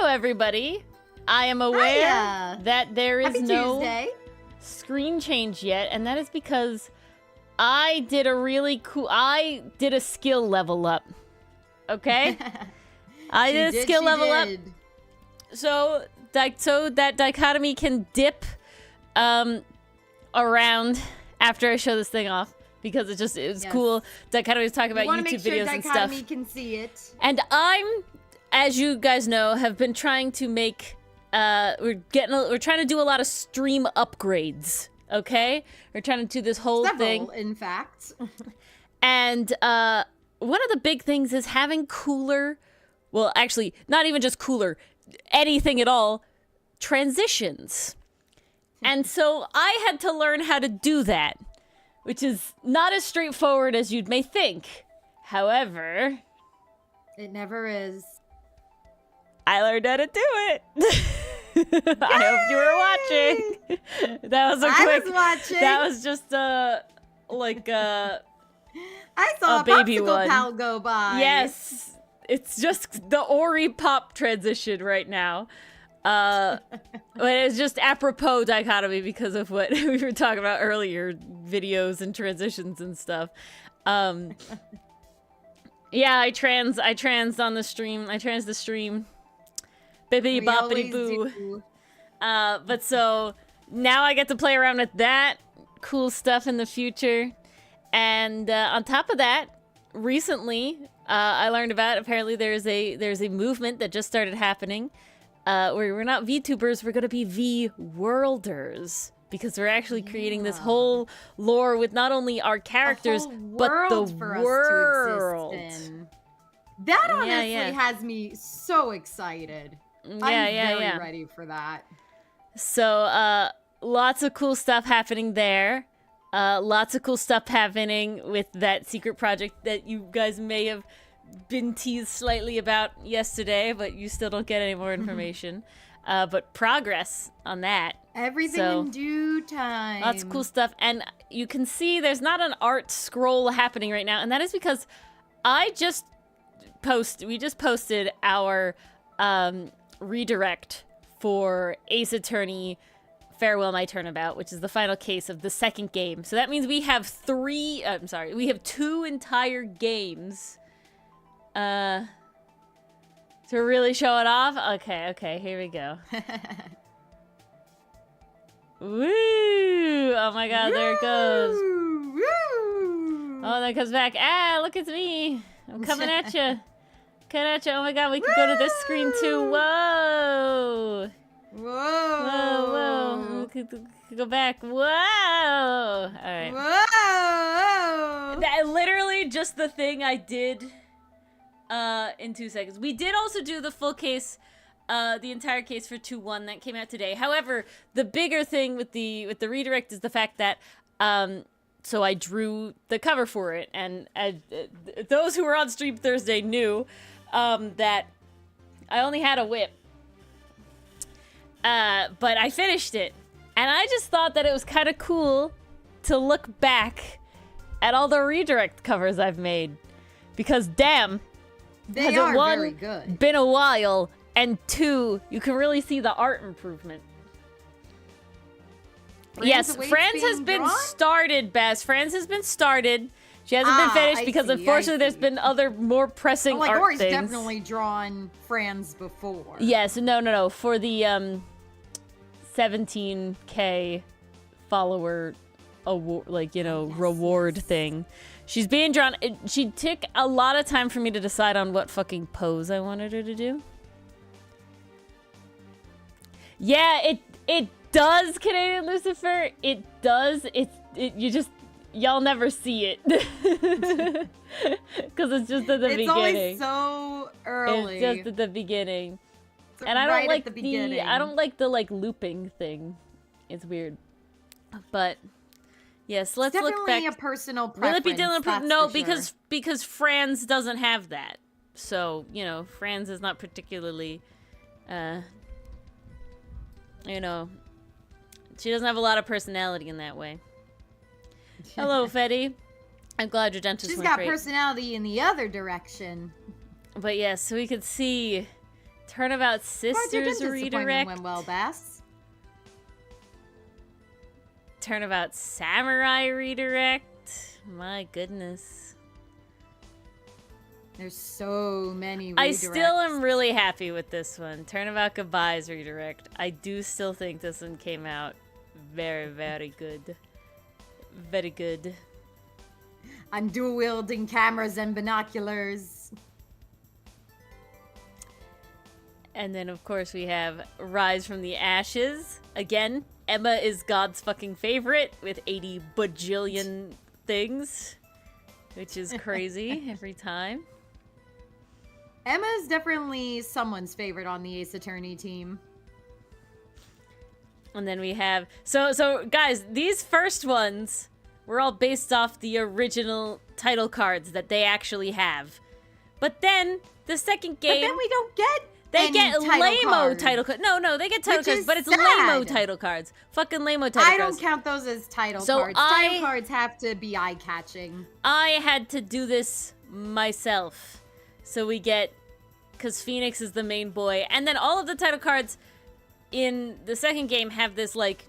everybody. I am aware that there is Happy no Tuesday. screen change yet, and that is because I did a skill level up. Okay? I did a skill level up. So that dichotomy can dip around after I show this thing off. Because it was cool. Dichotomy was talking about YouTube videos and stuff. Dichotomy can see it. And I'm, as you guys know, have been trying to make. We're trying to do a lot of stream upgrades. Okay, we're trying to do this whole thing. In fact. And one of the big things is having cooler. Well, actually, not even just cooler. Anything at all. Transitions. And so I had to learn how to do that. Which is not as straightforward as you may think. However... It never is. I learned how to do it. I hope you were watching. That was a quick... I was watching. That was just I saw a baby popsicle pal go by. Yes. It's just the Ori pop transition right now. But it's just apropos dichotomy because of what we were talking about earlier, videos and transitions and stuff. Yeah, I transed on the stream. I trans the stream. Bippity boppity boo. But so now I get to play around with that cool stuff in the future. And on top of that, recently I learned about apparently there's a movement that just started happening. Where we're not VTubers, we're gonna be V-worlders. Because we're actually creating this whole lore with not only our characters, but the world. That honestly has me so excited. I'm very ready for that. So, lots of cool stuff happening there. Lots of cool stuff happening with that secret project that you guys may have been teased slightly about yesterday, but you still don't get any more information. But progress on that. Everything in due time. Lots of cool stuff. And you can see there's not an art scroll happening right now. And that is because we just posted our redirect for Ace Attorney Farewell My Turnabout, which is the final case of the second game. So that means we have we have 2 entire games to really show it off? Okay, here we go. Woo! Oh my god, there it goes. Woo! Oh, that comes back. Ah, look, it's me. I'm coming at you. Coming at you. Oh my god, we can go to this screen too. Whoa! Whoa! Go back. Whoa! Alright. Whoa! That literally just the thing I did in 2 seconds. We did also do the full case, the entire case for 2-1 that came out today. However, the bigger thing with the redirect is the fact that so I drew the cover for it, and those who were on stream Thursday knew that I only had a whip, but I finished it, and I just thought that it was kind of cool to look back at all the redirect covers I've made, because damn. They are very good. Been a while, and 2, you can really see the art improvement. Yes, Franz has been started, Baz. Franz has been started. She hasn't been finished because unfortunately there's been other more pressing art Ori's things. Definitely drawn Franz before. Yes, no. For the 17K follower award, reward thing. She's being drawn. She took a lot of time for me to decide on what fucking pose I wanted her to do. Yeah, it does, Canadian Lucifer. It does. Y'all never see it. Because it's just at the beginning. It's always so early. It's just at the beginning. And I don't like the looping thing. It's weird. But yes, let's look back. Definitely a personal preference. Will it be no, because Franz doesn't have that. So, Franz is not particularly she doesn't have a lot of personality in that way. Hello, Fetty. I'm glad your dentist went great. She's got personality in the other direction. But yes, so we could see Turnabout Sisters Your redirect. went well, Bass. Turnabout Samurai redirect. My goodness. There's so many redirects. I still am really happy with this one. Turnabout Goodbyes redirect. I do still think this one came out very, very good. Very good. I'm dual-wielding cameras and binoculars. And then, of course, we have Rise from the Ashes. Again, Emma is God's fucking favorite with 80 bajillion things, which is crazy every time. Emma's definitely someone's favorite on the Ace Attorney team. And then we have... So guys, these first ones were all based off the original title cards that they actually have. But then, the second game... But then we don't get They get lame-o title cards. No, they get title cards, but it's lame-o title cards. Fucking lame-o title cards. I don't count those as title cards. Title cards have to be eye-catching. I had to do this myself. So we get... Because Phoenix is the main boy. And then all of the title cards in the second game have this, like...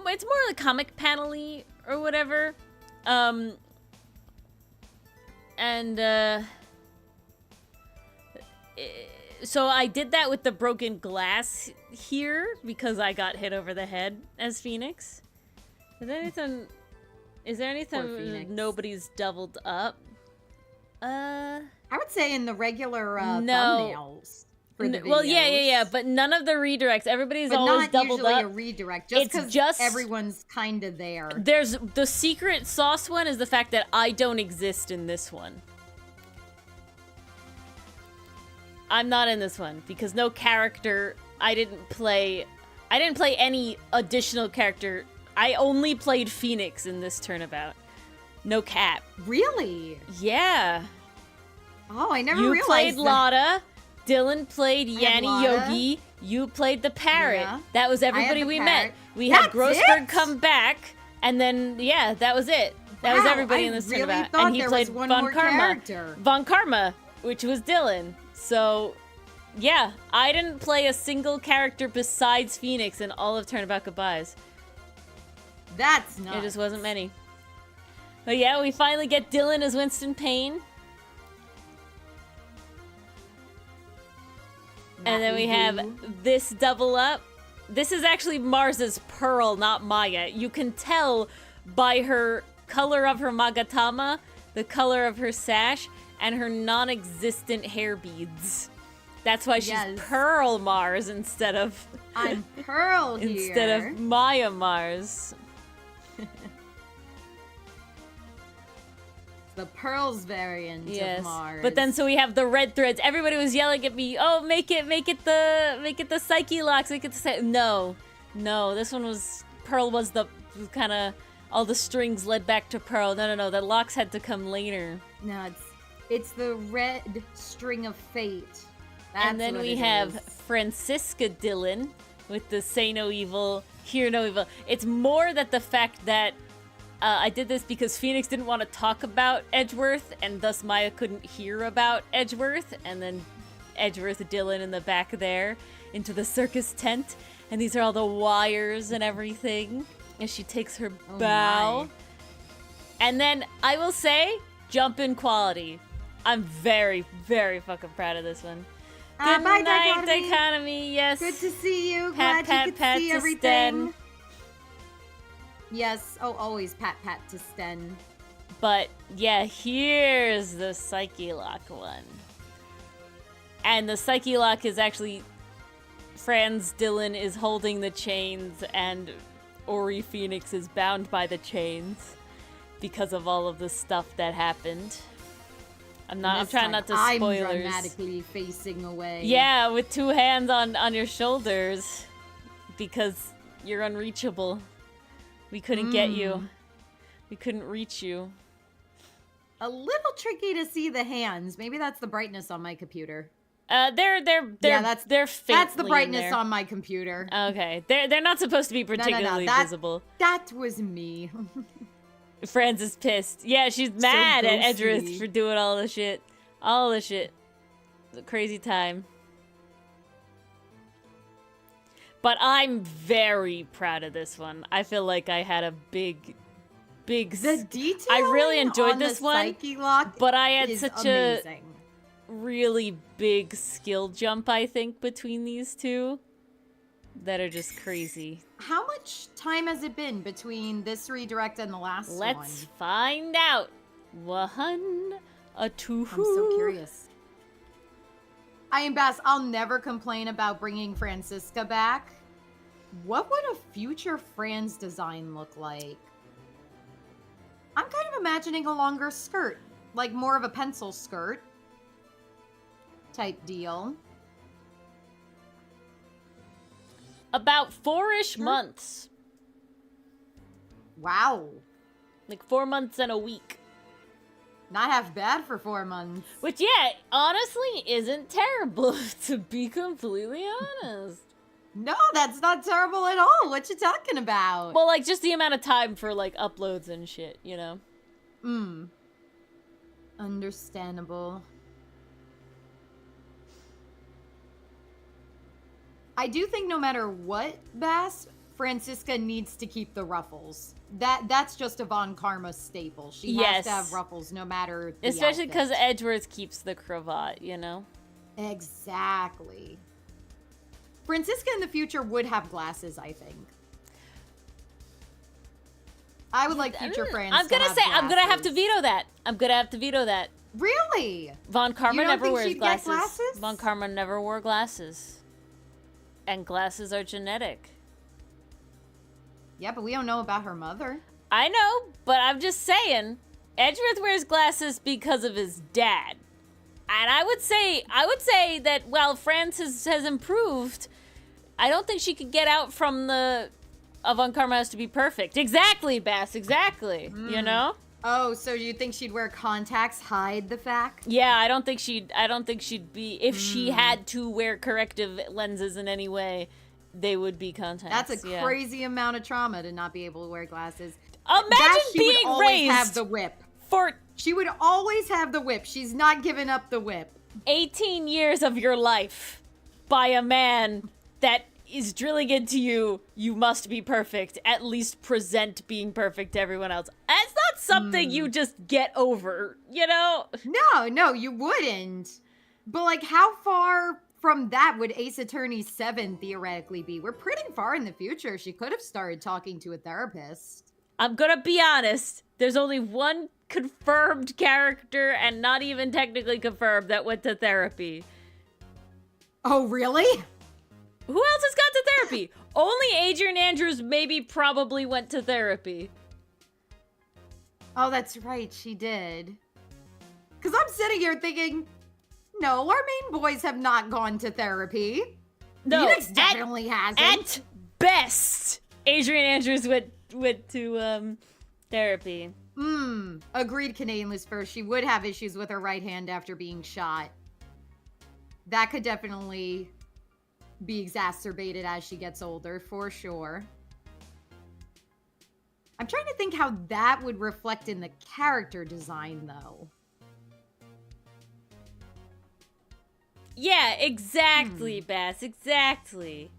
It's more like comic panel-y or whatever. So I did that with the broken glass here because I got hit over the head as Phoenix. Is there anything nobody's doubled up? I would say in the regular thumbnails. For the well, yeah, but none of the redirects. Everybody's always doubled up. Not usually a redirect, just because everyone's kind of there. There's the secret sauce one is the fact that I don't exist in this one. I'm not in this one because no character. I didn't play any additional character. I only played Phoenix in this turnabout. No Cap. Really? Yeah. Oh, I never realized. You played Lotta. Dylan played Yanni Yogi. You played the parrot. Yeah. That was everybody we met. We had Grossberg come back, and then that was it. That was everybody in this turnabout. And he played Von Karma. Von Karma, which was Dylan. So, yeah, I didn't play a single character besides Phoenix in all of Turnabout Goodbyes. That's nuts. It just wasn't many. But yeah, we finally get Dylan as Winston Payne. And then we have this double up. This is actually Mars's Pearl, not Maya. You can tell by her color of her magatama, the color of her sash, and her non-existent hair beads. That's why she's Pearl Mars instead of... I'm Pearl here. Instead of Maya Mars. The Pearls variant of Mars. But then so we have the red threads. Everybody was yelling at me, "Oh, make it the Psyche locks, make it the No. This one was Pearl was the kind of all the strings led back to Pearl. No, the locks had to come later. No, it's the red string of fate. That's and then we have Francisca Dillon with the Say No Evil, Hear No Evil. It's more that the fact that I did this because Phoenix didn't want to talk about Edgeworth, and thus Maya couldn't hear about Edgeworth, and then Edgeworth Dillon in the back there into the circus tent, and these are all the wires and everything, as she takes her bow. And then, I will say, jump in quality. I'm very, very fucking proud of this one. Good night, Dichotomy. Yes. Good to see you. Pat, Glad you could pat see to everything. Sten. Yes. Oh, always pat to Sten. But yeah, here's the Psyche Lock one. And the Psyche Lock is actually Franz Dillon is holding the chains and Ori Phoenix is bound by the chains because of all of the stuff that happened. I'm trying not to spoilers. I'm dramatically facing away. Yeah, with two hands on your shoulders because you're unreachable. We couldn't get you. We couldn't reach you. A little tricky to see the hands. Maybe that's the brightness on my computer. They're that's the brightness there. On my computer. Okay, they're not supposed to be particularly visible. That was me. Franz is pissed. Yeah, she's mad at Edgeworth for doing all the shit. All the shit. It's a crazy time. But I'm very proud of this one. I feel like I had a big... The detail I really enjoyed this one, but I had such amazing. A really big skill jump, I think, between these two that are just crazy. How much time has it been between this redirect and the last one? Let's find out. 1, 2. I'm so curious. Bass, I'll never complain about bringing Franziska back. What would a future Franz design look like? I'm kind of imagining a longer skirt, like more of a pencil skirt type deal. About 4-ish months. Wow. Like 4 months and a week. Not half bad for 4 months. Which, yeah, honestly isn't terrible, to be completely honest. No, that's not terrible at all. What you talking about? Well, like, just the amount of time for, like, uploads and shit, you know? Understandable. I do think no matter what, Bass, Franziska needs to keep the ruffles. That's just a Von Karma staple. She has to have ruffles no matter the Especially because outfit. Edgeworth keeps the cravat, you know? Exactly. Franziska in the future would have glasses, I think. I would like future Franz I'm gonna to have say, glasses. I'm gonna have to veto that. I'm gonna have to veto that. Really? Von Karma never wears glasses. glasses. Von Karma never wore glasses. And glasses are genetic. Yeah, but we don't know about her mother. I know, but I'm just saying, Edgeworth wears glasses because of his dad. And I would say that while Franz has improved, I don't think she could get out from the Von Karma has to be perfect. Exactly, Bass, exactly. You know? Oh, so you think she'd wear contacts, hide the fact? Yeah, I don't think she'd be, if she had to wear corrective lenses in any way, they would be contacts. That's a crazy amount of trauma to not be able to wear glasses. Imagine being would always raised have the whip. She would always have the whip. She's not giving up the whip. 18 years of your life by a man that is drilling into you must be perfect. At least present being perfect to everyone else. That's not something you just get over, you know? No, you wouldn't. But, like, how far from that would Ace Attorney 7 theoretically be? We're pretty far in the future. She could have started talking to a therapist. I'm gonna be honest. There's only one confirmed character, and not even technically confirmed, that went to therapy. Oh, really? Who else has gone to therapy? Only Adrian Andrews probably went to therapy. Oh, that's right, she did. Because I'm sitting here thinking, no, our main boys have not gone to therapy. No, Phoenix definitely hasn't. At best, Adrian Andrews went to therapy. Agreed, Canadian Lucifer. She would have issues with her right hand after being shot. That could definitely be exacerbated as she gets older, for sure. I'm trying to think how that would reflect in the character design, though. Yeah, exactly, Bass. Exactly.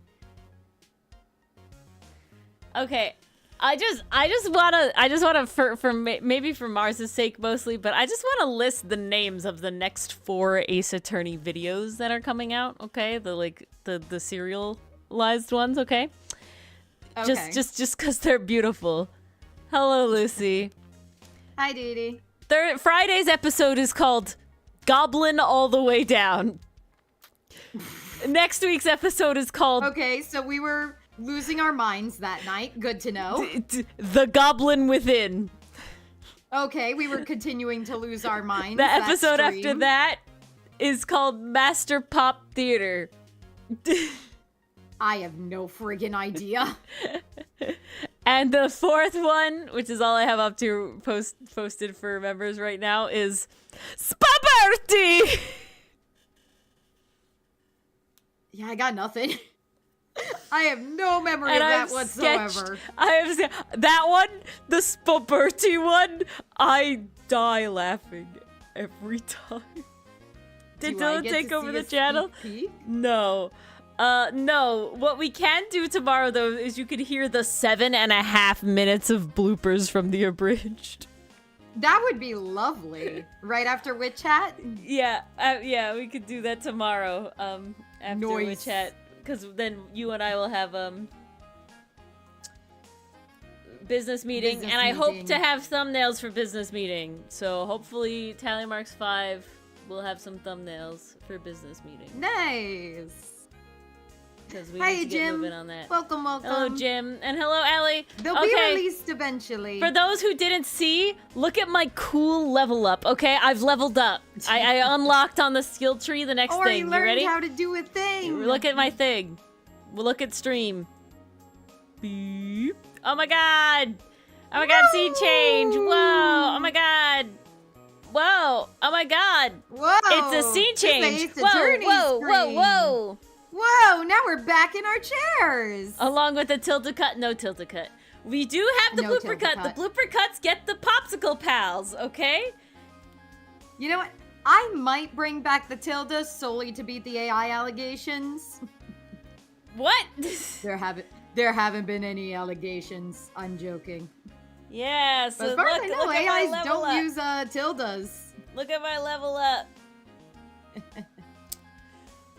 Okay, I just wanna for maybe for Mars's sake mostly, but I just wanna list the names of the next 4 Ace Attorney videos that are coming out. Okay, the serialized ones. Okay. Just because they're beautiful. Hello, Lucy. Hi, Dee Dee. Friday's episode is called Goblin All the Way Down. Next week's episode is called... Okay, so we were losing our minds that night. Good to know. The Goblin Within. Okay, we were continuing to lose our minds. The episode after that is called Master Pop Theater. I have no friggin' idea. And the 4th one, which is all I have up to posted for members right now, is Spaberty! Yeah, I got nothing. I have no memory of that whatsoever. That one, the Spaberty one, I die laughing every time. Did Dylan take over the channel? No. No. What we can do tomorrow, though, is you could hear the 7.5 minutes of bloopers from the abridged. That would be lovely. Right after Witch Hat? Yeah, we could do that tomorrow, after Witch Hat. Because then you and I will have, business meeting. I hope to have thumbnails for business meeting. So hopefully Tally Marks 5 will have some thumbnails for business meeting. Nice. Because we need to get moving on that. Welcome. Hello, Jim. And hello, Allie. They'll be released eventually. For those who didn't see, look at my cool level up, okay? I've leveled up. I unlocked on the skill tree the next thing. You ready? Learned how to do a thing. Look at my thing. We'll look at stream. Beep. Oh my god. Oh my god, scene change. Whoa. Oh my god. Whoa. Oh my god. Whoa. It's a scene change. Whoa. Whoa, now we're back in our chairs. Along with the tilde-cut, no tilde-cut. We do have the blooper cut. The blooper cuts get the popsicle pals, okay? You know what? I might bring back the tilde solely to beat the AI allegations. What? There haven't been any allegations. I'm joking. Yeah, so as far as I know, AIs don't up. use tildes. Look at my level up.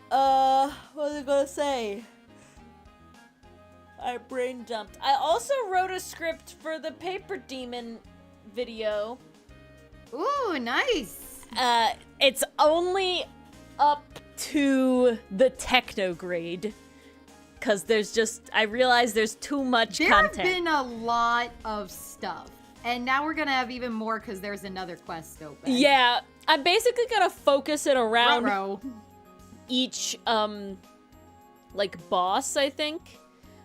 What was I gonna say? I brain jumped. I also wrote a script for the Paper Demon video. Ooh, nice. It's only up to the techno grade. Because I realize there's too much content. There have been a lot of stuff. And now we're gonna have even more because there's another quest open. Yeah, I'm basically gonna focus it around... Ruh-roh. Each boss, I think,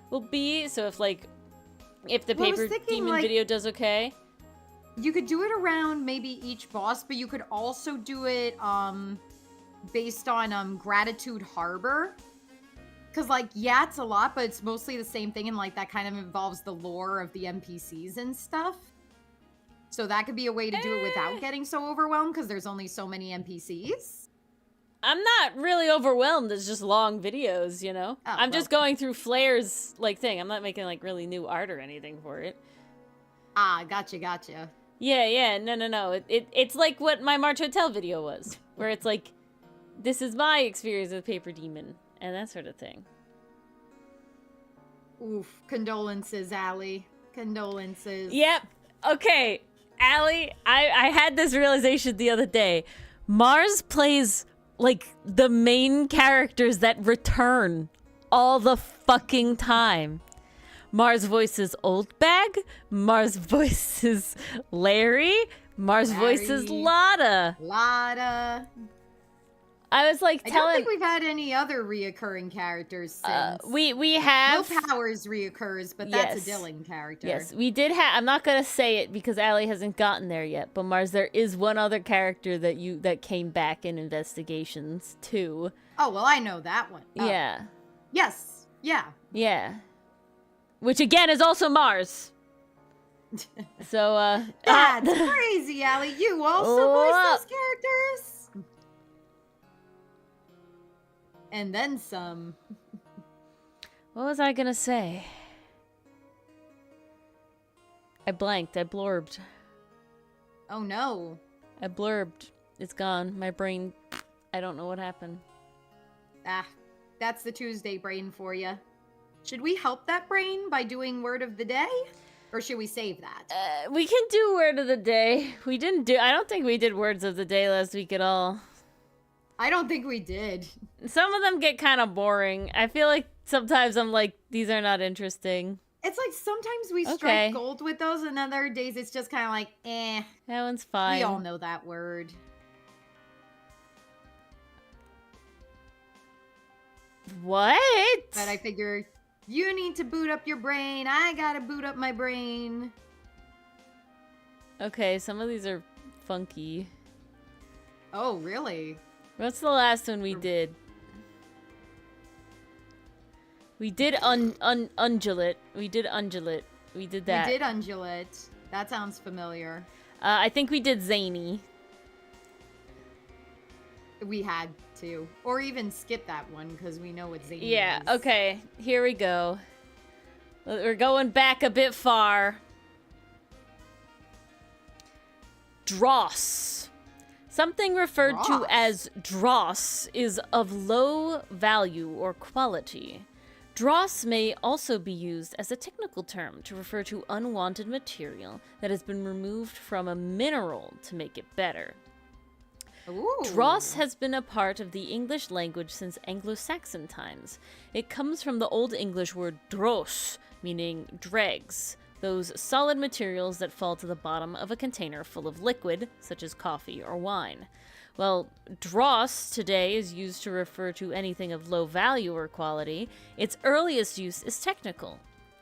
will be. So if the Paper Demon video does okay, you could do it around maybe each boss, but you could also do it based on Gratitude Harbor, because it's a lot, but it's mostly the same thing, and that kind of involves the lore of the NPCs and stuff. So that could be a way to do it without getting so overwhelmed, because there's only so many NPCs. I'm not really overwhelmed. It's just long videos, you know? I'm just going through Flair's, thing. I'm not making, really new art or anything for it. Ah, gotcha. Yeah, no. It's like what my March Hotel video was. Where it's this is my experience with Paper Demon. And that sort of thing. Oof. Condolences, Allie. Condolences. Yep. Okay. Allie, I had this realization the other day. Mars plays... the main characters that return all the fucking time. Mars voices Old Bag. Mars voices Larry. Mars voices Lotta. I was I don't think we've had any other reoccurring characters since. We have... Will Powers reoccurs, but that's a Dylan character. Yes, we did have... I'm not going to say it because Allie hasn't gotten there yet, but Mars, there is one other character that came back in Investigations, too. Oh, well, I know that one. Oh. Yeah. Yes. Yeah. Yeah. Which, again, is also Mars. So, That's crazy, Allie. You also voice those characters? And then some. What was I gonna say? I blanked. I blurbed. Oh no. I blurbed. It's gone. My brain... I don't know what happened. Ah, that's the Tuesday brain for you. Should we help that brain by doing word of the day? Or should we save that? We can do word of the day. I don't think we did words of the day last week at all. I don't think we did. Some of them get kind of boring. I feel like sometimes I'm these are not interesting. It's sometimes we strike gold with those, and other days it's just kind of eh. That one's fine. We all know that word. What? But I figure you need to boot up your brain. I gotta boot up my brain. Okay, some of these are funky. Oh, really? What's the last one we did? We did undulate. We did undulate. We did that. We did undulate. That sounds familiar. I think we did zany. We had to. Or even skip that one, because we know what zany Yeah, is. okay. Here we go. We're going back a bit far. Dross. Something referred to as dross is of low value or quality. Dross may also be used as a technical term to refer to unwanted material that has been removed from a mineral to make it better. Ooh. Dross has been a part of the English language since Anglo-Saxon times. It comes from the Old English word dross, meaning dregs, those solid materials that fall to the bottom of a container full of liquid, such as coffee or wine. Well, dross today is used to refer to anything of low value or quality. Its earliest use is technical.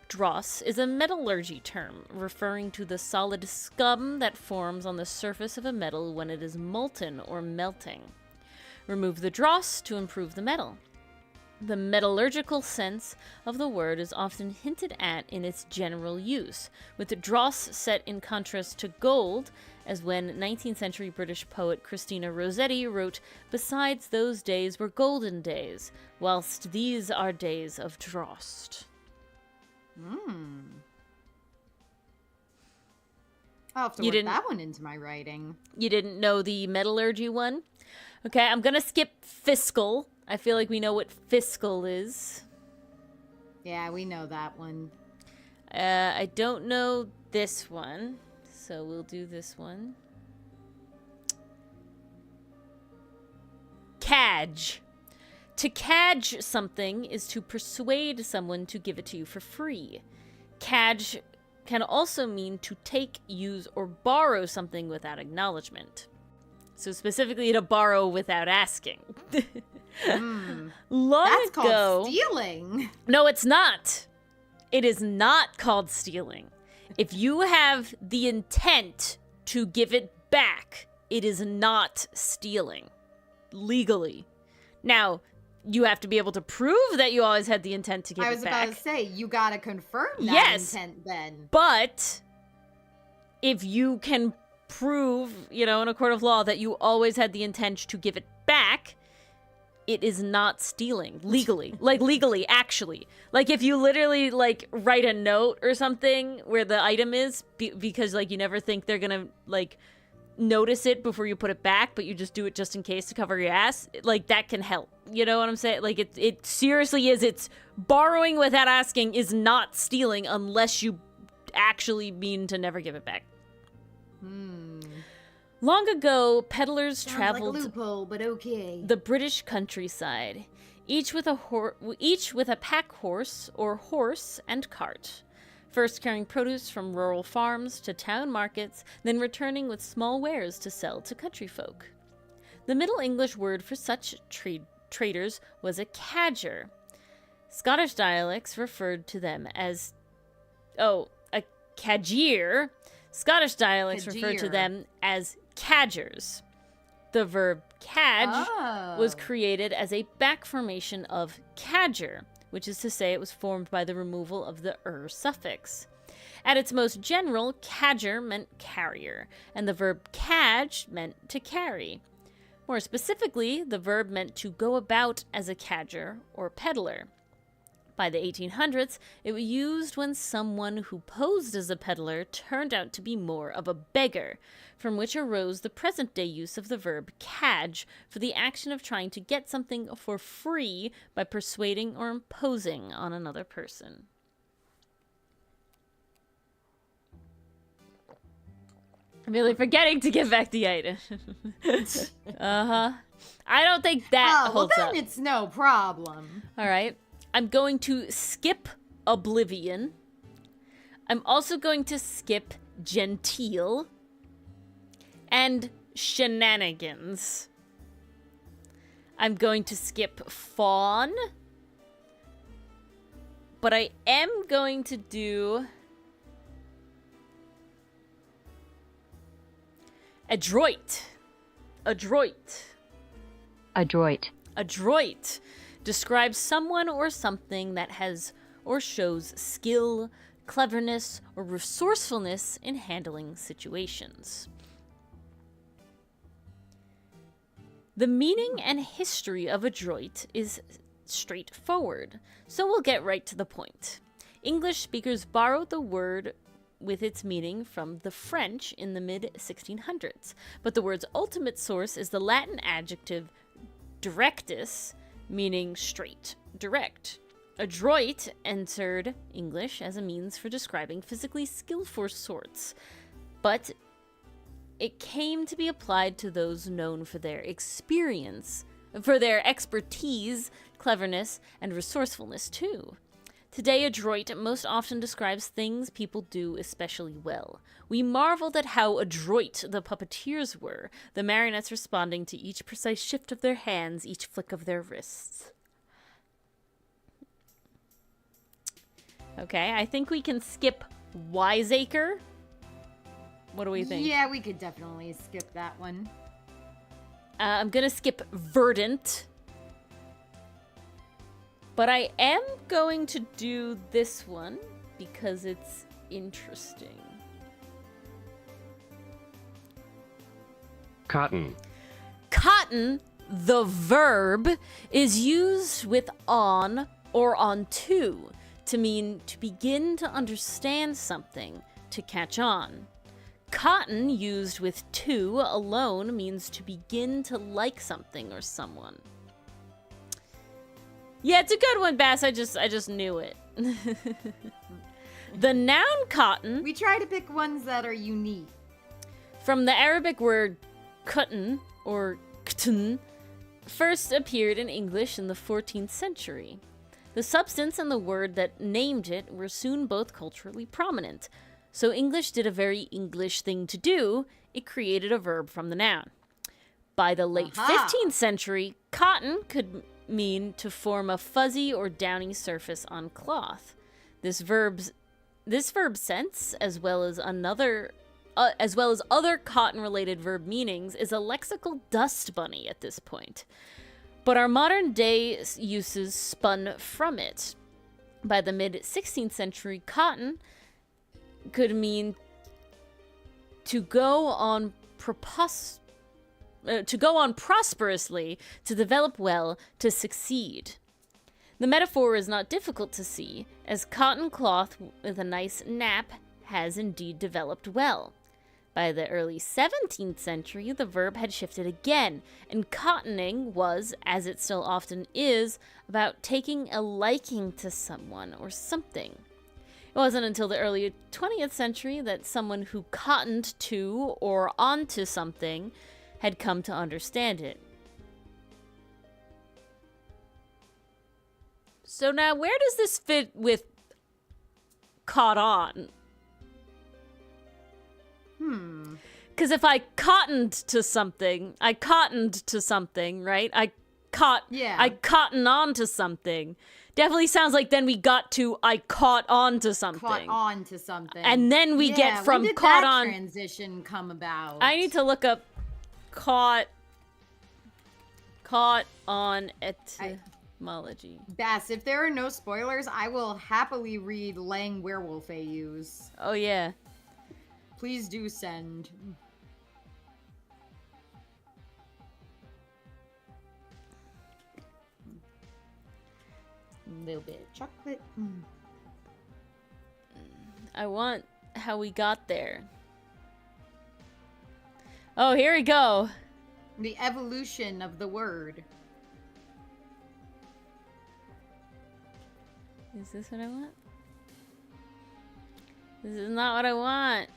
Dross is a metallurgy term referring to the solid scum that forms on the surface of a metal when it is molten or melting. Remove the dross to improve the metal. The metallurgical sense of the word is often hinted at in its general use, with the dross set in contrast to gold, as when 19th century British poet Christina Rossetti wrote, "Besides those days were golden days, whilst these are days of dross." I'll have to work that one into my writing. You didn't know the metallurgy one? Okay, I'm gonna skip fiscal. I feel like we know what fiscal is. Yeah, we know that one. I don't know this one, so we'll do this one. Cadge. To cadge something is to persuade someone to give it to you for free. Cadge can also mean to take, use, or borrow something without acknowledgement. So specifically to borrow without asking. That's called stealing. No, it's not. It is not called stealing. If you have the intent to give it back, it is not stealing. Legally. Now, you have to be able to prove that you always had the intent to give it back. I was about to say, you gotta confirm that intent then. But if you can prove, in a court of law that you always had the intent to give it back, it is not stealing legally. Legally, actually. If you literally, write a note or something where the item is because, you never think they're gonna, notice it before you put it back, but you just do it just in case to cover your ass, that can help. You know what I'm saying? It seriously is. It's borrowing without asking is not stealing unless you actually mean to never give it back. Long ago, peddlers traveled like a loophole, but okay. the British countryside, each with a pack horse or horse and cart, first carrying produce from rural farms to town markets, then returning with small wares to sell to country folk. The Middle English word for such traders was a cadger. Scottish dialects referred to them as a cadger. Scottish dialects referred to them as cadgers. The verb cadge was created as a back formation of cadger, which is to say it was formed by the removal of the suffix. At its most general, cadger meant carrier, and the verb cadge meant to carry. More specifically, the verb meant to go about as a cadger or peddler. By the 1800s, it was used when someone who posed as a peddler turned out to be more of a beggar, from which arose the present-day use of the verb cadge for the action of trying to get something for free by persuading or imposing on another person. I'm really forgetting to give back the item. I don't think that holds up. Well, then it's no problem. All right. I'm going to skip oblivion. I'm also going to skip genteel and shenanigans. I'm going to skip fawn. But I am going to do adroit. Adroit. Adroit. Adroit describes someone or something that has or shows skill, cleverness, or resourcefulness in handling situations. The meaning and history of adroit is straightforward, so we'll get right to the point. English speakers borrowed the word with its meaning from the French in the mid-1600s, but the word's ultimate source is the Latin adjective directus, meaning straight, direct. Adroit entered English as a means for describing physically skillful sorts, but it came to be applied to those known for their experience, for their expertise, cleverness, and resourcefulness too. Today, adroit most often describes things people do especially well. We marveled at how adroit the puppeteers were, the marionettes responding to each precise shift of their hands, each flick of their wrists. Okay, I think we can skip wiseacre. What do we think? Yeah, we could definitely skip that one. I'm gonna skip verdant. But I am going to do this one because it's interesting. Cotton. Cotton, the verb, is used with on or on to mean to begin to understand something, to catch on. Cotton, used with to alone, means to begin to like something or someone. Yeah, it's a good one, Bass. I just knew it. The noun cotton. We try to pick ones that are unique. From the Arabic word cotton or ktun, first appeared in English in the 14th century. The substance and the word that named it were soon both culturally prominent. So English did a very English thing to do. It created a verb from the noun. By the late 15th century, cotton could mean to form a fuzzy or downy surface on cloth. This verb's sense, as well as other cotton-related verb meanings, is a lexical dust bunny at this point. But our modern day uses spun from it. By the mid-16th century, cotton could mean to go on prosperously, to develop well, to succeed. The metaphor is not difficult to see, as cotton cloth with a nice nap has indeed developed well. By the early 17th century, the verb had shifted again, and cottoning was, as it still often is, about taking a liking to someone or something. It wasn't until the early 20th century that someone who cottoned to or onto something had come to understand it. So now, where does this fit with caught on? Because if I cottoned to something, right? I cotton on to something. Definitely sounds like then we got to I caught on to something. Caught on to something. And then we get from when did caught that on. transition come about? I need to look up caught on etymology. Bass, if there are no spoilers, I will happily read Lang Werewolf AUs. Oh yeah. Please do send. A little bit of chocolate. I want how we got there. Oh, here we go. The evolution of the word. Is this what I want? This is not what I want.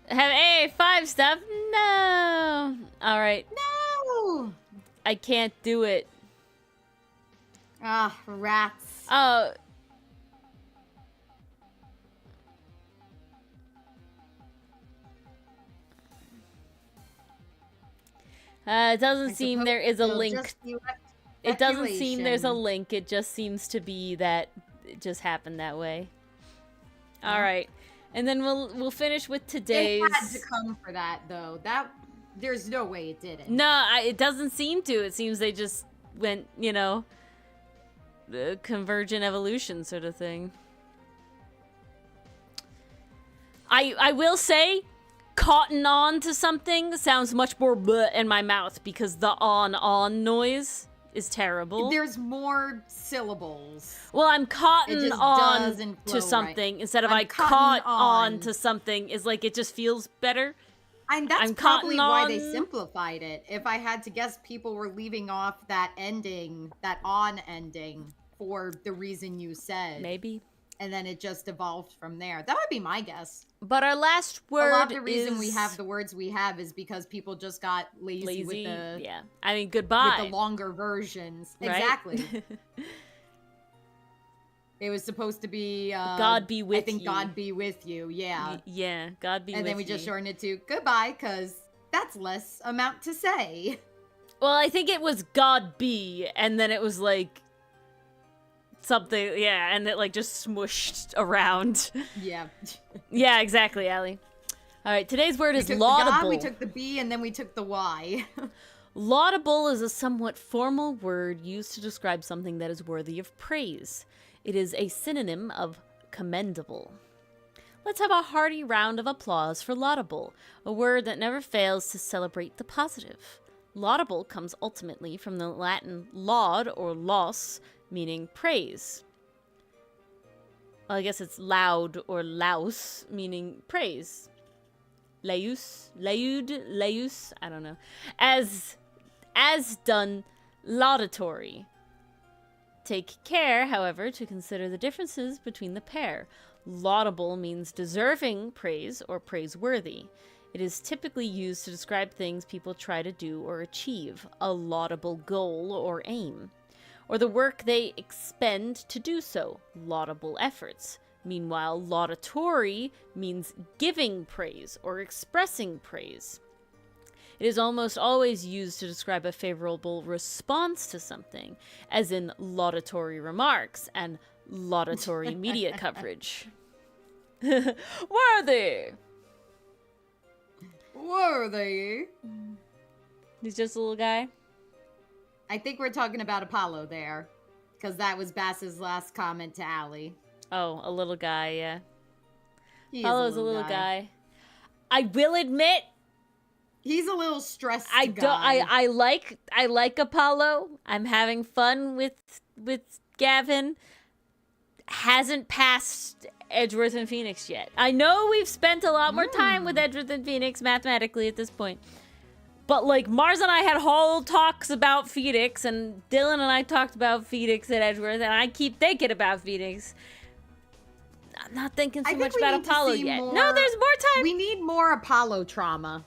Have A5 stuff? No. All right. No. I can't do it. Ah, rats. Oh. It doesn't seem there is a link. It doesn't seem there's a link. It just seems to be that it just happened that way. All right. And then we'll finish with today's. It had to come for that though. There's no way it didn't. No, it doesn't seem to. It seems they just went, convergent evolution sort of thing. I will say, cotton on to something sounds much more bleh in my mouth because the on noise is terrible. There's more syllables. Well, I'm cotton on doesn't to flow something right. instead of I'm I caught cotton on on. to something is like it just feels better. And that's I'm probably cotton why they on. simplified it. If I had to guess, people were leaving off that ending, that on ending, for the reason you said. Maybe. And then it just evolved from there. That would be my guess. But our last word A lot of the reason is we have the words we have is because people just got lazy. With the yeah. I mean, goodbye. with the longer versions. Right? Exactly. It was supposed to be God be with I think you. God be with you. Yeah. Yeah, God be with you. And then we just shortened it to goodbye because that's less amount to say. Well, I think it was God be, and then it was like something, yeah, and it like just smooshed around. Yeah. Yeah, exactly, Allie. All right, today's word is We took laudable. the God, we took the B, and then we took the Y. Laudable is a somewhat formal word used to describe something that is worthy of praise. It is a synonym of commendable. Let's have a hearty round of applause for laudable, a word that never fails to celebrate the positive. Laudable comes ultimately from the Latin laud or laus, meaning praise. Well, I guess it's loud or laus, meaning praise. Laus, I don't know. As done, laudatory. Take care, however, to consider the differences between the pair. Laudable means deserving praise or praiseworthy. It is typically used to describe things people try to do or achieve, a laudable goal or aim, or the work they expend to do so, laudable efforts. Meanwhile, laudatory means giving praise or expressing praise. It is almost always used to describe a favorable response to something, as in laudatory remarks and laudatory media coverage. Worthy! Worthy. He's just a little guy? I think we're talking about Apollo there, because that was Bass's last comment to Allie. Oh, a little guy, yeah. He is Apollo's a little guy. I will admit, he's a little stressed I guy. I like Apollo. I'm having fun with Gavin. Hasn't passed Edgeworth and Phoenix yet. I know we've spent a lot more time with Edgeworth and Phoenix mathematically at this point. But like Mars and I had whole talks about Phoenix, and Dylan and I talked about Phoenix at Edgeworth, and I keep thinking about Phoenix. I'm not thinking so much about Apollo yet. No, there's more time. We need more Apollo trauma.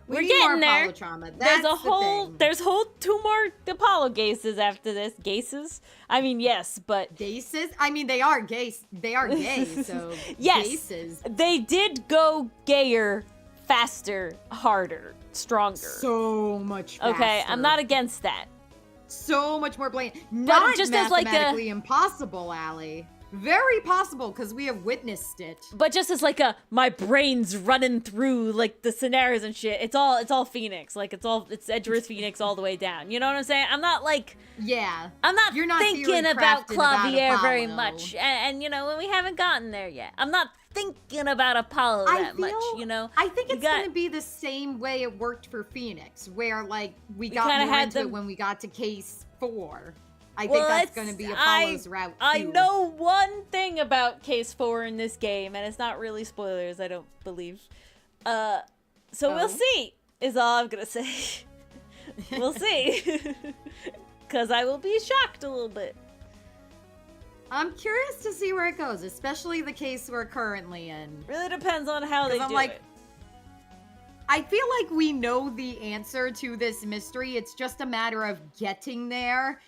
We're need getting more there. Apollo trauma. That's There's two more Apollo gases after this. Gases? I mean, yes, but Gases? I mean, they are gay. They are gay, so yes, gases. They did go gayer, faster, harder, stronger. So much faster. Okay, I'm not against that. So much more blatant. Not just as like mathematically impossible, Allie. Very possible, because we have witnessed it. But just as like my brain's running through like the scenarios and shit. It's all Phoenix. Like it's Edgeworth Phoenix all the way down. You know what I'm saying? I'm not like You're not thinking about theory-crafting Clavier about very Apollo. much. And you know, we haven't gotten there yet. I'm not thinking about Apollo that much, you know? I think it's going to be the same way it worked for Phoenix, where like we got kinda more had into them- it when we got to case 4. I think that's going to be Apollo's route too. I know one thing about Case 4 in this game, and it's not really spoilers, I don't believe. So we'll see, is all I'm gonna say. We'll see. Because I will be shocked a little bit. I'm curious to see where it goes, especially the case we're currently in. Really depends on how they do it. I feel like we know the answer to this mystery. It's just a matter of getting there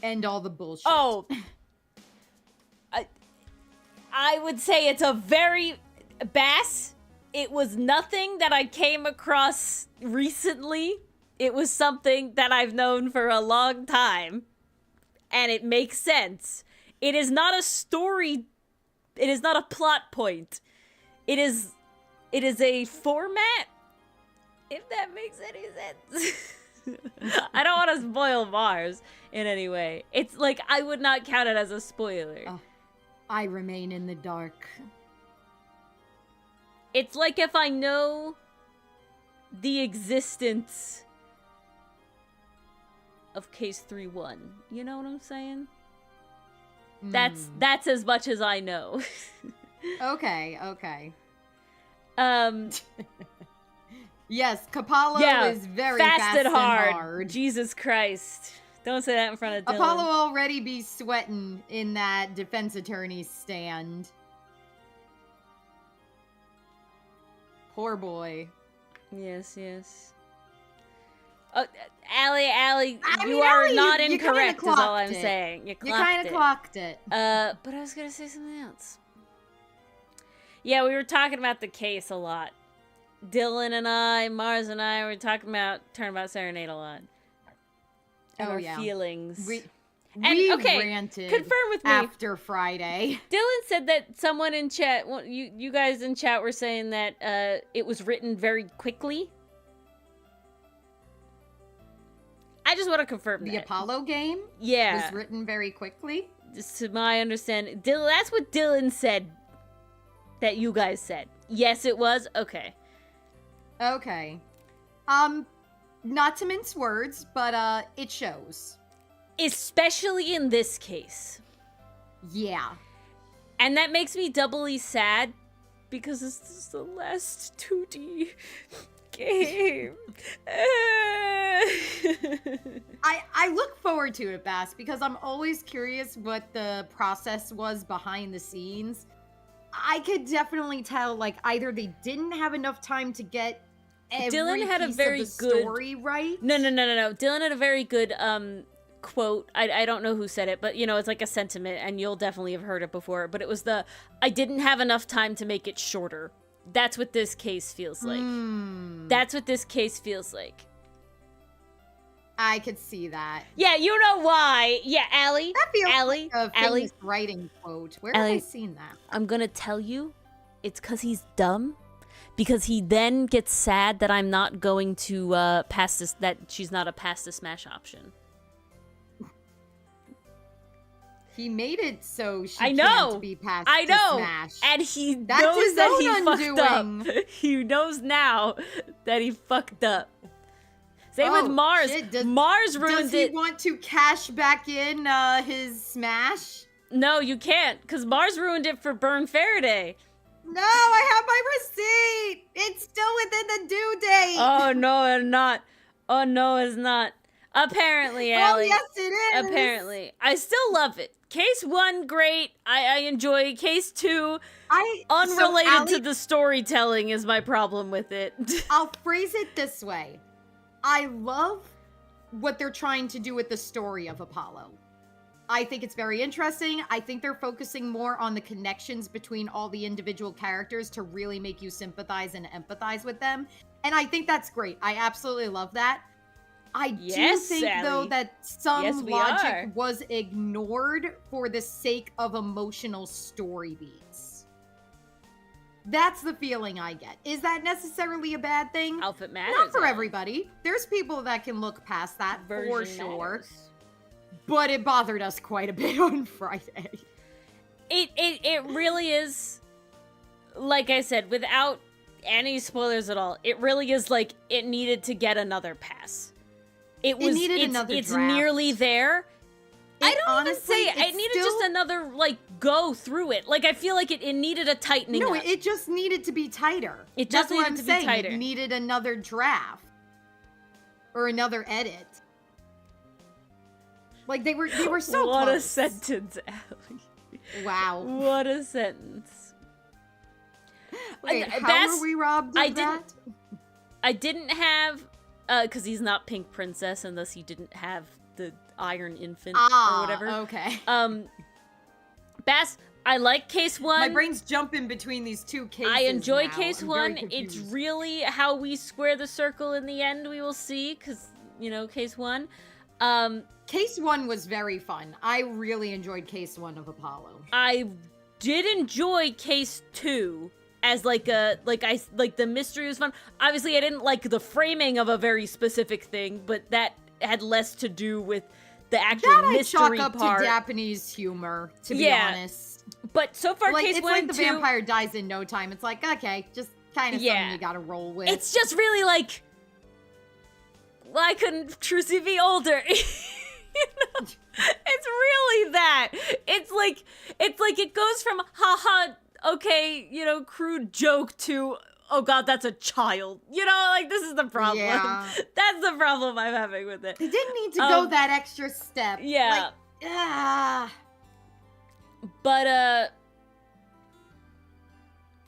and all the bullshit. Oh. I would say it's a very... Bass, it was nothing that I came across recently. It was something that I've known for a long time. And it makes sense. It is not a story. It is not a plot point. It is a format, if that makes any sense. I don't want to spoil Mars in any way. It's like, I would not count it as a spoiler. Oh, I remain in the dark. It's like if I know the existence of case 3-1. You know what I'm saying? That's as much as I know. Okay. Yes, Capallo is very fast and hard. Jesus Christ. Don't say that in front of Dylan. Apollo already be sweating in that defense attorney's stand. Poor boy. Yes. Oh, Allie, you are not incorrect, is all I'm saying. You kind of clocked it. But I was gonna say something else. Yeah, we were talking about the case a lot. Dylan and I, Mars and I, were talking about Turnabout Serenade a lot. And our feelings. We ranted confirm with me after Friday. Dylan said that someone in chat, well, you guys in chat were saying that it was written very quickly. I just want to confirm the that. Apollo game was written very quickly? Just to my understanding. Dylan, that's what Dylan said that you guys said. Yes, it was? Okay. Okay. Not to mince words, but it shows. Especially in this case. Yeah. And that makes me doubly sad because this is the last 2D game. I look forward to it, Bass, because I'm always curious what the process was behind the scenes. I could definitely tell, like, either they didn't have enough time to get every piece of the story right. No. Dylan had a very good quote. I don't know who said it, but you know, it's like a sentiment, and you'll definitely have heard it before. But it was I didn't have enough time to make it shorter. That's what this case feels like. That's what this case feels like. I could see that. Yeah, you know why. Yeah, Allie. That feels Allie, like a famous writing quote. Where have I seen that? I'm gonna tell you, it's because he's dumb. Because he then gets sad that I'm not going to pass this, that she's not a pass the smash option. He made it so she can't be passed the smash. And he knows that he fucked up. He knows now that he fucked up. Same with Mars. Mars ruined it. Does he want to cash back in his smash? No, you can't, because Mars ruined it for Burn Faraday. No, I have my receipt. It's still within the due date. Oh, no, it's not. Oh, no, it's not. Apparently, Allie. Oh, yes, it is. Apparently. I still love it. Case 1, great. I enjoy Case 2. Unrelated to the storytelling is my problem with it. I'll phrase it this way. I love what they're trying to do with the story of Apollo. I think it's very interesting. I think they're focusing more on the connections between all the individual characters to really make you sympathize and empathize with them. And I think that's great. I absolutely love that. I do think, though, that some logic was ignored for the sake of emotional story beats. That's the feeling I get. Is that necessarily a bad thing? Outfit matters. Not for everybody. There's people that can look past that, for sure. Matters. But it bothered us quite a bit on Friday. It really is, like I said, without any spoilers at all, it really is like it needed to get another pass. It needed another draft. It's nearly there. I don't even say it needed just another, like, go through it. Like, I feel like it needed a tightening up. No, it just needed to be tighter. It just needed to be tighter. It needed another draft. Or another edit. Like, they were so What close. A sentence, Allie. Wow. What a sentence. Wait, how were we robbed of that? I didn't have, because he's not Pink Princess, and thus he didn't have the Iron Infant or whatever. Okay. Bass, I like Case 1. My brain's jumping between these two cases. I enjoy Case 1. It's really how we square the circle in the end, we will see, because, you know, Case 1. Case 1 was very fun. I really enjoyed Case 1 of Apollo. I did enjoy Case 2 as the mystery was fun. Obviously, I didn't like the framing of a very specific thing, but that had less to do with the actual mystery part. That I chalk up to Japanese humor, to be honest. But so far, like, Case 1 and 2... It's like the vampire dies in no time. It's like, okay, just kind of something you gotta roll with. It's just really like, why couldn't Trucy be older? It's really that. It's like it goes from haha, okay, crude joke to, oh god, that's a child. Like, this is the problem. Yeah. That's the problem I'm having with it. They didn't need to go that extra step. Yeah. Like, But,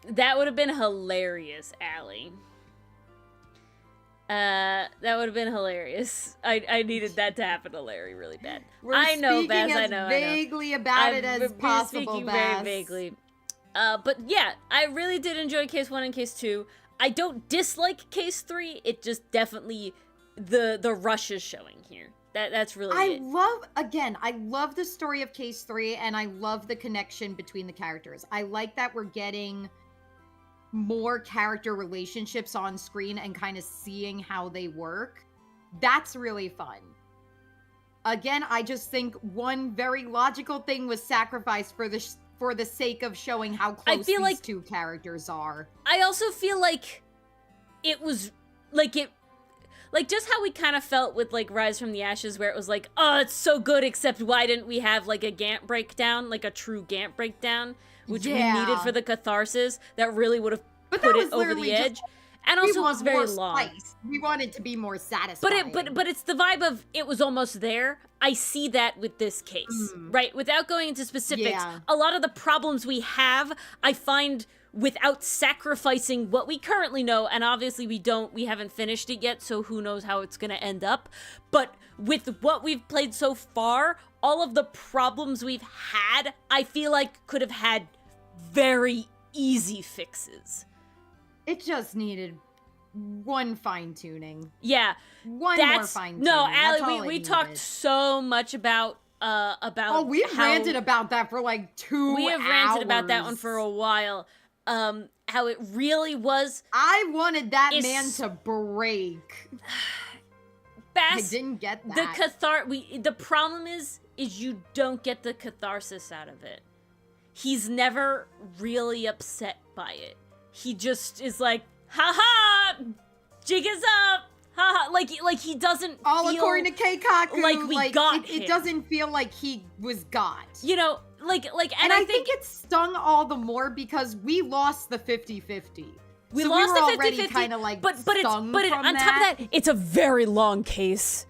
that would have been hilarious, Allie. That would have been hilarious. I needed that to happen to Larry really bad. I know, Baz. I know. Vaguely about it as possible, speaking Baz. very vaguely. But yeah, I really did enjoy Case 1 and Case 2. I don't dislike Case 3. It just definitely the rush is showing here. That's really it. I love the story of Case 3, and I love the connection between the characters. I like that we're getting more character relationships on screen and kind of seeing how they work. That's really fun. Again, I just think one very logical thing was sacrificed for the sake of showing how close these two characters are. I also feel like it was like just how we kind of felt with like Rise from the Ashes, where it was like, oh, it's so good, except why didn't we have like a Gantt breakdown, like a true Gantt breakdown, which we needed for the catharsis that really would have put it over the edge. And also it was very long. Spice. We wanted to be more satisfying. But it's the vibe of it was almost there. I see that with this case, right? Without going into specifics, a lot of the problems we have, I find without sacrificing what we currently know, and obviously we haven't finished it yet, so who knows how it's gonna end up. But with what we've played so far, all of the problems we've had, I feel like could have had very easy fixes. It just needed one fine-tuning. Yeah. More fine-tuning. No, Allie, we talked so much about Oh, we've ranted about that for like 2 hours. We have ranted about that one for a while. How it really was. I wanted that man to break. Bass, I didn't get that. The problem is you don't get the catharsis out of it. He's never really upset by it. He just is like, ha, jig is up, ha. Like he doesn't all feel according to Keikaku, like we got him. It doesn't feel like he was got. And I think it stung all the more because we lost the 50-50. We lost the 50-50. We were already kind of like stung but from on top of that, it's a very long case.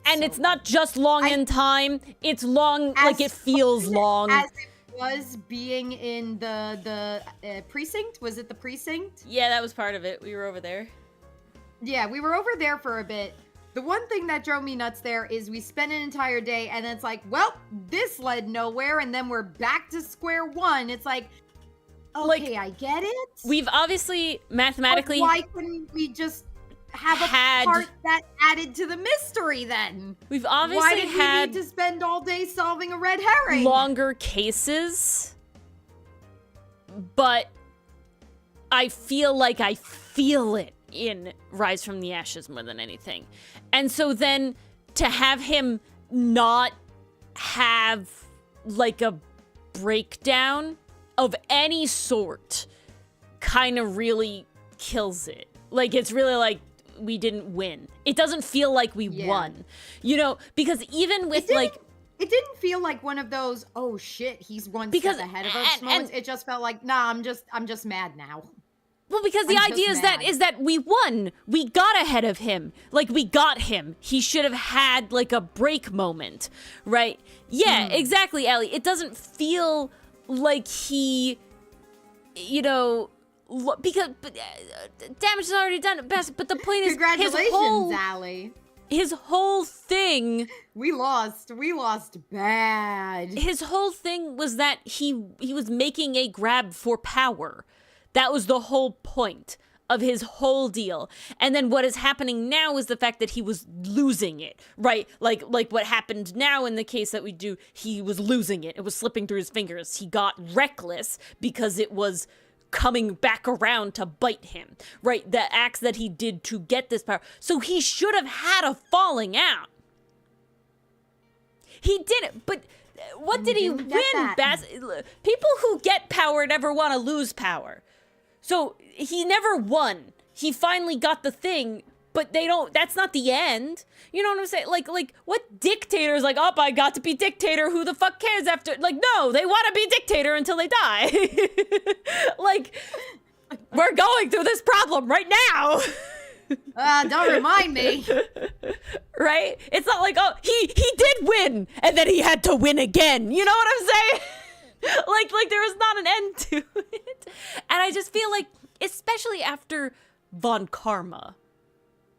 And it's not just long in time, it's long, like it feels long. As it was being in the precinct. Was it the precinct? Yeah, that was part of it. We were over there. Yeah, we were over there for a bit. The one thing that drove me nuts there is we spent an entire day and it's like, well, this led nowhere, and then we're back to square one. It's like, okay, I get it. We've obviously mathematically... But why couldn't we just have a part that added to the mystery then? We've obviously Why did we need to spend all day solving a red herring? Longer cases, but I feel like I feel it in Rise from the Ashes more than anything. And so then to have him not have like a breakdown of any sort kind of really kills it. Like, it's really like we didn't win. It doesn't feel like we won, because even with it didn't feel like one of those, oh shit, he's one step ahead of us moments. It just felt like, nah, I'm just mad now. Well, because the idea is that we won. We got ahead of him. Like, we got him. He should have had like a break moment, right? Yeah, exactly, Ellie. It doesn't feel like he, because damage is already done. But the point is, congratulations, Allie. His whole thing. We lost bad. His whole thing was that he was making a grab for power. That was the whole point of his whole deal. And then what is happening now is the fact that he was losing it, right? Like what happened now in the case that we do, he was losing it. It was slipping through his fingers. He got reckless because it was coming back around to bite him, right? The acts that he did to get this power. So he should have had a falling out. He didn't, but what did he win, Baz? People who get power never want to lose power. he never won. He finally got the thing, but that's not the end. You know what I'm saying? Like what dictator is like, oh, I got to be dictator, who the fuck cares after? Like, no, they want to be dictator until they die. Like, we're going through this problem right now. Don't remind me. Right? It's not like, oh, he did win, and then he had to win again. You know what I'm saying? like there was not an end to it. And I just feel like, especially after Von Karma,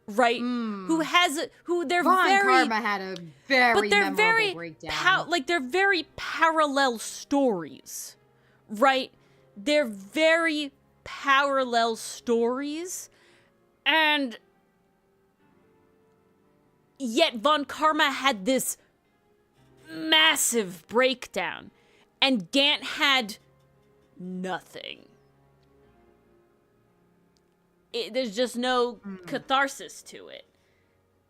right? Who they're Von very Karma had a very memorable breakdown. they're very parallel stories, right? They're very parallel stories, and yet Von Karma had this massive breakdown, and Gant had nothing. There's just no catharsis to it.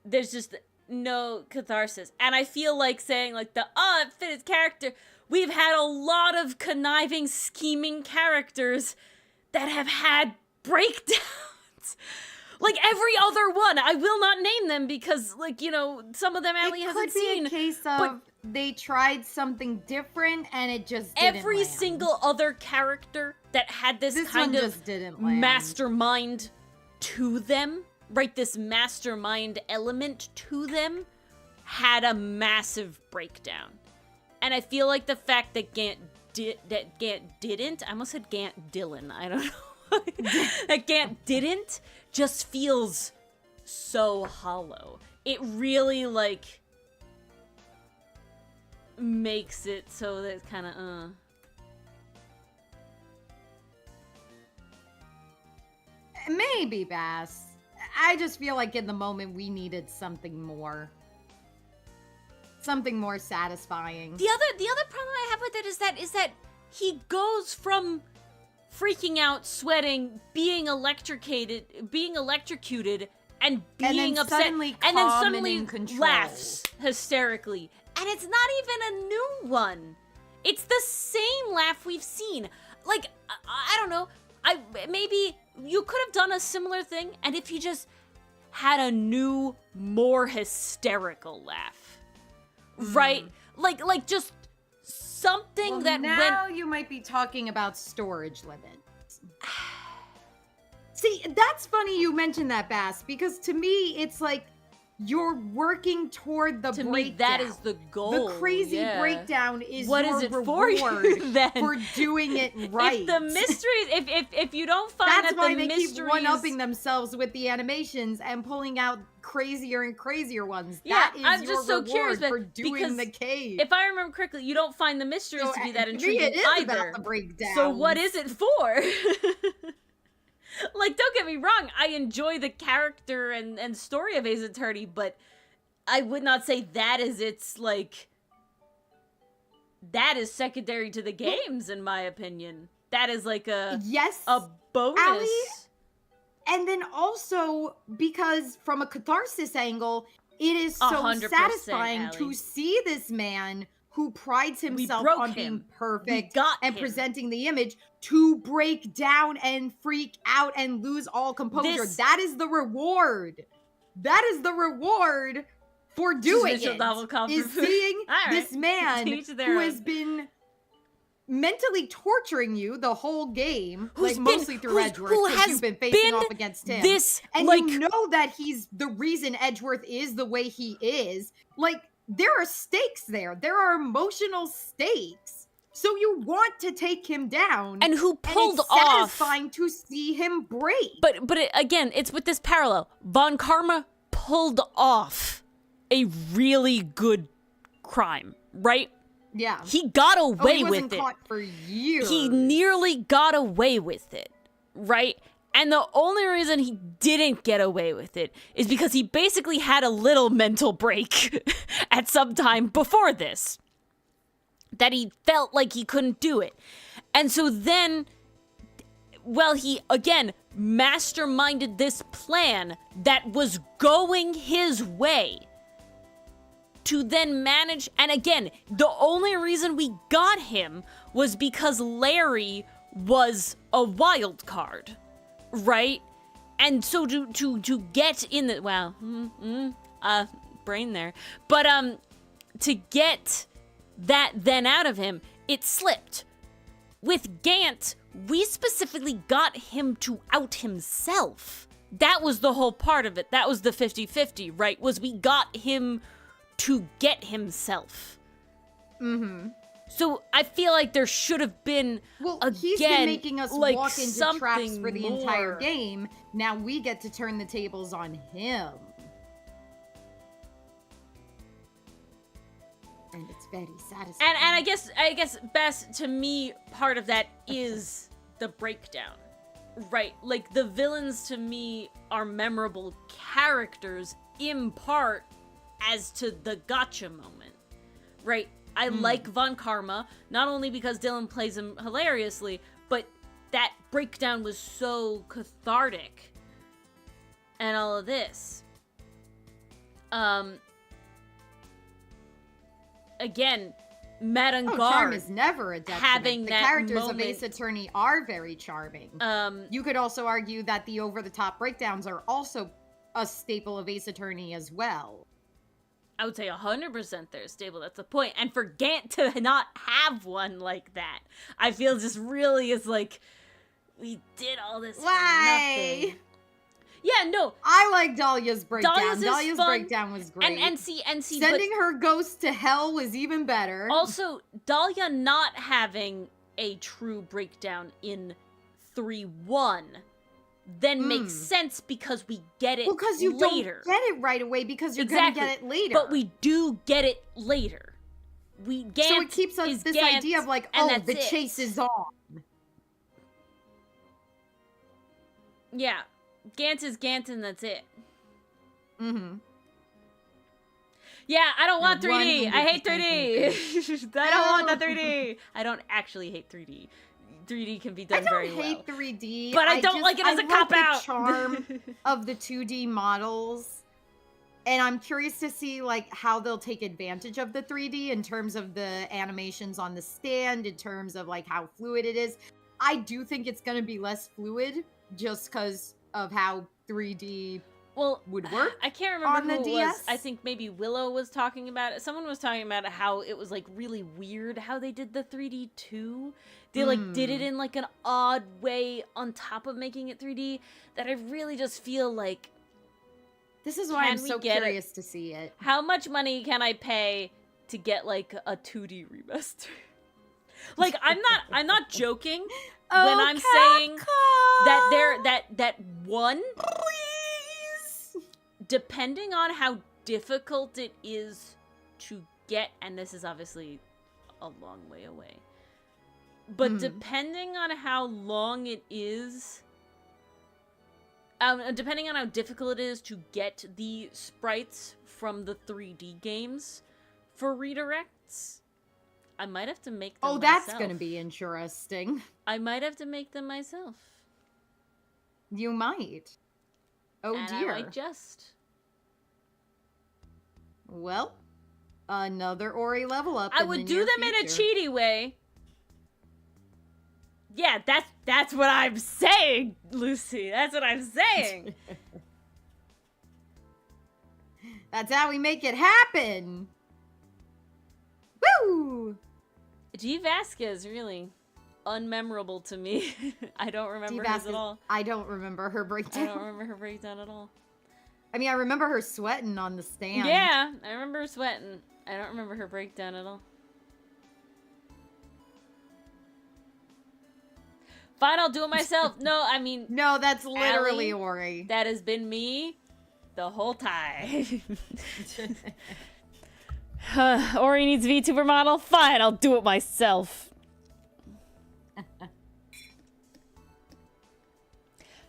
There's just no catharsis. And I feel like saying, like, it fit his character. We've had a lot of conniving, scheming characters that have had breakdowns. Like every other one. I will not name them because, like, you know, some of them Allie hasn't seen. It could be a case of they tried something different and it just didn't every land. single other character that had this kind of mastermind to them, right? This mastermind element to them had a massive breakdown. And I feel like the fact that Gant didn't, I almost said Gant Dylan, I don't know. That Gant didn't just feels so hollow. It really, like, makes it so that it's kind of, Maybe, Bass. I just feel like in the moment we needed something more satisfying. The other problem I have with it is that he goes from freaking out, sweating, being electrocuted, and being upset, and then suddenly laughs hysterically. And it's not even a new one. It's the same laugh we've seen. Like, I don't know. Maybe you could have done a similar thing, and if he just had a new, more hysterical laugh, right? Like just something that now you might be talking about storage limits. See, that's funny you mentioned that, Bass, because to me it's like you're working toward the breakdown. To me, that is the goal. The crazy breakdown is what your is it reward for you, then? For doing it right. If the mysteries, if you don't find that's that why the they mysteries... keep one-upping themselves with the animations and pulling out crazier and crazier ones. Yeah, that is I'm your just so reward curious for doing the cave. If I remember correctly, you don't find the mysteries to be that intriguing it is either. about the breakdown. So what is it for? Like, don't get me wrong, I enjoy the character and story of Ace Attorney, but I would not say that is its, like, that is secondary to the games, in my opinion. That is like a bonus. Allie, and then also, because from a catharsis angle, it is so satisfying Allie. to see this man who prides himself on being perfect and presenting the image to break down and freak out and lose all composure. That is the reward. That is the reward for doing it. Is seeing this man who has been mentally torturing you the whole game, mostly through Edgeworth, because you've been facing off against him. And you know that he's the reason Edgeworth is the way he is. Like, there are stakes there. There are emotional stakes. So you want to take him down. And who pulled it's off... satisfying to see him break. But again, it's with this parallel. Von Karma pulled off a really good crime, right? Yeah. He got away with it. He wasn't caught for years. He nearly got away with it, right? And the only reason he didn't get away with it is because he basically had a little mental break at some time before this. That he felt like he couldn't do it. And so then, well, he, again, masterminded this plan that was going his way to then manage, and again, the only reason we got him was because Larry was a wild card, right? And so to get in the brain there, but to get that then out of him, it slipped. With Gant, we specifically got him to out himself. That was the whole part of it. That was the 50-50, right? Was we got him to get himself. Mm-hmm. So I feel like there should have been, he's been making us like walk into traps for the entire more. game. Now we get to turn the tables on him. And it's very satisfying. And I guess best to me, part of that is the breakdown, right? Like the villains to me are memorable characters in part as to the gotcha moment, right? I like Von Karma, not only because Dylan plays him hilariously, but that breakdown was so cathartic and all of this. Again, Madame charm is never a detriment. having the that characters moment, of Ace Attorney are very charming. You could also argue that the over-the-top breakdowns are also a staple of Ace Attorney as well. I would say 100% they're stable. That's the point. And for Gant to not have one like that, I feel just really is like, we did all this for nothing. Yeah, no. I like Dahlia's breakdown. Dahlia's breakdown was great. And see, sending her ghost to hell was even better. Also, Dahlia not having a true breakdown in 3-1 then makes sense because we get it because you later. Don't get it right away because you're gonna get it later. But we do get it later. So it keeps us this idea of like, the chase is on. Yeah. Gant is Gant and that's it. Mm-hmm. Yeah, I don't want 3D. I hate 3D. I don't want the 3D. I don't actually hate 3D. 3D can be done very well. I don't hate 3D. But I don't like it as a cop-out. I like the charm of the 2D models. And I'm curious to see like how they'll take advantage of the 3D in terms of the animations on the stand, in terms of like how fluid it is. I do think it's going to be less fluid just because of how 3D would work. I can't remember on who the it DS. was. I think maybe Willow was talking about it. Someone was talking about how it was like really weird how they did the 3D too. They like did it in like an odd way on top of making it 3D that I really just feel like, this is why I'm so curious to see it. How much money can I pay to get like a 2D remaster? Like I'm not joking when I'm saying that one, please, depending on how difficult it is to get, and this is obviously a long way away, but depending on how long it is, depending on how difficult it is to get the sprites from the 3D games for redirects, I might have to make them myself. That's gonna be interesting. I might have to make them myself. You might. Oh dear. I might just. Well, another Ori level up. I would do them in a cheaty way. Yeah, that's what I'm saying, Lucy. That's what I'm saying. That's how we make it happen. Woo! G. Vasquez, really unmemorable to me. I don't remember hers at all. I don't remember her breakdown. I don't remember her breakdown at all. I mean, I remember her sweating on the stand. Yeah, I remember her sweating. I don't remember her breakdown at all. Fine, I'll do it myself. No, I mean... No, that's literally Allie, Ori. That has been me the whole time. Ori needs VTuber model? Fine, I'll do it myself.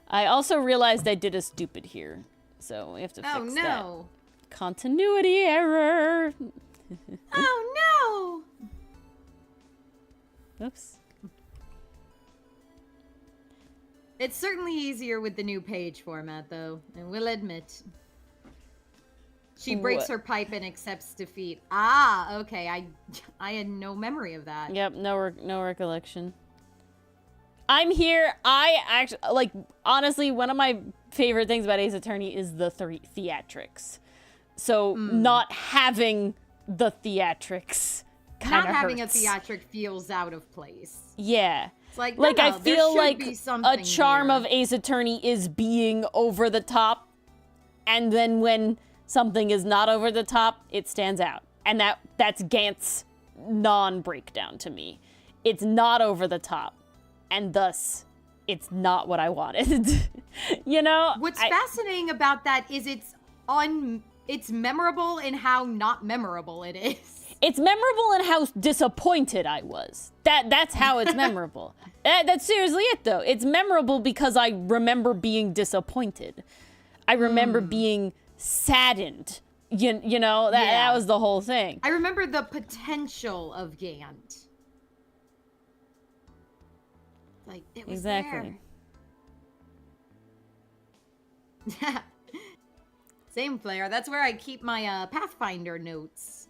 I also realized I did a stupid here. So we have to fix that. Continuity error. Oh no! Oops. It's certainly easier with the new page format, though, and we'll admit. She breaks her pipe and accepts defeat. Ah, okay. I had no memory of that. Yep, no recollection. I'm here. I actually, like, honestly, one of my favorite things about Ace Attorney is the theatrics. So not having the theatrics kind of Not having hurts. a theatric feels out of place. Yeah. It's like, I feel like a charm here. of Ace Attorney is being over the top, and then when something is not over the top, it stands out. And that's Gant's non-breakdown to me. It's not over the top, and thus it's not what I wanted. You know? What's fascinating about that is it's memorable in how not memorable it is. It's memorable in how disappointed I was. That's how it's memorable. That's seriously it, though. It's memorable because I remember being disappointed. I remember being saddened. You know, that was the whole thing. I remember the potential of Gant. Like, it was Exactly. there. Same player. That's where I keep my Pathfinder notes.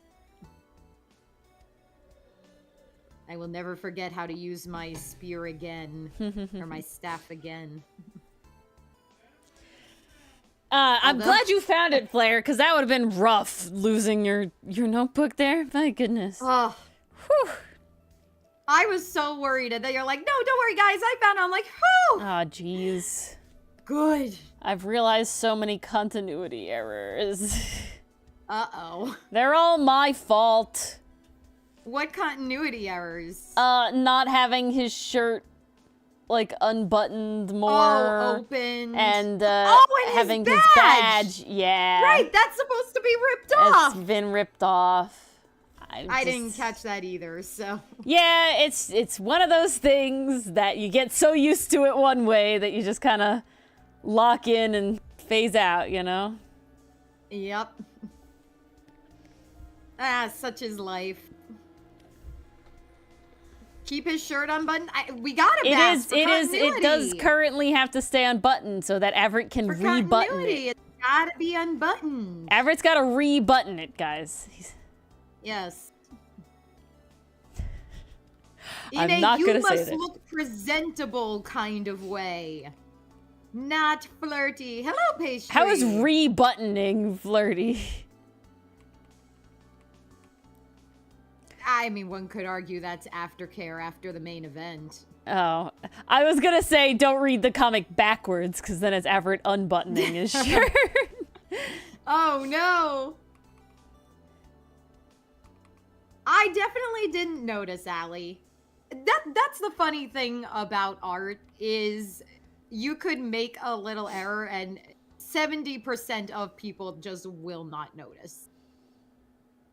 I will never forget how to use my spear again. Or my staff again. I'm glad you found it, Flair, because that would have been rough losing your notebook there. My goodness. Oh. Whew. I was so worried, and then you're like, no, don't worry, guys, I found it. I'm like, whew! Oh, jeez. Good. I've realized so many continuity errors. Uh-oh. They're all my fault. What continuity errors? Not having his shirt, like, unbuttoned more. Oh, open. And, and having his his badge. Yeah. Right, that's supposed to be ripped off. It's been ripped off. I didn't catch that either, so. Yeah, it's one of those things that you get so used to it one way that you just kind of lock in and phase out, you know? Yep. Such is life. Keep his shirt unbuttoned. We got a bass for continuity. It does currently have to stay unbuttoned so that Everett can for rebutton continuity, it. It's gotta be unbuttoned. Everett's got to rebutton it, guys. Yes. I'm not gonna say that. You must look presentable kind of way. Not flirty. Hello, pastry. How is rebuttoning flirty? I mean, one could argue that's aftercare after the main event. Oh, I was gonna say don't read the comic backwards, because then it's Everett unbuttoning his shirt. Oh, no. I definitely didn't notice, Allie. That's the funny thing about art, is you could make a little error and 70% of people just will not notice.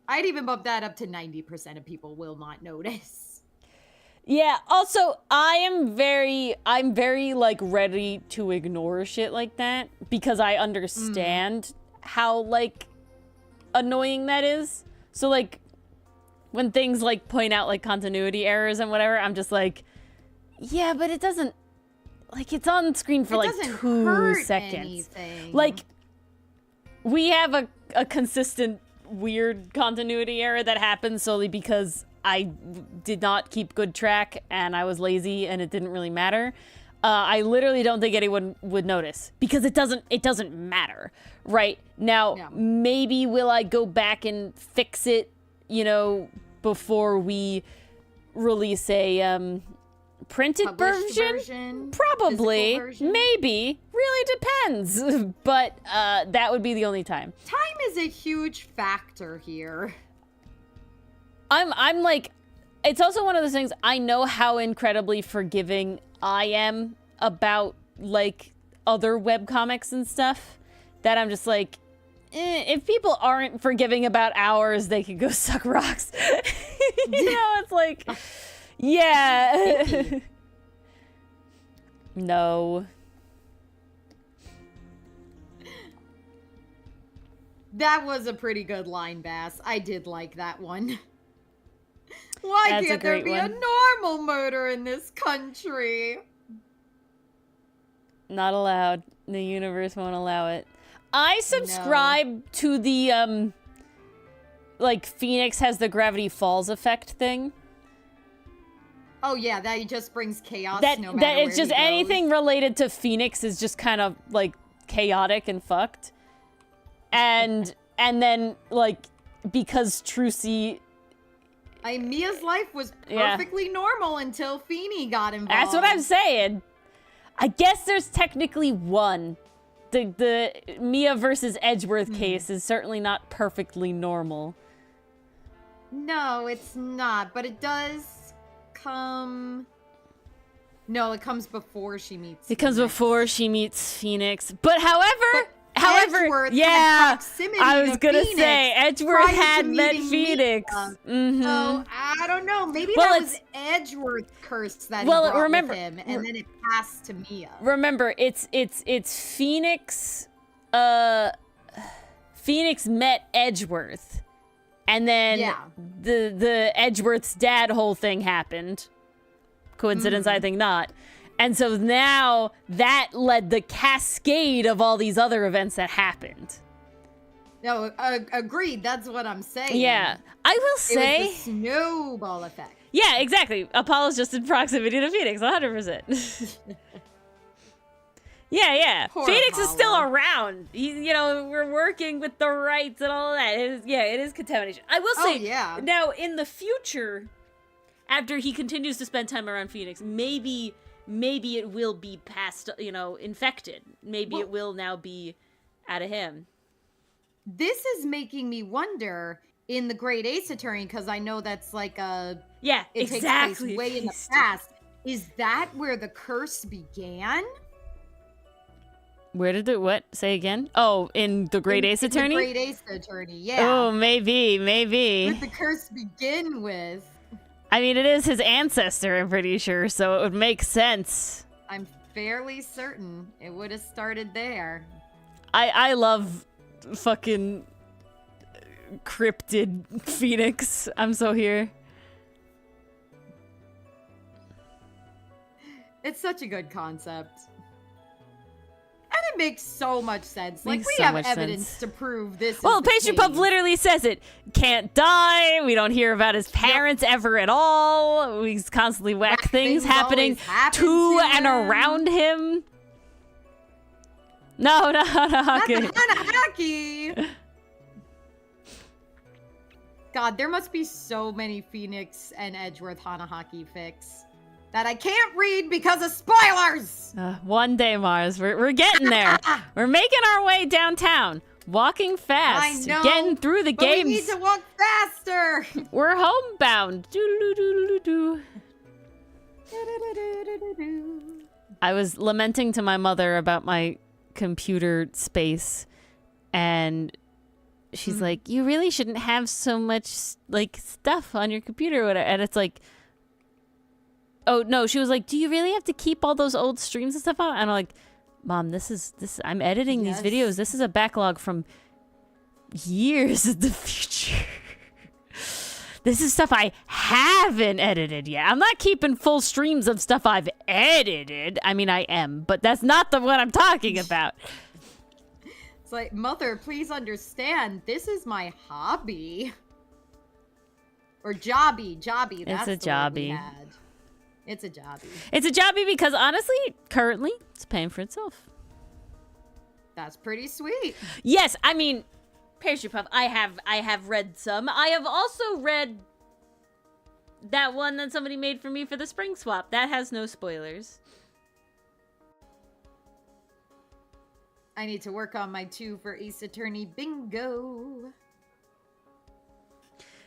I'd even bump that up to 90% of people will not notice. Yeah, also, I'm very, like, ready to ignore shit like that, because I understand how, like, annoying that is. So, like, when things, like, point out, like, continuity errors and whatever, I'm just like, yeah, but it doesn't, like, it's on screen for, like, 2 seconds. Anything. Like, we have a consistent weird continuity error that happens solely because I did not keep good track and I was lazy and it didn't really matter. I literally don't think anyone would notice because it doesn't matter right now. Yeah. Maybe will I go back and fix it, you know, before we release a printed Published version? Probably. version? Maybe. Really depends. But that would be the only time. Time is a huge factor here. I'm like, it's also one of those things, I know how incredibly forgiving I am about, like, other webcomics and stuff, that I'm just like, if people aren't forgiving about ours, they could go suck rocks. You know, it's like, yeah. No. That was a pretty good line, Bass. I did like that one. Why That's can't a there great be one. a normal murder in this country? Not allowed. The universe won't allow it. I subscribe to the, like, Phoenix has the Gravity Falls effect thing. Oh yeah, that just brings chaos. That no matter it's where just he goes. anything related to Phoenix is just kind of like chaotic and fucked. And then like because Trucy, Mia's life was perfectly normal until Feeny got involved. That's what I'm saying. I guess there's technically one. The Mia versus Edgeworth case is certainly not perfectly normal. No, it's not, but it does come... No, it comes before she meets It comes Phoenix. before she meets Phoenix. But however, Edgeworth had proximity I was to gonna Phoenix say Edgeworth prior to had met meeting Phoenix. Mia. So I don't know. Maybe Well, that was Edgeworth's curse that he brought with him, and then it passed to Mia. Remember, it's Phoenix. Phoenix met Edgeworth, and then the Edgeworth's dad whole thing happened. Coincidence? I think not. And so now that led the cascade of all these other events that happened. No, agreed. That's what I'm saying. Yeah, I will say it was the snowball effect. Yeah, exactly. Apollo's just in proximity to Phoenix, 100%. Yeah. Poor Phoenix Apollo. is still around. We're working with the rights and all of that. It is contamination. I will say, now in the future, after he continues to spend time around Phoenix, maybe it will be past, infected. Maybe it will now be out of him. This is making me wonder in the Great Ace Attorney, because I know that's like it exactly. takes place way in the past. Is that where the curse began? Where did what? Say again? Oh, in the Great Ace Attorney? The Great Ace Attorney, yeah. Oh, maybe. What did the curse begin with? I mean, it is his ancestor, I'm pretty sure, so it would make sense. I'm fairly certain it would have started there. I love fucking cryptid Phoenix. I'm so here. It's such a good concept. And it makes so much sense. Like, Makes we so have much evidence sense. to prove this Well, is the Pastry Pup case. literally says it. Can't die. We don't hear about his parents ever at all. He's constantly whack things happening to and around him. No, Not okay. the Hanahaki! God, there must be so many Phoenix and Edgeworth Hanahaki fics that I can't read because of spoilers! One day, Mars. We're getting there. We're making our way downtown. Walking fast. I know, Getting through the but games. we need to walk faster! We're homebound. Doo-doo-doo-doo-doo-doo. I was lamenting to my mother about my computer space, and she's like, you really shouldn't have so much like stuff on your computer or whatever. And it's like, oh no, she was like, do you really have to keep all those old streams and stuff on? And I'm like, Mom, this I'm editing these videos. This is a backlog from years in the future. This is stuff I haven't edited yet. I'm not keeping full streams of stuff I've edited. I mean, I am, but that's not what I'm talking about. It's like, Mother, please understand, this is my hobby. Or jobby. That's It's a the word we jobby. had. It's a jobby. It's a jobby because honestly, currently, it's paying for itself. That's pretty sweet. Yes, I mean, Pastry Puff, I have read some. I have also read that one that somebody made for me for the spring swap. That has no spoilers. I need to work on my 2 for Ace Attorney bingo.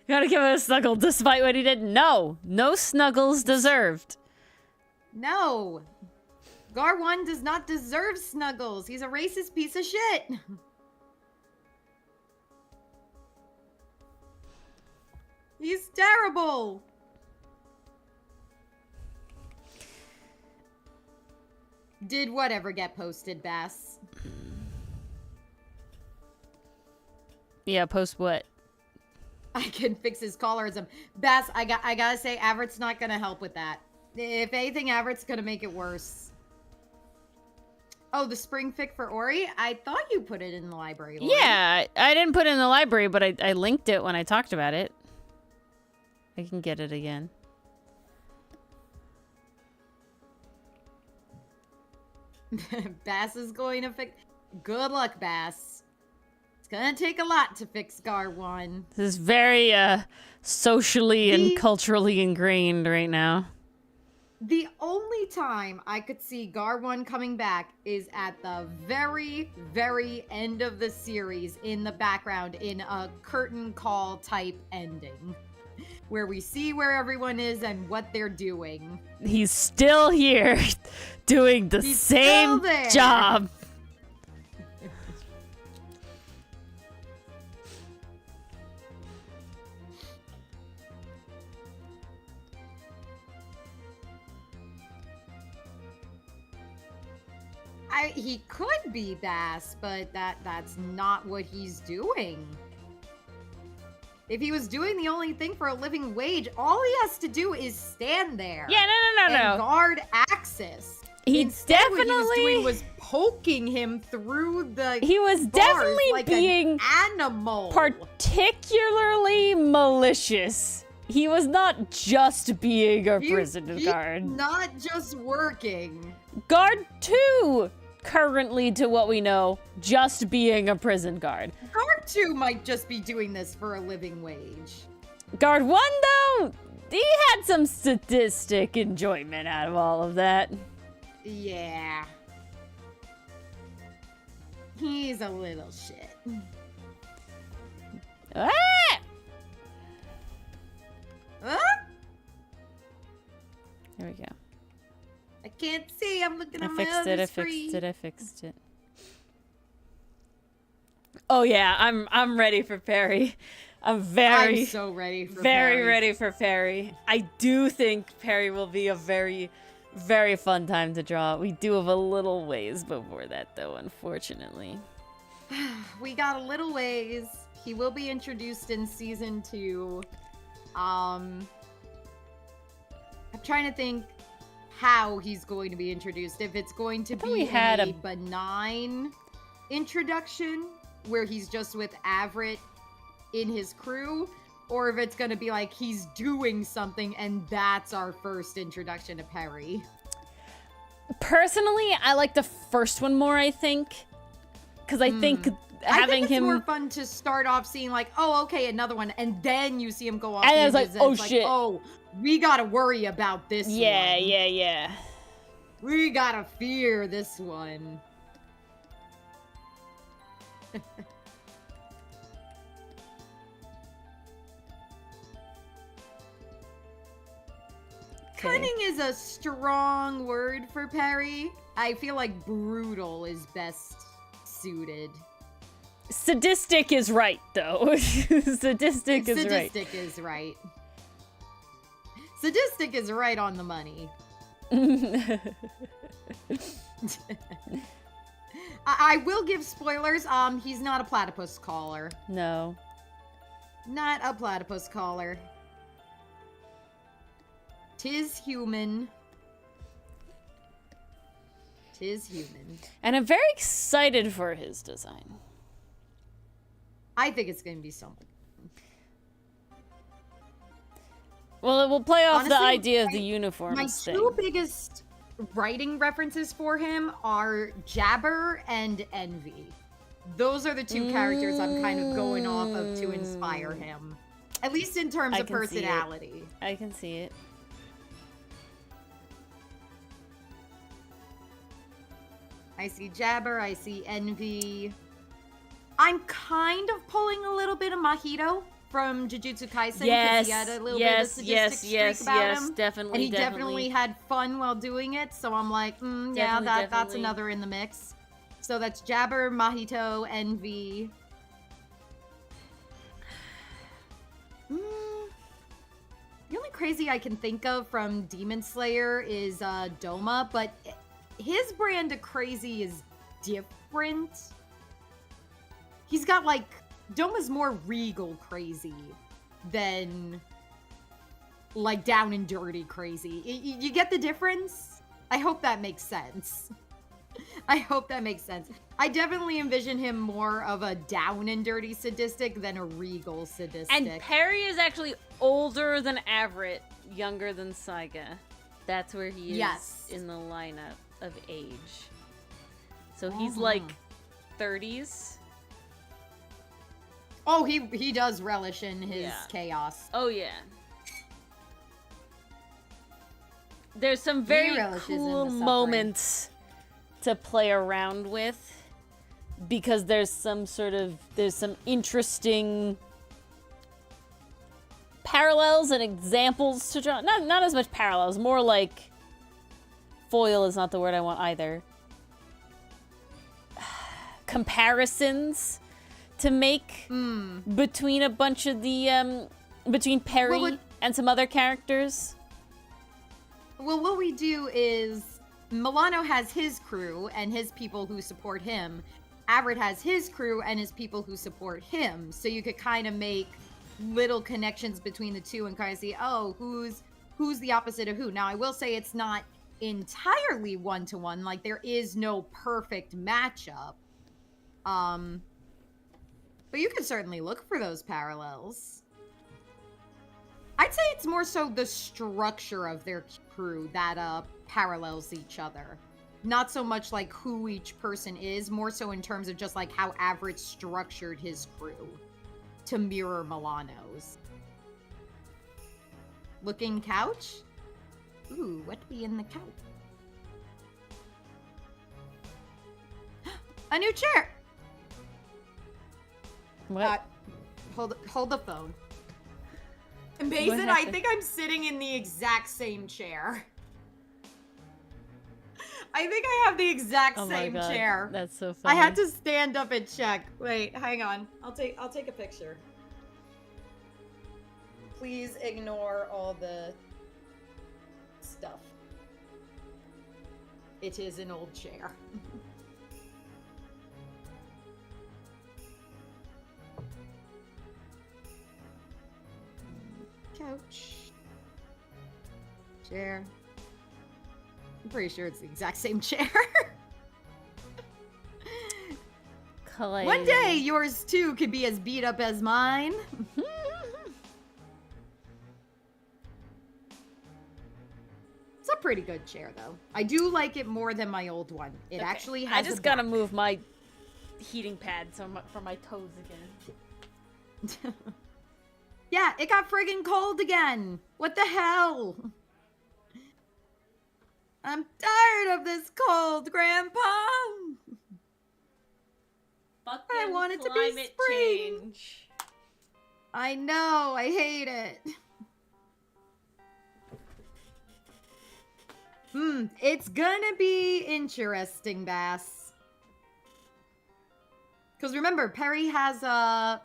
Gotta give him a snuggle despite what he did. No snuggles deserved. No. Gar1 does not deserve snuggles. He's a racist piece of shit. He's terrible. Did whatever get posted, Bass? Yeah, post what? I can fix his colorism. Bass, I gotta say, Avert's not gonna help with that. If anything, Avert's gonna make it worse. Oh, the spring fic for Ori? I thought you put it in the library, Lori. Yeah, I didn't put it in the library, but I linked it when I talked about it. I can get it again. Bass is going to fix... Good luck, Bass. It's gonna take a lot to fix Gar1. This is very, socially and culturally ingrained right now. The only time I could see Gar1 coming back is at the very, very end of the series in the background in a curtain call type ending. Where we see where everyone is and what they're doing. He's still here, doing the same job. He could be Bass, but that's not what he's doing. If he was doing the only thing for a living wage, all he has to do is stand there. Yeah, no. And guard access. Instead, what he was doing was poking him through the He was bars definitely like being an animal. particularly malicious. He was not just being a prison guard. Not just working. Guard 2, currently to what we know, just being a prison guard. Guard 2 might just be doing this for a living wage. Guard 1, though, he had some sadistic enjoyment out of all of that. Yeah. He's a little shit. Ah! Huh? There we go. I can't see. I'm looking at my I other fixed it. Oh yeah, I'm ready for Perry. I'm so ready for very ready for Perry. I do think Perry will be a very, very fun time to draw. We do have a little ways before that, though, unfortunately. We got a little ways. He will be introduced in season 2. I'm trying to think how he's going to be introduced. If it's going to be a benign introduction where he's just with Avrit in his crew, or if it's going to be like he's doing something and that's our first introduction to Perry. Personally, I like the first one more, I think. Because I think having him... more fun to start off seeing like, oh, okay, another one, and then you see him go off. And I was like, oh, shit. Like, oh, we gotta worry about this one. Yeah. We gotta fear this one. Cunning is a strong word for Perry. I feel like brutal is best suited. Sadistic is right, though. Sadistic is right. Sadistic is right on the money. I will give spoilers. He's not a platypus caller. No. Not a platypus caller. 'Tis human. 'Tis human. And I'm very excited for his design. I think it's going to be something. Well, it will play off Honestly, the idea of the uniforms thing. My two biggest writing references for him are Jabber and Envy. Those are the two characters I'm kind of going off of to inspire him. At least in terms of personality. I can see it. I see Jabber, I see Envy. I'm kind of pulling a little bit of Mahito from Jujutsu Kaisen because he had a little bit of a sadistic streak about him. Definitely, and he definitely had fun while doing it, so I'm like, yeah, that's another in the mix. So that's Jabber, Mahito, Envy. The only crazy I can think of from Demon Slayer is Doma, but his brand of crazy is different. He's got like, Doma's more regal crazy than like down and dirty crazy. You get the difference? I hope that makes sense. I hope that makes sense. I definitely envision him more of a down and dirty sadistic than a regal sadistic. And Perry is actually older than Avrit, younger than Saiga. That's where he is in the lineup of age. So he's like 30s. Oh, he does relish in his chaos. Oh yeah. There's some very cool moments to play around with because there's some interesting parallels and examples to draw. Not as much parallels, more like foil is not the word I want either. Comparisons to make between a bunch of the between Perry and some other characters. Well, what we do is Milano has his crew and his people who support him. Avert has his crew and his people who support him. So you could kind of make little connections between the two and kind of see, oh, who's the opposite of who. Now, I will say it's not entirely one-to-one. Like, there is no perfect matchup. But you can certainly look for those parallels. I'd say it's more so the structure of their crew that parallels each other. Not so much like who each person is, more so in terms of just like how Averett structured his crew to mirror Milano's. Looking couch? Ooh, what be in the couch? A new chair! What? Hold the phone. Mason, I think I'm sitting in the exact same chair. I think I have the exact same chair. That's so funny. I had to stand up and check. Wait, hang on. I'll take a picture. Please ignore all the stuff. It is an old chair. Couch. Chair. I'm pretty sure it's the exact same chair. Clay. One day, yours too could be as beat up as mine. It's a pretty good chair, though. I do like it more than my old one. It actually has. I just gotta move my heating pad for my toes again. Yeah, it got friggin' cold again. What the hell? I'm tired of this cold, Grandpa. I want it to be spring. Change. I know, I hate it. It's gonna be interesting, Bass. Because remember, Perry has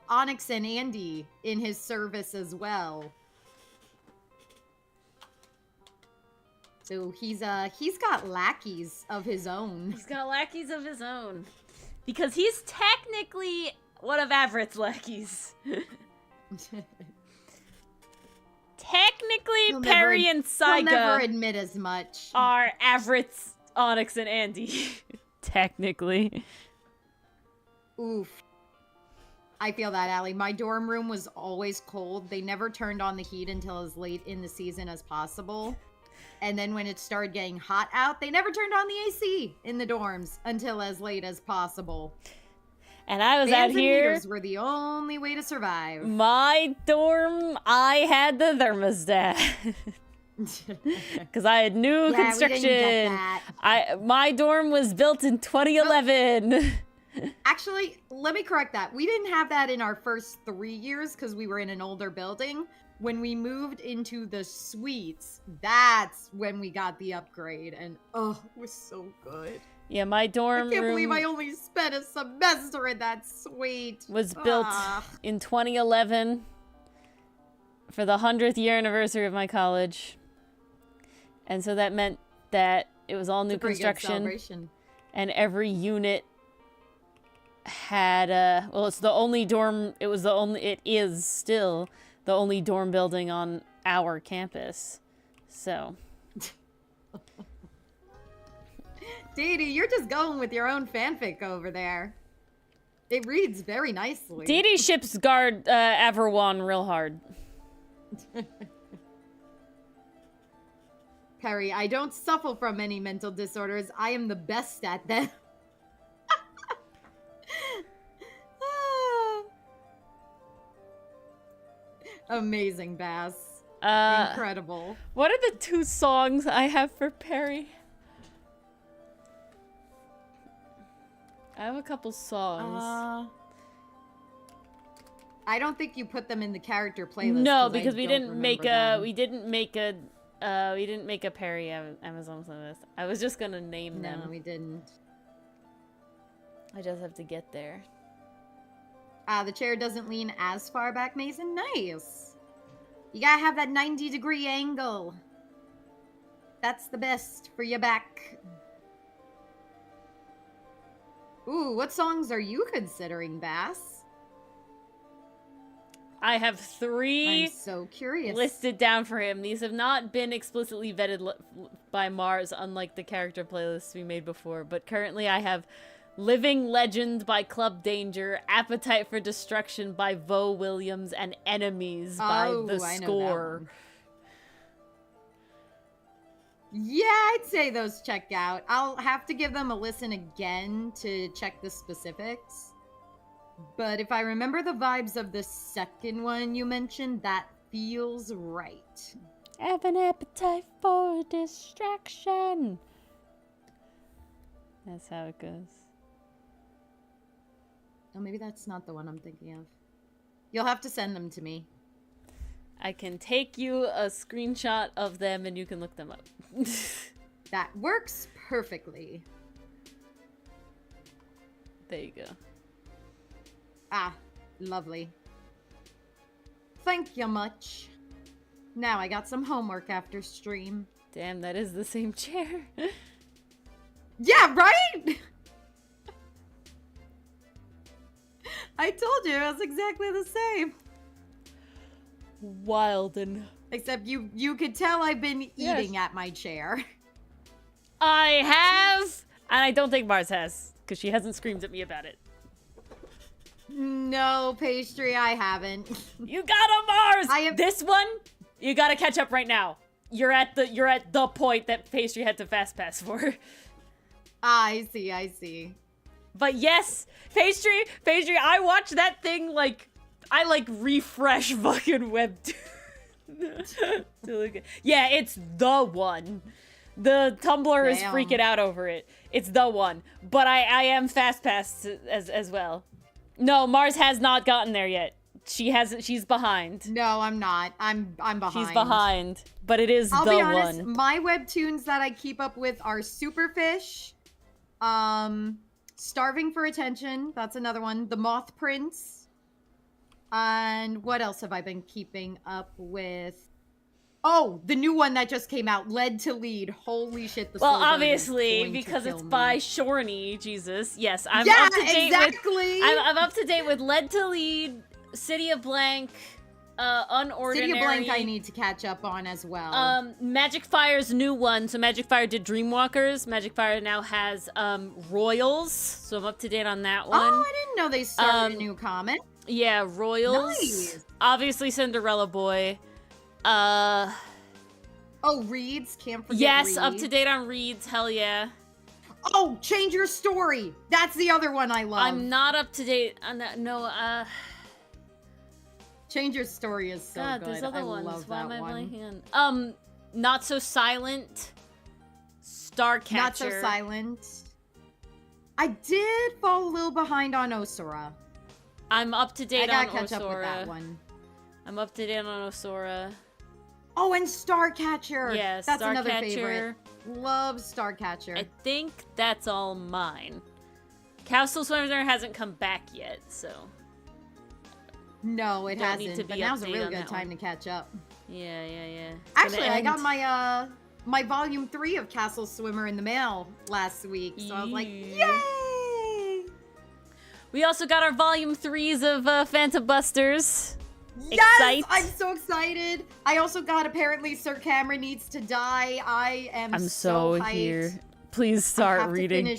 Onyx and Andy in his service as well. So he's got lackeys of his own. He's got lackeys of his own. Because he's technically one of Averett's lackeys. Technically, Perry and Saiga he'll never admit as much. Are Averett's Onyx and Andy. Technically. Oof. I feel that, Allie. My dorm room was always cold. They never turned on the heat until as late in the season as possible. And then when it started getting hot out, they never turned on the AC in the dorms until as late as possible. And I was Fans out here. And heaters were the only way to survive. My dorm, I had the thermostat. Because I had new construction. We didn't get that. My dorm was built in 2011. Actually, let me correct that. We didn't have that in our first 3 years because we were in an older building. When we moved into the suites, that's when we got the upgrade. And oh, it was so good. Yeah, my dorm I can't believe I only spent a semester in that suite. Was built in 2011 for the 100th year anniversary of my college. And so that meant that it was all new construction. And every unit had it's the only dorm, it is still the only dorm building on our campus. So. Dee Dee, you're just going with your own fanfic over there. It reads very nicely. Dee Dee ships guard Averwan real hard. Perry, I don't suffer from any mental disorders. I am the best at them. Amazing, Bass. Incredible. What are the 2 songs I have for Perry? I have a couple songs. I don't think you put them in the character playlist. No, because we didn't make a Perry Amazon playlist. I was just gonna name them. No, we didn't. I just have to get there. The chair doesn't lean as far back, Mason. Nice. You gotta have that 90-degree angle. That's the best for your back. Ooh, what songs are you considering, Bass? I have 3 I'm so curious. listed down for him. These have not been explicitly vetted by Mars, unlike the character playlists we made before. But currently I have Living Legend by Club Danger, Appetite for Destruction by Vo Williams, and Enemies by The Score. Yeah, I'd say those check out. I'll have to give them a listen again to check the specifics. But if I remember the vibes of the second one you mentioned, that feels right. Have an appetite for distraction. That's how it goes. Oh, maybe that's not the one I'm thinking of. You'll have to send them to me. I can take you a screenshot of them and you can look them up. That works perfectly. There you go. Ah, lovely. Thank you much. Now I got some homework after stream. Damn, that is the same chair. Yeah, right? I told you, it was exactly the same. Wild and... Except you could tell I've been eating at my chair. I have! And I don't think Mars has, because she hasn't screamed at me about it. No, Pastry, I haven't. You got a Mars! This one, you gotta catch up right now. You're at the point that Pastry had to fast pass for. I see. But yes, Pastry, I watched that thing I refresh fucking Webtoon. Yeah, it's the one. The Tumblr is freaking out over it. It's the one. But I am fast passed as well. No, Mars has not gotten there yet. She's behind. No, I'm not. I'm behind. She's behind. But it is I'll the be honest, one. my Webtoons that I keep up with are Superfish, Starving for Attention, that's another one. The Moth Prince. And what else have I been keeping up with? Oh, the new one that just came out, Led to Lead. Holy shit, the Well, Soul Bird obviously, is because going it's to by kill me. Shorny, Jesus. Yes, I'm Yeah, up to date exactly. I'm up to date with Led to Lead, City of Blank, Unordinary. City of Blank I need to catch up on as well. Magic Fire's new one. So Magic Fire did Dreamwalkers. Magic Fire now has Royals. So I'm up to date on that one. Oh, I didn't know they started a new comic. Yeah, Royals. Nice. Obviously Cinderella Boy. Oh, Reeds. Can't forget Yes, Reeds. up to date on Reeds. Hell yeah. Oh, Change Your Story. That's the other one I love. I'm not up to date on that. No, Change Your Story is so God, good. there's other I ones. love Why that am I one. blanking on? Not So Silent. Starcatcher. Not So Silent. I did fall a little behind on Osora. I'm up to date I on gotta catch up with that Osora. one. I'm up to date on Osora. Oh, and Starcatcher. Yeah, that's another Starcatcher. favorite. Love Starcatcher. I think that's all mine. Castle Swimmer hasn't come back yet, so. No, it Don't need hasn't. to But be now's a updated really on good that time one. to catch up. Yeah. Actually, I got my. my volume 3 of Castle Swimmer in the mail last week, so I was like, Yeah. yay! We also got our volume 3s of Phantom Busters. Yes! Excite. I'm so excited. I also got apparently Sir Cameron Needs to Die. I'm so hyped. here. Please start reading.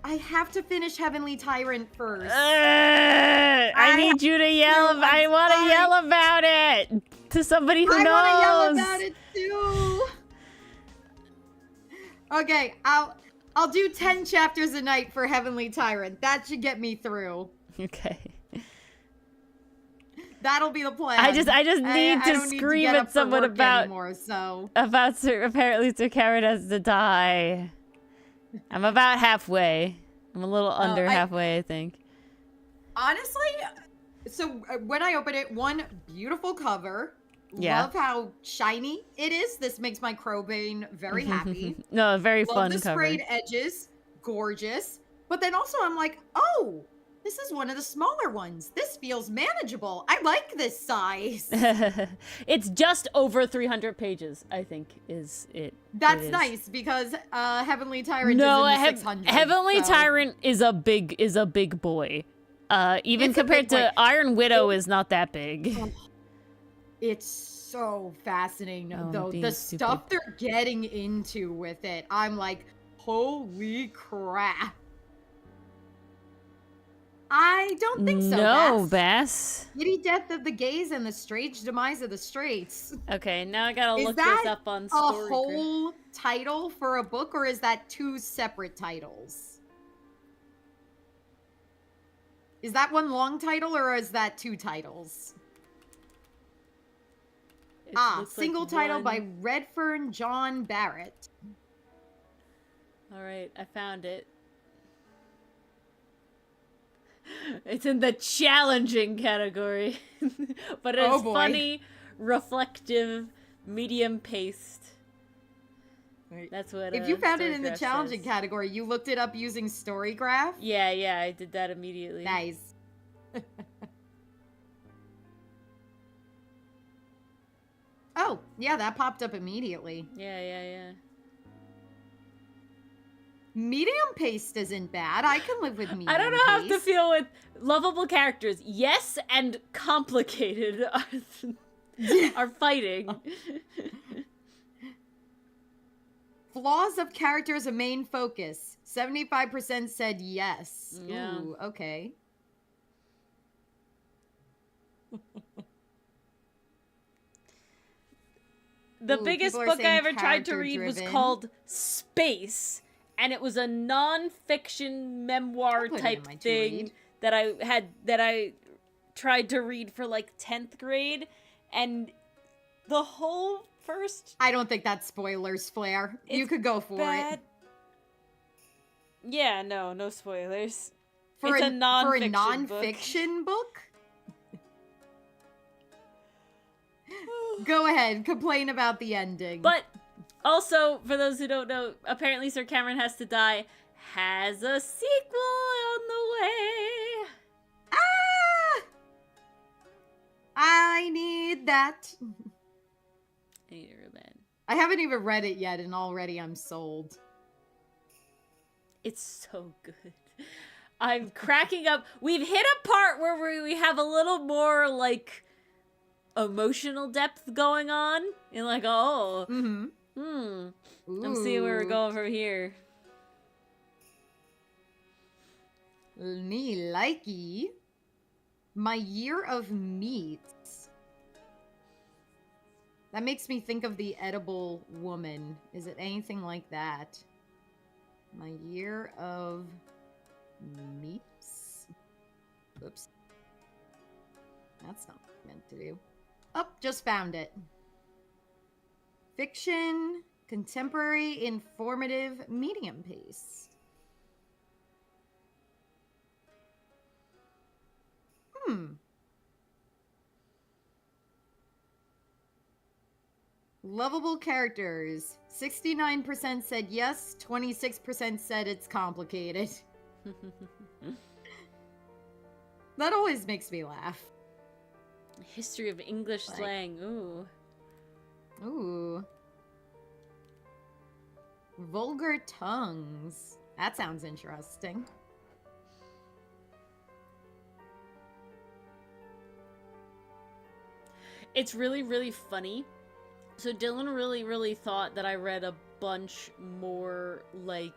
I have to finish Heavenly Tyrant first. I need you to yell. I want to yell about it to somebody who knows. I want to yell about it too. Okay, I'll do 10 chapters a night for Heavenly Tyrant. That should get me through. Okay. That'll be the plan. I just need to scream at someone about anymore, so Sir. Apparently, Sir Karen has to die. I'm about halfway. I'm a little under halfway, I think. Honestly, so when I open it, one beautiful cover. Yeah. Love how shiny it is. This makes my Crowbane very happy. No, very Love fun the cover. sprayed edges, gorgeous. But then also I'm like, oh, this is one of the smaller ones. This feels manageable. I like this size. It's just over 300 pages, I think, is it. That's it is. nice because Heavenly Tyrant no, is in the 600. Heavenly so. Tyrant is a big boy. Even It's a compared big boy. to Iron Widow is not that big. It's so fascinating, Oh, though. being The stupid. stuff they're getting into with it, I'm like, holy crap. I don't think so, No, Bass. Bass. Giddy death of the gays and the strange demise of the straights. Okay, now I gotta Is look that this up on a Story. whole title for a book, or is that two separate titles? Is that one long title, or is that two titles? Single title by Redfern John Barrett. All right, I found it. It's in the challenging category, but it's Oh, boy. funny, reflective, medium-paced. Right. That's what. If you found it in the Storygraph challenging says. category, you looked it up using Storygraph? Yeah, I did that immediately. Nice. Oh, yeah, that popped up immediately. Yeah. Medium paced isn't bad. I can live with medium I don't know how to paced. feel with lovable characters. Yes, and complicated are fighting. Flaws of characters a main focus. 75% said yes. Yeah. Ooh, okay. The Ooh, biggest people are book I saying ever tried to read was character-driven. called Space, and it was a non-fiction memoir I'll put it in type my to thing read. that I tried to read for like 10th grade, and the whole first I don't think that's spoilers, Flair. You It's could go for bad. it. Yeah, no spoilers. For It's a a non-fiction non-fiction book? Go ahead, complain about the ending. But also, for those who don't know, apparently Sir Cameron Has to Die has a sequel on the way. Ah! I need that. I need a revenge. I haven't even read it yet, and already I'm sold. It's so good. I'm cracking up. We've hit a part where we have a little more, like, emotional depth going on. And like, Mm-hmm. I'm seeing where we're going from here. Me likey. My year of meats. That makes me think of the edible woman. Is it anything like that? My year of meats. Oops. That's not what I meant to do. Oh, just found it. Fiction, contemporary, informative, medium pace. Lovable characters. 69% said yes, 26% said it's complicated. That always makes me laugh. History of English Like- slang. Ooh. Ooh. Vulgar tongues. That sounds interesting. It's really, really funny. So Dylan really thought that I read a bunch more, like,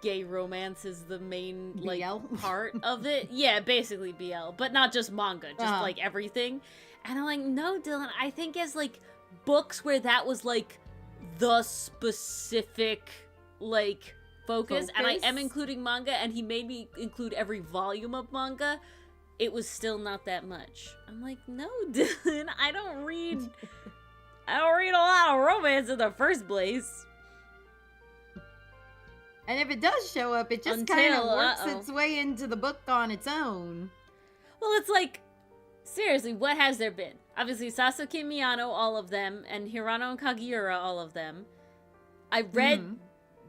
gay romance is the main, like, BL? part of it. Yeah, basically BL. But not just manga, just, like, everything. And I'm like, no, Dylan, I think as, like, books where that was, like, the specific, like, focus. And I am Focus? including manga, and he made me include every volume of manga. it was still not that much. I'm like, no, Dylan, I don't read a lot of romance in the first place. And if it does show up, it just kind of works its way into the book on its own. Well, it's like, seriously, what has there been? Obviously, Sasuke Miyano, all of them, and Hirano and Kagiura, all of them. I read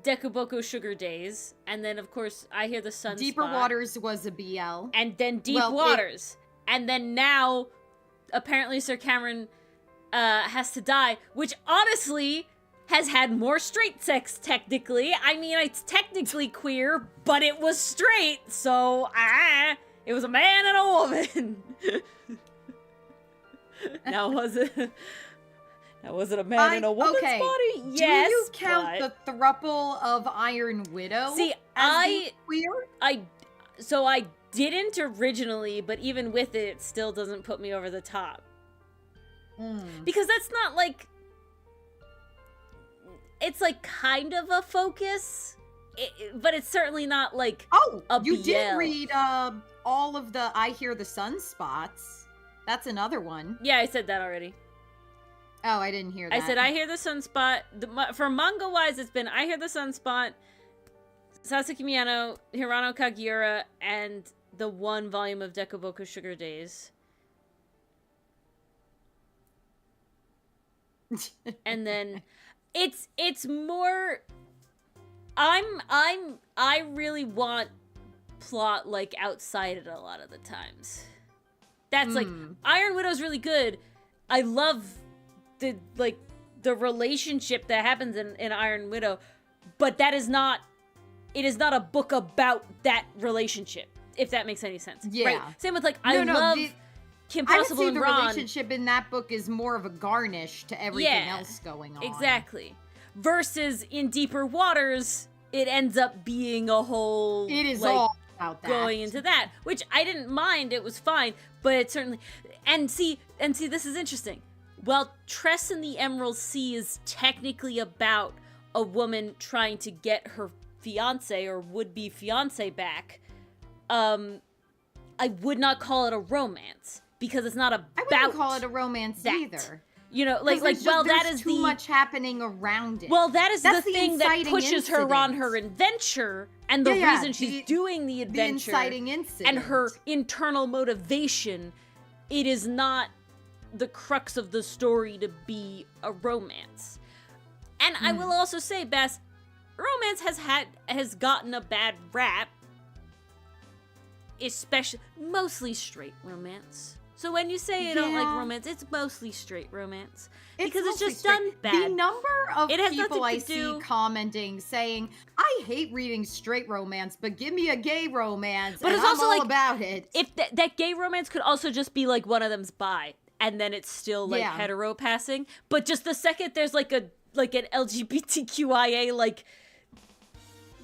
Dekuboko Sugar Days, and then, of course, I Hear the Sun Deeper Spot. Waters was a BL. And then Deep Waters. And then now, apparently Sir Cameron has to die, which honestly has had more straight sex, technically. I mean, it's technically queer, but it was straight, so it was a man and a woman. Now was it a man in a woman's body? Yes. Do you count the throuple of Iron Widow? See, as queer? I didn't originally, but even with it, it still doesn't put me over the top. Because that's not like, it's like kind of a focus, but it's certainly not like a you BL. did read all of the I Hear the Sun Spots. That's another one. Yeah, I said that already. Oh, I didn't hear that. I said I Hear the Sunspot. For manga-wise, it's been I Hear the Sunspot, Sasuke Miyano, Hirano Kagiura, and the one volume of Dekuboko Sugar Days. And then it's more, I really want plot like outside it a lot of the times. That's like, Iron Widow's really good. I love the relationship that happens in Iron Widow, but it is not a book about that relationship, if that makes any sense. Yeah. Right? Same with like, I love Kim Possible and Ron. The relationship in that book is more of a garnish to everything else going on. Exactly. Versus in Deeper Waters, it ends up being a whole, it is all about that. Going into that, which I didn't mind. It was fine, but it certainly, and see, this is interesting. Well, Tress in the Emerald Sea is technically about a woman trying to get her fiance or would-be fiance back. I would not call it a romance because it's not about. I wouldn't call it a romance either. You know, that is too much happening around it. Well, that's the thing that pushes her on her adventure, and the reason she's doing the adventure, the inciting incident, and her internal motivation. It is not the crux of the story to be a romance. And I will also say, Bess, romance has gotten a bad rap, especially mostly straight romance. So when you say you don't like romance, it's mostly straight romance. Because it's just done bad. The number of people I see commenting saying, I hate reading straight romance, but give me a gay romance, but it's also all about it. If that gay romance could also just be like one of them's bi, and then it's still like hetero passing. But just the second there's like an LGBTQIA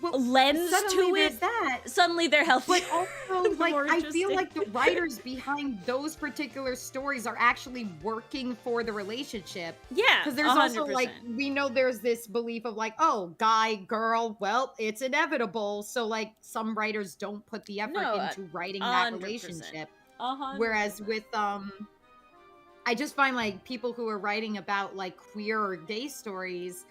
lens to it, suddenly they're healthy. But also, I feel like the writers behind those particular stories are actually working for the relationship. Yeah, because there's 100%. also we know there's this belief of guy, girl, well, it's inevitable. So some writers don't put the effort into writing that 100%. relationship. Whereas with I just find people who are writing about queer or gay stories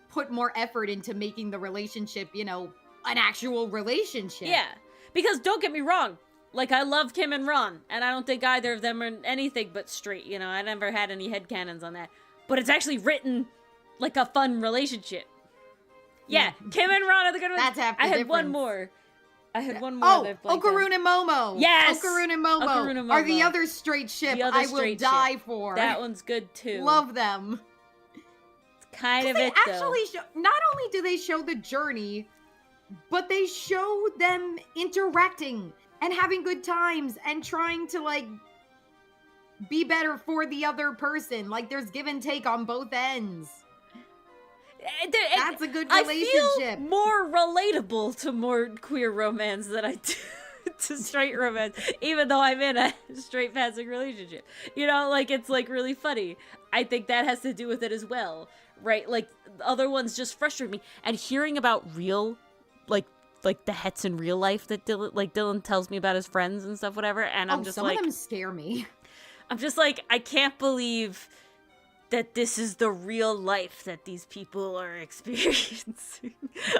put more effort into making the relationship, an actual relationship. Yeah. Because don't get me wrong, I love Kim and Ron, and I don't think either of them are anything but straight, I never had any headcanons on that. But it's actually written like a fun relationship. Yeah, Kim and Ron are the good ones. That's half the difference. One more. I had one more. Okaroon and Momo. Yes! Okaroon and Momo are the other straight ship I will die for. That one's good too. Love them. Kind of it, actually not only do they show the journey, but they show them interacting and having good times and trying to be better for the other person. There's give and take on both ends. That's a good relationship. I feel more relatable to more queer romance than I do to straight romance, even though I'm in a straight passing relationship. It's really funny. I think that has to do with it as well. Right, the other ones just frustrate me. And hearing about real, like the hets in real life that Dylan tells me about his friends and stuff, whatever. And I'm just some like, of them scare me. I'm just like, I can't believe that this is the real life that these people are experiencing.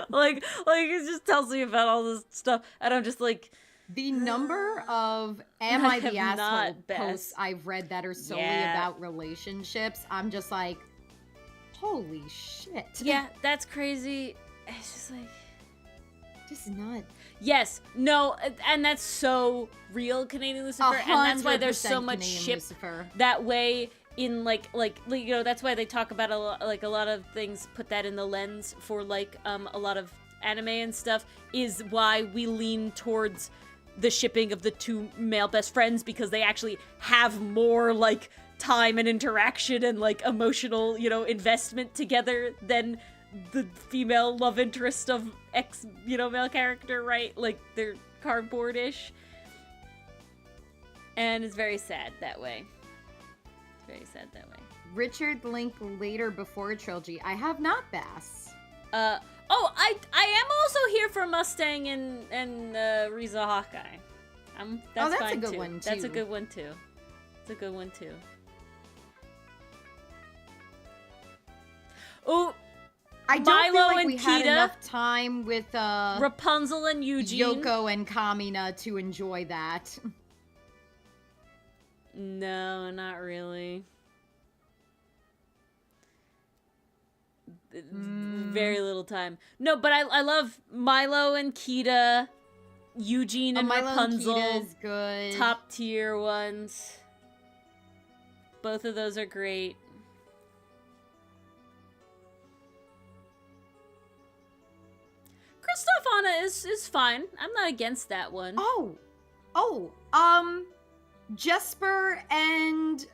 like it just tells me about all this stuff, and I'm just like, the number of "Am I the asshole" posts I've read that are solely about relationships, I'm just like, holy shit. Yeah, that's crazy. It's just like, just nuts. Yes, no, and that's so real, Canadian Lucifer, and that's why there's so much ship that way in like you know, that's why they talk about a lot of things, put that in the lens for like a lot of anime and stuff, is why we lean towards the shipping of the two male best friends, because they actually have more like time and interaction and like emotional, you know, investment together than the female love interest of male character, right? Like they're cardboard-ish. And it's very sad that way. It's very sad that way. Richard Linklater before trilogy. I have not, Bass. I am also here for Mustang and Riza Hawkeye. That's fine, a good too. one, too. That's a good one, too. It's a good one, too. Oh, I don't feel like we had enough time with Rapunzel and Eugene. Yoko and Kamina to enjoy that. No, not really. Very little time. No, but I love Milo and Kita, Eugene and Milo Rapunzel. And Kita is good. Top tier ones. Both of those are great. Christophana is fine. I'm not against that one. Jesper and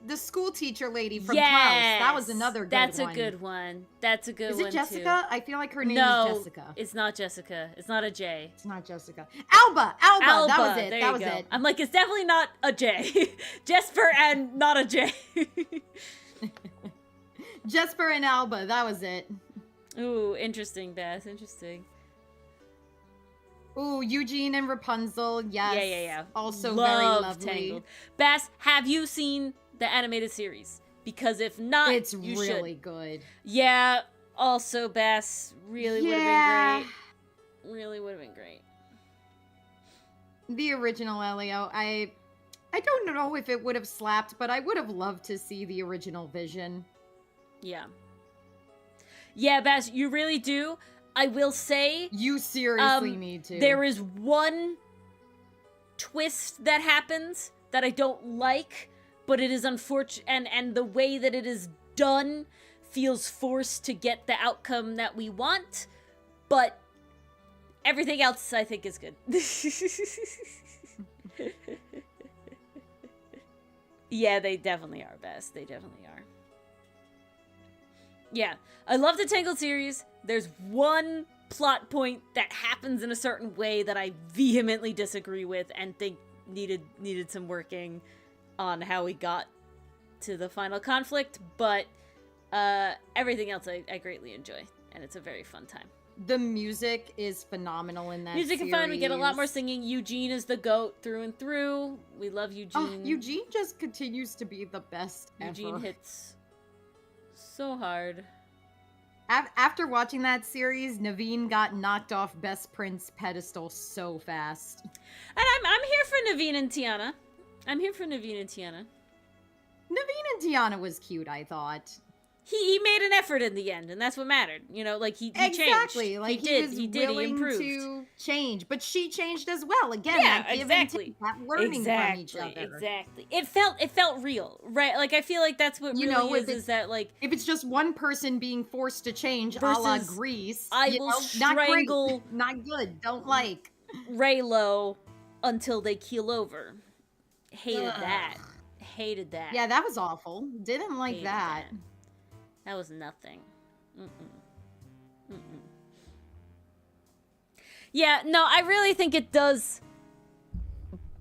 the school teacher lady from Klaus. That was another good one. That's a good one. That's a good one, Is it Jessica? Too. I feel like her name is Jessica. It's not Jessica. It's not a J. It's not Jessica. Alba! That was it. That was it. I'm like, it's definitely not a J. Jesper and not a J. Jesper and Alba. That was it. Ooh, interesting, Beth. Interesting. Ooh, Eugene and Rapunzel. Yes. Yeah. Also very lovely. Tangled. Bass, have you seen the animated series? Because if not, it's you really should. good. Yeah. Also, Bass, really would have been great. Really would have been great. The original Elio, I don't know if it would have slapped, but I would have loved to see the original Vision. Yeah. Yeah, Bass, you really do. I will say... You seriously need to. There is one twist that happens that I don't like, but it is unfortunate, and the way that it is done feels forced to get the outcome that we want, but everything else I think is good. Yeah, they definitely are, Best. They definitely are. Yeah, I love the Tangled series. There's one plot point that happens in a certain way that I vehemently disagree with and think needed some working on how we got to the final conflict, but everything else I greatly enjoy, and it's a very fun time. The music is phenomenal in that Music series. is fun. We get a lot more singing. Eugene is the GOAT through and through. We love Eugene. Oh, Eugene just continues to be the best Eugene ever. hits so hard. After watching that series, Naveen got knocked off Best Prince pedestal so fast. And I'm here for Naveen and Tiana. Naveen and Tiana was cute, I thought. He made an effort in the end, and that's what mattered. You know, like he exactly. changed. Like he willing improved. to change, but she changed as well. Again, yeah, like exactly. That learning from each other. Exactly. It felt real, right? Like I feel like that's what is that like if it's just one person being forced to change, a la Grease, I will strangle not good. Don't like Raylo until they keel over. Hated that. Yeah, that was awful. Didn't like that. That was nothing. Yeah, no, I really think it does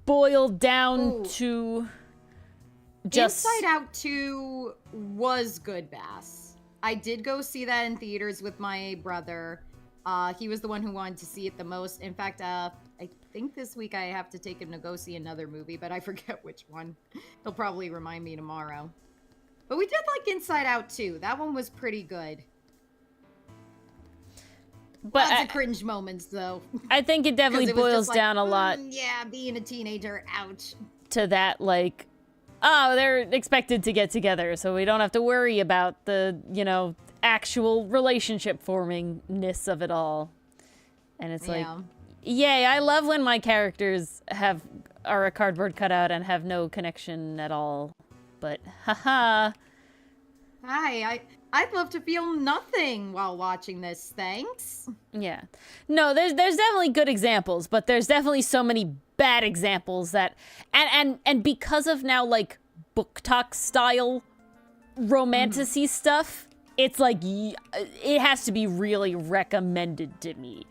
boil down to just... Inside Out 2 was good, Bass. I did go see that in theaters with my brother. He was the one who wanted to see it the most. In fact, I think this week I have to take him to go see another movie, but I forget which one. He'll probably remind me tomorrow. But we did like Inside Out too. That one was pretty good. But Lots of cringe moments, though. I think it definitely boils down a lot. Yeah, being a teenager, ouch. To that, like, oh, they're expected to get together, so we don't have to worry about the, actual relationship formingness of it all. And it's like, yay, I love when my characters are a cardboard cutout and have no connection at all. But, haha. Hi, I'd love to feel nothing while watching this, thanks. Yeah. No, there's definitely good examples, but there's definitely so many bad examples that and because of now like book talk style romanticy stuff, it's like it has to be really recommended to me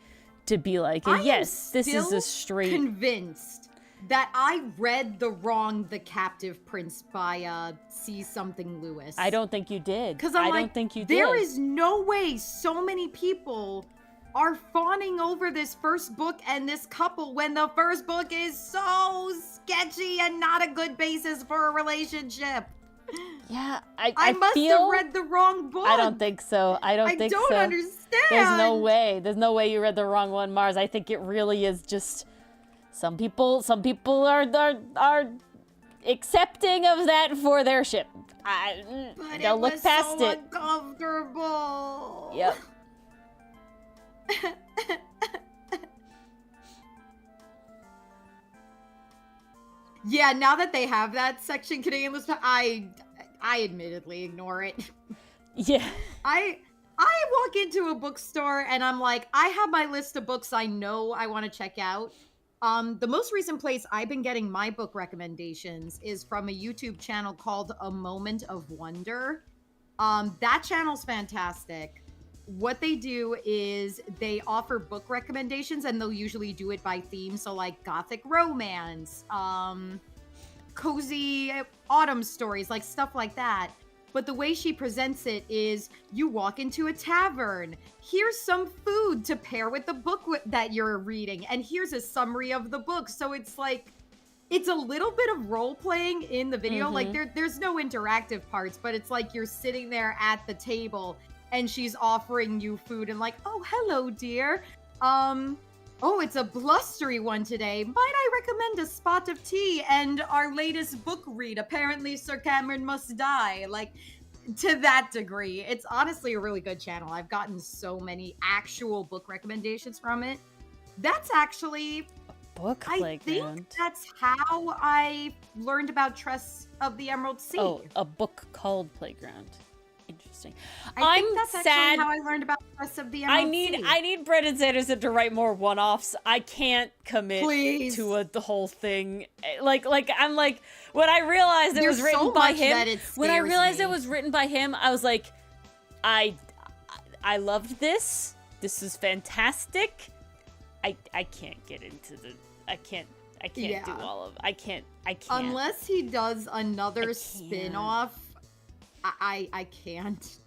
to be like, yes, this is a straight convinced that I read The Captive Prince by C. Something Lewis. I don't think you did. Because I don't think you did. There is no way so many people are fawning over this first book and this couple when the first book is so sketchy and not a good basis for a relationship. Yeah, I must have read the wrong book. I don't think so. I don't understand. There's no way. There's no way you read the wrong one, Mars. I think it really is just some people are accepting of that for their ship. They'll look past it. Uncomfortable. Yep. Yeah, now that they have that section Canadian list, I admittedly ignore it. Yeah. I walk into a bookstore and I'm like, I have my list of books I know I want to check out. The most recent place I've been getting my book recommendations is from a YouTube channel called A Moment of Wonder. That channel's fantastic. What they do is they offer book recommendations and they'll usually do it by theme. So like gothic romance, cozy autumn stories, like stuff like that. But the way she presents it is you walk into a tavern. Here's some food to pair with the book that you're reading. And here's a summary of the book. So it's like, it's a little bit of role playing in the video. Mm-hmm. Like there's no interactive parts, but it's like you're sitting there at the table and she's offering you food and like, oh, hello, dear. Oh, it's a blustery one today. Might I recommend a spot of tea and our latest book read? Apparently, Sir Cameron must die. Like, to that degree. It's honestly a really good channel. I've gotten so many actual book recommendations from it. That's actually... Book playground. I think that's how I learned about Tress of the Emerald Sea. Oh, a book called Playground. Interesting. I think that's actually how I learned about Tress of the Emerald Sea. I need Brendan Sanderson to write more one-offs. I can't commit to the whole thing. Like I'm like, when I realized it was written by him, it was written by him, I was like, I loved this. This is fantastic. I can't get into the I can't do all of I can't unless he does another spin-off. I can't.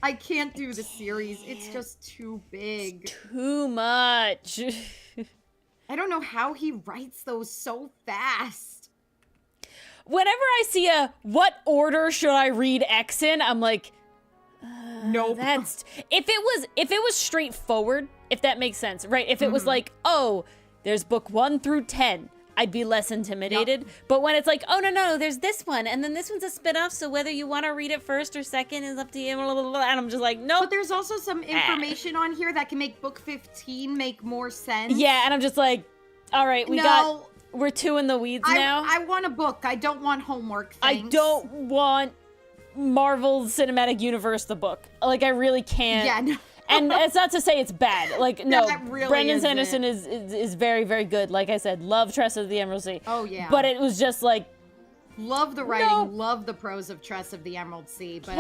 I can't do the series. It's just too big. It's too much. I don't know how he writes those so fast. Whenever I see what order should I read X in, I'm like, nope. That's if it was straightforward, if that makes sense, right? If it was like, oh, there's book 1 through 10. I'd be less intimidated. Yep. But when it's like, oh, no, there's this one, and then this one's a spin-off, so whether you want to read it first or second is up to you, blah, blah, blah, and I'm just like, nope. But there's also some information on here that can make book 15 make more sense. Yeah, and I'm just like, all right, we're too in the weeds now. I want a book. I don't want homework, thanks. I don't want Marvel Cinematic Universe, the book. Like, I really can't. Yeah, no. And it's not to say it's bad. Like, no, really Brendan Sanderson is very, very good. Like I said, love Tress of the Emerald Sea. Oh, yeah. But it was just like... Love the writing, love the prose of Tress of the Emerald Sea, but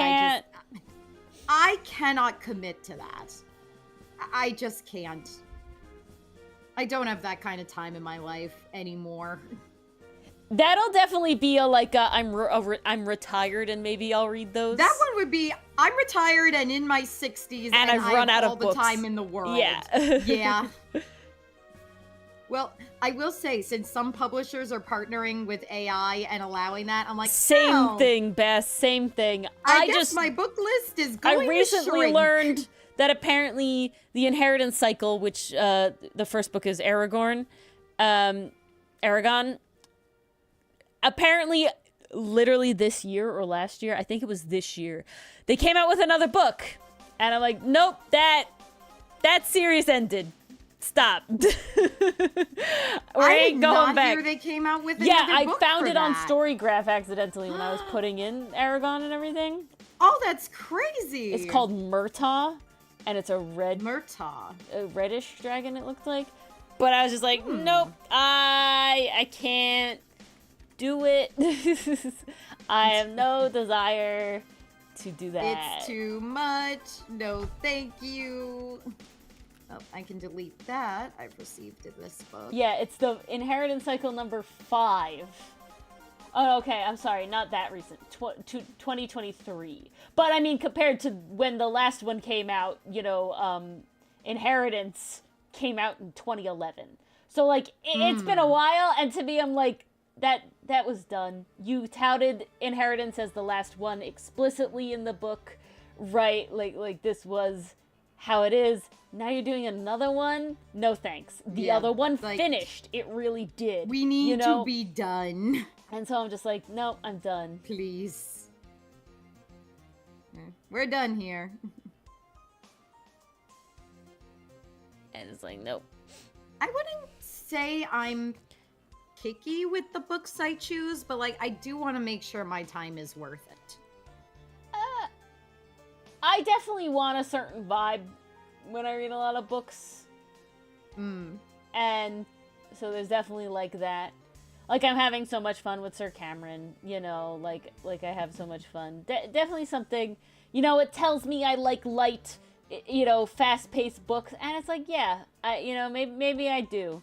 I cannot commit to that. I just can't. I don't have that kind of time in my life anymore. That'll definitely be I'm retired and maybe I'll read those. That one would be, I'm retired and in my 60s and I've run out all of books. the time in the world. Yeah. Yeah. Well, I will say, since some publishers are partnering with AI and allowing that, I'm like, same thing, Bess. Same thing. I guess my book list is going to I recently shrink. learned that apparently the inheritance cycle, which the first book is Aragon, apparently literally this year or last year, I think it was this year, they came out with another book. And I'm like, nope, that series ended. Stop. We ain't going back. Hear they came out with yeah, another I book found for it on that. Storygraph accidentally when I was putting in Aragon and everything. Oh, that's crazy. It's called Murtaugh, and it's a reddish dragon, it looked like. But I was just like, nope, I can't do it. I have no desire to do that. It's too much. No, thank you. Oh, I can delete that. I've received this book. Yeah, it's the inheritance cycle number 5. Oh, okay, I'm sorry, not that recent. 2023. But I mean, compared to when the last one came out, Inheritance came out in 2011. So, like, it's been a while, and to me, I'm like, that was done. You touted Inheritance as the last one explicitly in the book, right? Like this was how it is. Now you're doing another one? No thanks. The other one finished. It really did. We need to be done. And so I'm just like, nope, I'm done. Please. We're done here. And it's like, nope. I wouldn't say I'm picky with the books I choose, but like I do want to make sure my time is worth it. I definitely want a certain vibe when I read a lot of books. And so there's definitely like that. Like I'm having so much fun with Sir Cameron, like I have so much fun. Definitely something, it tells me I like light, fast-paced books, and it's like, yeah, maybe I do.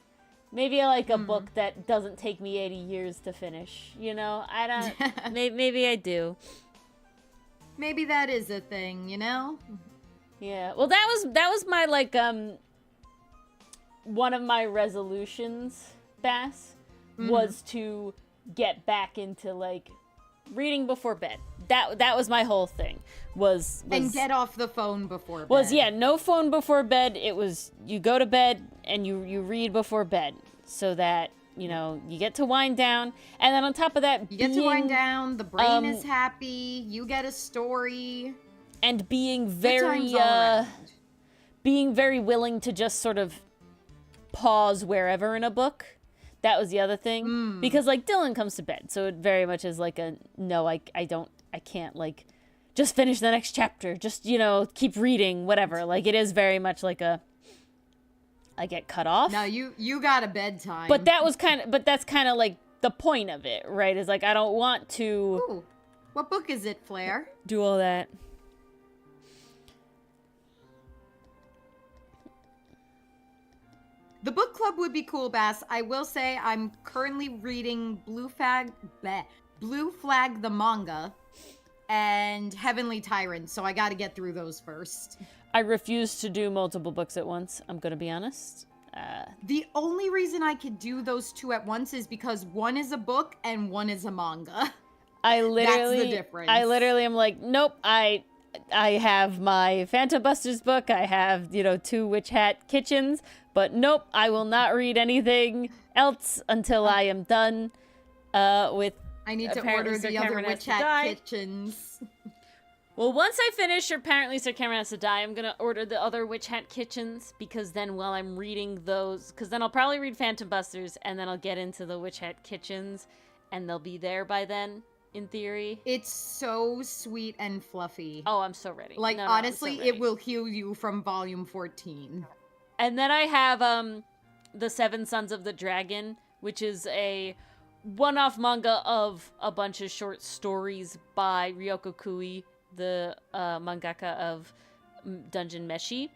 Maybe I like a book that doesn't take me 80 years to finish, I don't, maybe I do. Maybe that is a thing, Yeah, well, that was my, like, one of my resolutions, Bass, was to get back into, like, reading before bed. That was my whole thing, was and get off the phone before bed. Yeah, no phone before bed. It was, you go to bed and you read before bed, so that, you get to wind down, and then on top of that, you get to wind down, the brain is happy, you get a story. And being very willing to just sort of pause wherever in a book. That was the other thing. Because, like, Dylan comes to bed, so it very much is like a, no, I can't, like, just finish the next chapter. Just, keep reading, whatever. Like, it is very much like a, I get cut off. No, you got a bedtime. But that's kind of, like, the point of it, right? Is, like, I don't want to... Ooh, what book is it, Flair? Do all that. The book club would be cool, Bass. I will say I'm currently reading Blue Flag the manga and Heavenly Tyrant, so I got to get through those first. I refuse to do multiple books at once, I'm going to be honest. The only reason I could do those two at once is because one is a book and one is a manga. That's the difference. I literally am like, nope, I have my Phantom Busters book, I have, 2 Witch Hat Kitchens, but nope, I will not read anything else until I am done with... I need to order the other Witch Hat Kitchens. Well, once I finish Apparently Sir Cameron Has to Die, I'm going to order the other Witch Hat Kitchens, because then while I'm reading those... Because then I'll probably read Phantom Busters, and then I'll get into the Witch Hat Kitchens, and they'll be there by then, in theory. It's so sweet and fluffy. Oh, I'm so ready. Like, honestly, it will heal you from volume 14. And then I have The Seven Sons of the Dragon, which is a one-off manga of a bunch of short stories by Ryoko Kui, the mangaka of Dungeon Meshi.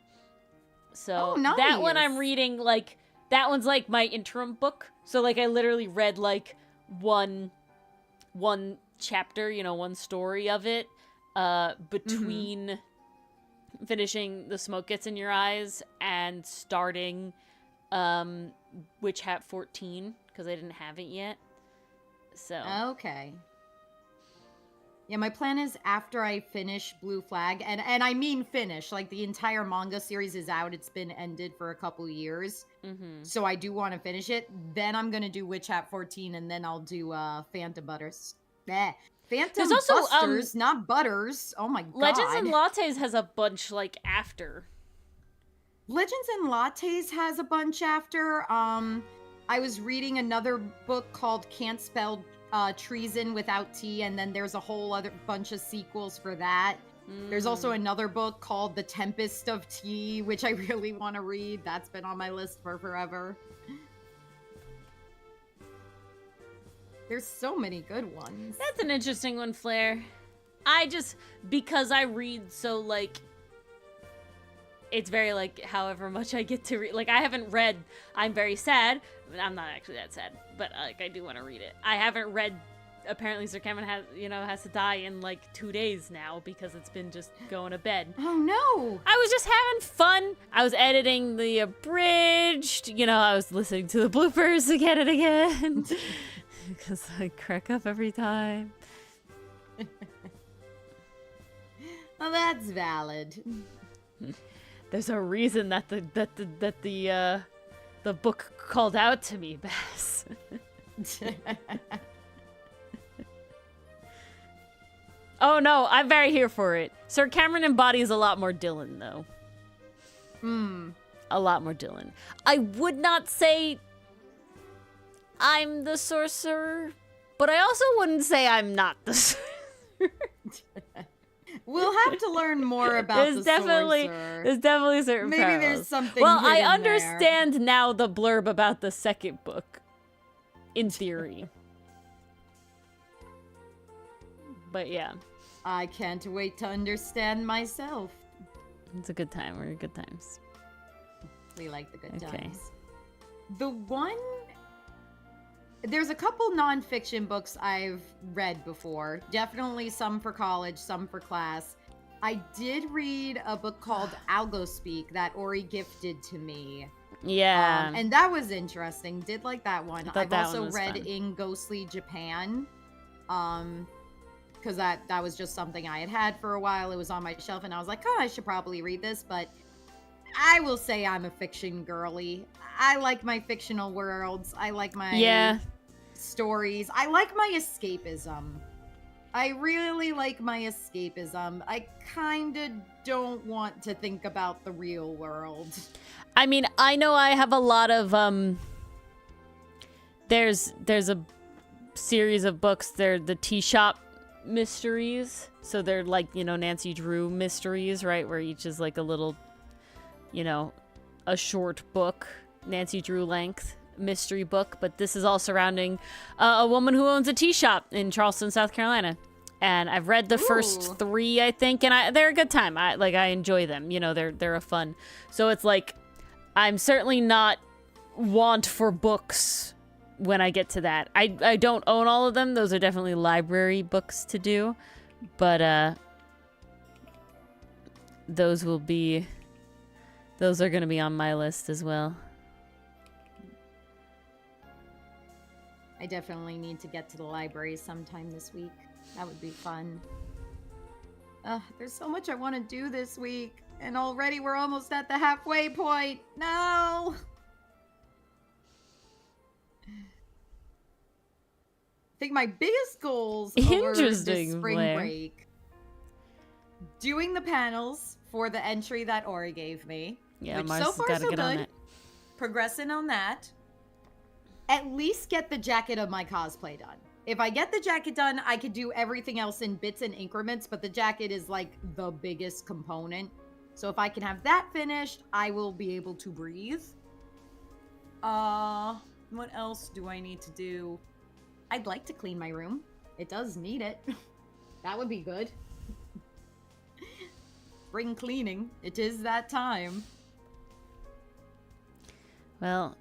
So that one I'm reading, like, that one's like my interim book. So, like, I literally read, like, one chapter, one story of it, between finishing The Smoke Gets in Your Eyes and starting Witch Hat 14, because I didn't have it yet. So okay. Yeah, my plan is after I finish Blue Flag, and I mean finish, like the entire manga series is out. It's been ended for a couple years. So I do want to finish it. Then I'm going to do Witch Hat 14, and then I'll do Phantom Butters. Phantom Busters, not Butters. Oh my god. Legends and Lattes has a bunch, like, after. Legends and Lattes has a bunch after. I was reading another book called Can't Spell Treason Without T, and then there's a whole other bunch of sequels for that. There's also another book called The Tempest of Tea, which I really want to read. That's been on my list for forever. There's so many good ones. That's an interesting one, Flair. Because I read so, like, it's very, like, however much I get to read. Like, I haven't read I'm Very Sad. I'm not actually that sad, but, like, I do want to read it. I haven't read, apparently Sir Cameron has to die in, like, 2 days now because it's been just going to bed. Oh, no! I was just having fun. I was editing the abridged. I was listening to the bloopers again and again. Because I crack up every time. Well, that's valid. There's a reason that the book called out to me, Bess. Oh no, I'm very here for it. Sir Cameron embodies a lot more Dylan, though. A lot more Dylan. I would not say I'm the sorcerer, but I also wouldn't say I'm not the sorcerer. We'll have to learn more about the sorcerer. There's definitely certain Maybe parallels. there's something Well, I hidden understand now the blurb about the second book, in theory. But yeah. I can't wait to understand myself. It's a good time. We're in good times. We like the good times. There's a couple nonfiction books I've read before. Definitely some for college, some for class. I did read a book called Algo Speak that Ori gifted to me. Yeah. And that was interesting. Did like that one. I've also read fun. In Ghostly Japan. Because that was just something I had for a while. It was on my shelf and I was like, oh, I should probably read this. But I will say I'm a fiction girly. I like my fictional worlds. I like my stories. I like my escapism. I really like my escapism. I kind of don't want to think about the real world. I mean, I know I have a lot of there's a series of books. They're the tea shop mysteries. So they're like, Nancy Drew mysteries, right? Where each is like a little, a short book, Nancy Drew length mystery book. But this is all surrounding a woman who owns a tea shop in Charleston, South Carolina. And I've read the first 3, I think, and they're a good time. I enjoy them. They're a fun. So it's like, I'm certainly not want for books when I get to that. I don't own all of them. Those are definitely library books to do. But those are going to be on my list as well. I definitely need to get to the library sometime this week. That would be fun. There's so much I want to do this week. And already we're almost at the halfway point. No! I think my biggest goals over this spring break, doing the panels for the entry that Ori gave me. Yeah, which Mars so far has so gotta get on good. it. Progressing on that. At least get the jacket of my cosplay done. If I get the jacket done, I could do everything else in bits and increments, but the jacket is like the biggest component. So if I can have that finished, I will be able to breathe. What else do I need to do? I'd like to clean my room. It does need it. That would be good. Spring cleaning. It is that time. Well,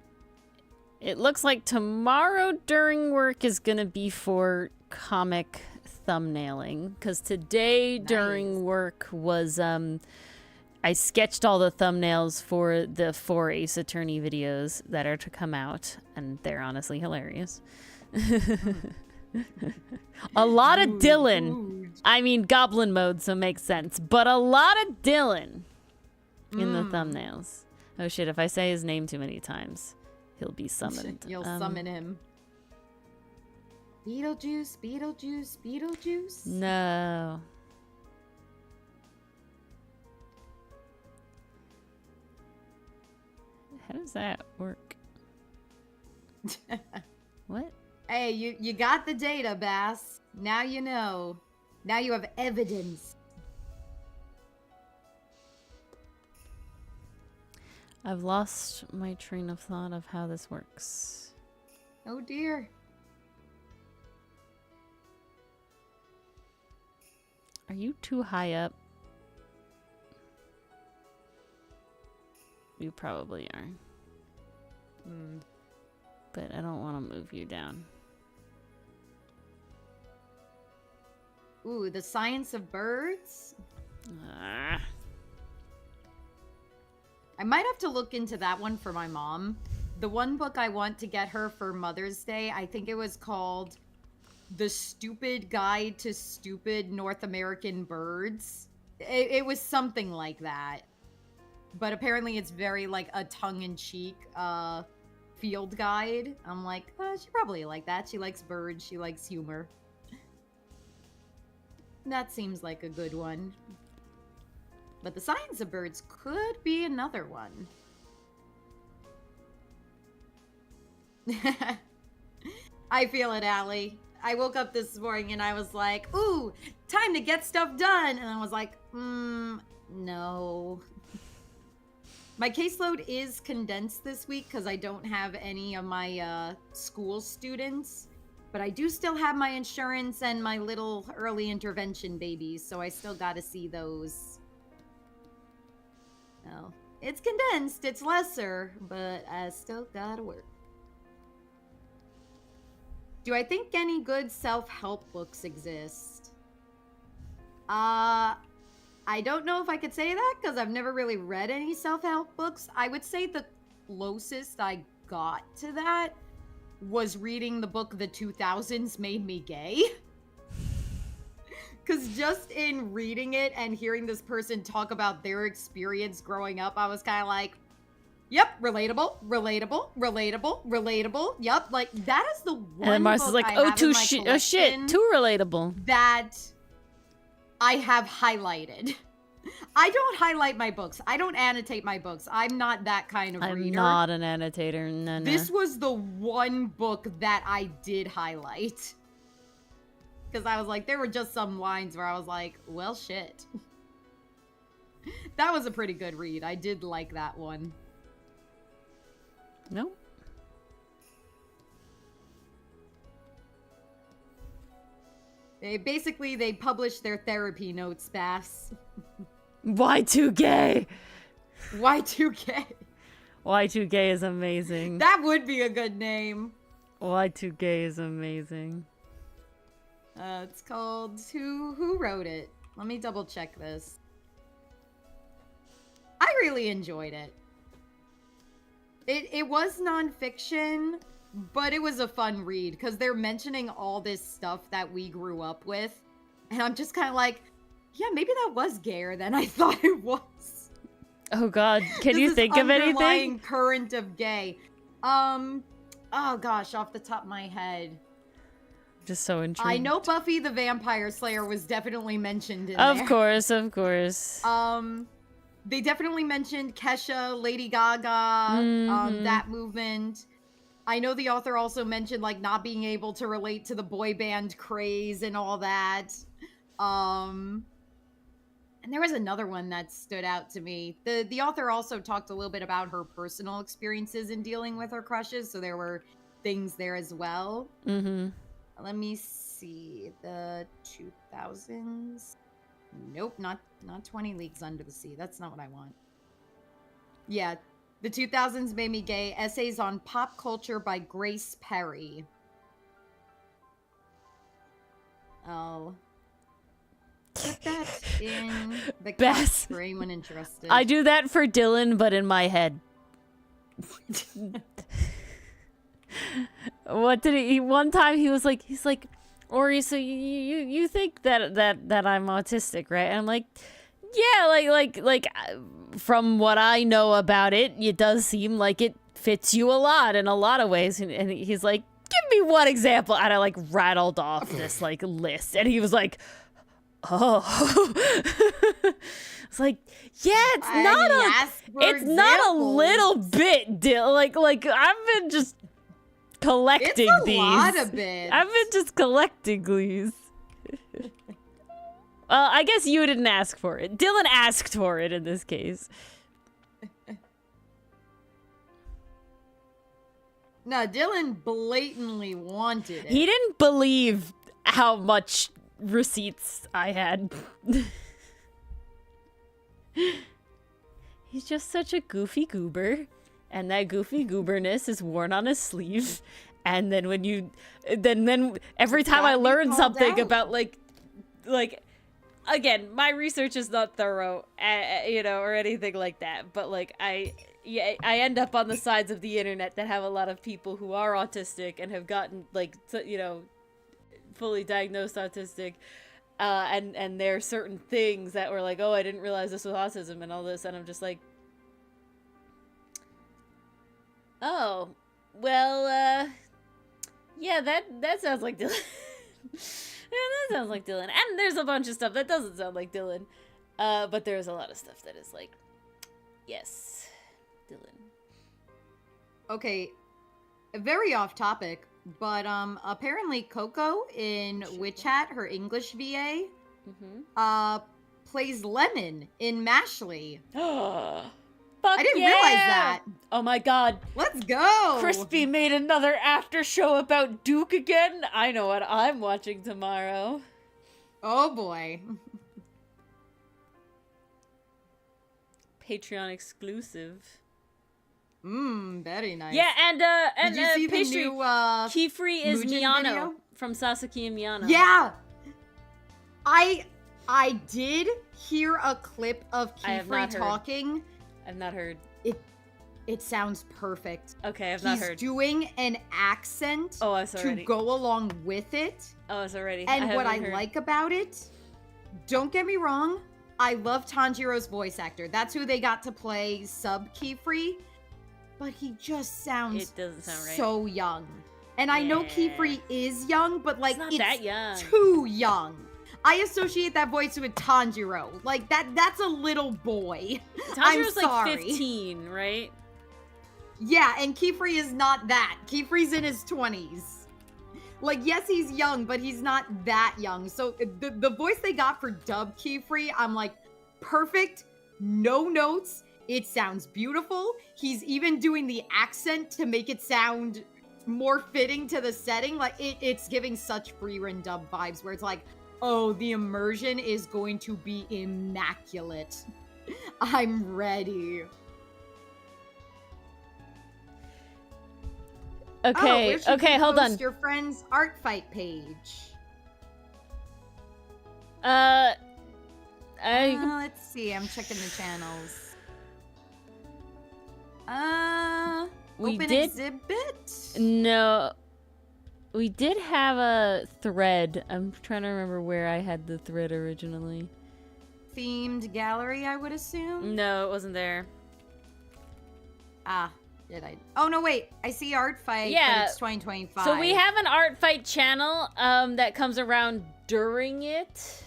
It looks like tomorrow during work is gonna be for comic thumbnailing, because today during work was I sketched all the thumbnails for the 4 Ace Attorney videos that are to come out, and they're honestly hilarious. A lot of Dylan. I mean, goblin mode, so it makes sense, but a lot of Dylan in the thumbnails. Oh shit, if I say his name too many times, he'll be summoned. You'll summon him. Beetlejuice, Beetlejuice, Beetlejuice? No. How does that work? What? Hey, you got the data, Bass. Now you know. Now you have evidence. I've lost my train of thought of how this works. Oh dear. Are you too high up? You probably are. But I don't want to move you down. Ooh, the science of birds? Ah. I might have to look into that one for my mom. The one book I want to get her for Mother's Day, I think it was called The Stupid Guide to Stupid North American Birds. It was something like that. But apparently it's very like a tongue-in-cheek field guide. I'm like, she probably like that. She likes birds. She likes humor. That seems like a good one. But the science of birds could be another one. I feel it, Allie. I woke up this morning and I was like, ooh, time to get stuff done. And I was like, no. My caseload is condensed this week because I don't have any of my school students. But I do still have my insurance and my little early intervention babies, so I still got to see those. Well, it's condensed, it's lesser, but I still gotta work. Do I think any good self-help books exist? I don't know if I could say that because I've never really read any self-help books. I would say the closest I got to that was reading the book The 2000s Made Me Gay. Because just in reading it and hearing this person talk about their experience growing up, I was kind of like, yep, relatable, relatable, relatable, relatable. Yep, like that is the one and Mars book is like, I oh, have in my oh shit, too relatable. That I have highlighted. I don't highlight my books. I don't annotate my books. I'm not that kind of reader. I'm not an annotator. No. This was the one book that I did highlight. Because I was like, there were just some lines where I was like, well, shit. That was a pretty good read. I did like that one. No. They published their therapy notes, Bass. Y2K. Y2K. Y2K is amazing. That would be a good name. Y2K is amazing. It's called Who wrote it? Let me double check this. I really enjoyed it. It was nonfiction, but it was a fun read because they're mentioning all this stuff that we grew up with. And I'm just kind of like, yeah, maybe that was gayer than I thought it was. Oh god, can you think of anything? Underlying current of gay. Oh gosh, off the top of my head. Just so intrigued. I know Buffy the Vampire Slayer was definitely mentioned in there. Of course. They definitely mentioned Kesha, Lady Gaga, that movement. I know the author also mentioned like not being able to relate to the boy band craze and all that. And there was another one that stood out to me. The author also talked a little bit about her personal experiences in dealing with her crushes, so there were things there as well. Let me see. The 2000s. Nope, not 20 Leagues Under the Sea. That's not what I want. Yeah, The 2000s Made Me Gay, Essays on Pop Culture by Grace Perry. Oh. Put that in the cast for anyone interested. I do that for Dylan, but in my head. What did he? One time he's like, Ori, so you think that I'm autistic, right? And I'm like, yeah, like from what I know about it, it does seem like it fits you a lot in a lot of ways. And he's like, give me one example. And I like rattled off this like list, and he was like, oh. It's like, yeah, it's not a little bit, like I've been just collecting these. It's a lot of bits. I've been just collecting these. Well, I guess you didn't ask for it. Dylan asked for it in this case. No, Dylan blatantly wanted it. He didn't believe how much receipts I had. He's just such a goofy goober, and that goofy gooberness is worn on his sleeve. And then then every time I learn something about like again, my research is not thorough, or anything like that. But like I end up on the sides of the internet that have a lot of people who are autistic and have gotten fully diagnosed autistic. And there are certain things that were like, oh, I didn't realize this was autism and all this, and I'm just like, oh, well, yeah, that sounds like Dylan. Yeah, that sounds like Dylan. And there's a bunch of stuff that doesn't sound like Dylan, but there's a lot of stuff that is like, yes, Dylan. Okay, very off topic. But apparently Coco in Witch Hat, her English VA, plays Lemon in Mashley. Fuck, I didn't realize that. Oh my god. Let's go. Crispy made another after show about Duke again. I know what I'm watching tomorrow. Oh boy. Patreon exclusive. Very nice. Yeah, and did you see pastry, the new Keyfree is Mugen Miyano video? from Sasaki and Miyano. Yeah. I did hear a clip of Keyfree talking. I've not heard. It sounds perfect. Okay, I've not heard. He's doing an accent to go along with it. Oh, it's already. And what I like about it, don't get me wrong, I love Tanjiro's voice actor. That's who they got to play sub Keyfree. But he just sounds so young. And I know Keyfree is young, but like it's that young. Too young. I associate that voice with Tanjiro. Like that's a little boy. Tanjiro's like 15, right? Yeah, and Keyfree is not that. Keyfree's in his 20s. Like, yes, he's young, but he's not that young. So the voice they got for dub Keyfree, I'm like, perfect, no notes. It sounds beautiful. He's even doing the accent to make it sound more fitting to the setting. Like, it's giving such Frieren dub vibes where it's like, oh, the immersion is going to be immaculate. I'm ready. Okay, hold on. Your friend's art fight page. Let's see. I'm checking the channels. Open exhibit? No. We did have a thread. I'm trying to remember where I had the thread originally. Themed gallery, I would assume? No, it wasn't there. Did I? Oh, no, wait. I see art fight, but it's 2025. So we have an art fight channel that comes around during it.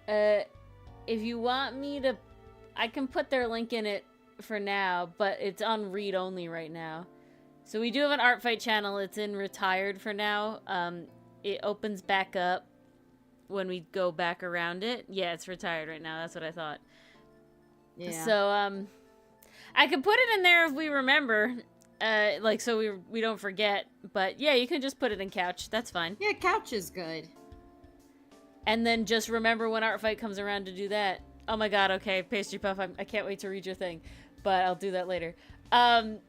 If you want me to... I can put their link in it for now, but it's on read only right now. So we do have an art fight channel. It's in retired for now. It opens back up when we go back around it. Yeah, it's retired right now. That's what I thought. Yeah. So I could put it in there if we remember, so we don't forget. But yeah, you can just put it in couch. That's fine. Yeah, couch is good. And then just remember when art fight comes around to do that. Oh my god. Okay, Pastry Puff. I can't wait to read your thing. but I'll do that later. What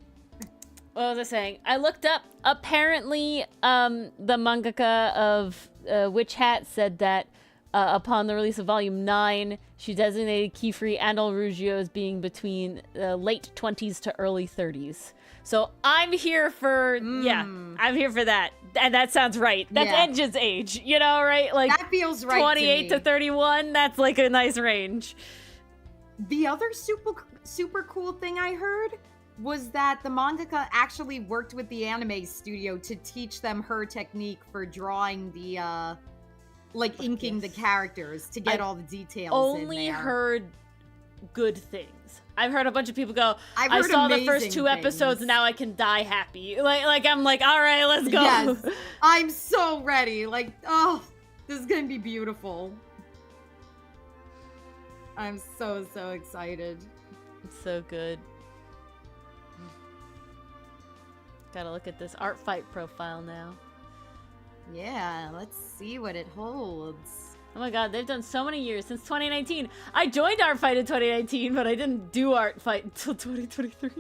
was I saying? I looked up. Apparently, the mangaka of Witch Hat said that upon the release of Volume 9, she designated Kifri and El Rugio as being between late 20s to early 30s. So I'm here for, I'm here for that. And that sounds right. That's Enja's age, you know, right? Like that feels right 28 to 31, that's like a nice range. The other super cool thing I heard was that the mangaka actually worked with the anime studio to teach them her technique for drawing the, inking the characters to get all the details in there. Only heard good things. I've heard a bunch of people go, I saw the first 2 episodes and now I can die happy. Like I'm like, all right, let's go. Yes, I'm so ready. Like, oh, this is gonna be beautiful. I'm so excited. It's so good. Gotta look at this art fight profile now. Yeah, let's see what it holds. Oh my god, they've done so many years since 2019. I joined Art Fight in 2019, but I didn't do Art Fight until 2023.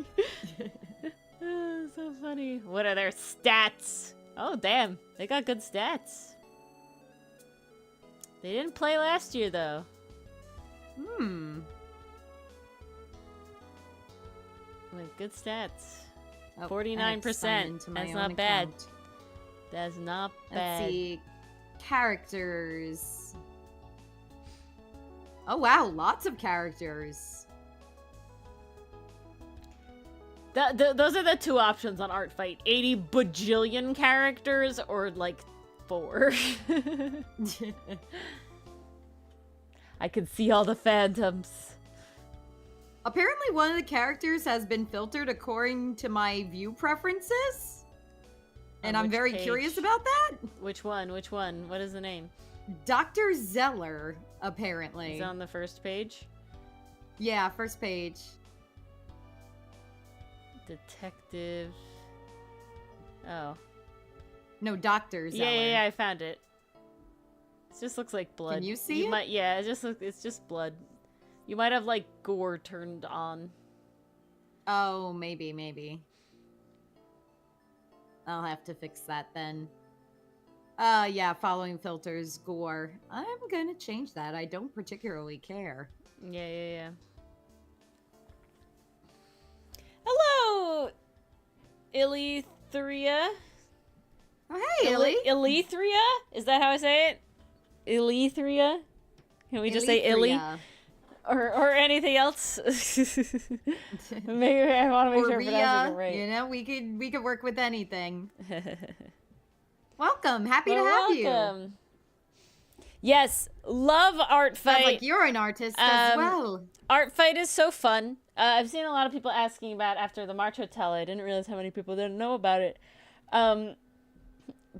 So funny. What are their stats? Oh, damn. They got good stats. They didn't play last year, though. Like, good stats. 49%. That's not bad. That's not bad. Let's see. Characters. Oh wow, lots of characters. Those are the 2 options on Art Fight. 80 bajillion characters or like 4. I can see all the phantoms. Apparently one of the characters has been filtered according to my view preferences. And I'm very curious about that. Which one? What is the name? Dr. Zeller, apparently. Is on the first page? Yeah, first page. Detective. Oh. No, Dr. Zeller. Yeah, I found it. It just looks like blood. Can you see it? Yeah, it's just blood. You might have, like, gore turned on. Oh, maybe. I'll have to fix that then. Yeah, following filters, gore. I'm gonna change that. I don't particularly care. Yeah. Hello, Illythria. Oh, hey, Illy. Illythria? Is that how I say it? Illythria? Can we just say Illy? Or anything else? Maybe I want to make sure I'm pronouncing it right. You know, we could work with anything. Welcome, happy to have you. Yes, love Art Fight. Sounds like you're an artist as well. Art Fight is so fun. I've seen a lot of people asking about after the March Hotel. I didn't realize how many people didn't know about it. But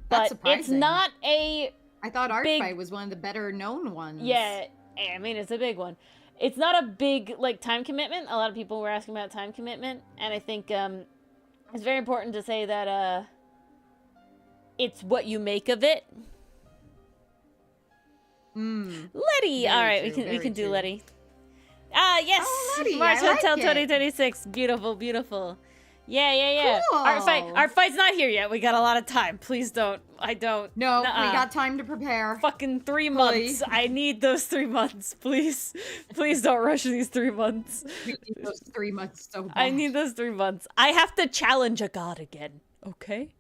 That's surprising. It's not a. I thought Art Fight was one of the better known ones. Yeah, I mean it's a big one. It's not a big time commitment. A lot of people were asking about time commitment, and I think it's very important to say that it's what you make of it. Letty. All right, we can do Letty. Yes. Oh, Letty, March I like Hotel it. 2026. Beautiful. Yeah. Cool. Our fight's not here yet. We got a lot of time. Please don't. I don't. No, we got time to prepare. Fucking 3 months. I need those 3 months, please. Please don't rush these 3 months. We need those 3 months so bad. I need those 3 months. I have to challenge a god again. Okay.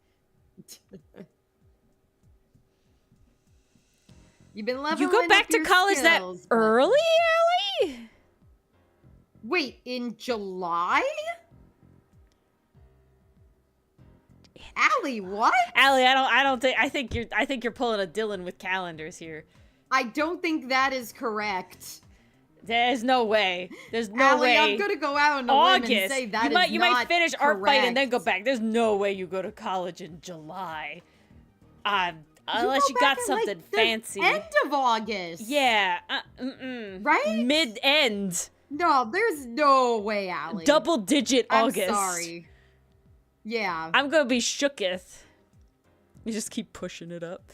You've been leveling You go back to college skills, that early, Allie? Wait, in July? Allie, what? Allie, I think you're pulling a Dylan with calendars here. I don't think that is correct. There's no way. There's no Allie, way. I'm gonna go out on a limb August. and say that You might finish correct. Art Fight and then go back. There's no way you go to college in July. Unless you got something fancy. End of August. Yeah. Right? Mid-end. No, there's no way, Allie. Double-digit August. I'm sorry. Yeah. I'm gonna be shooketh. You just keep pushing it up.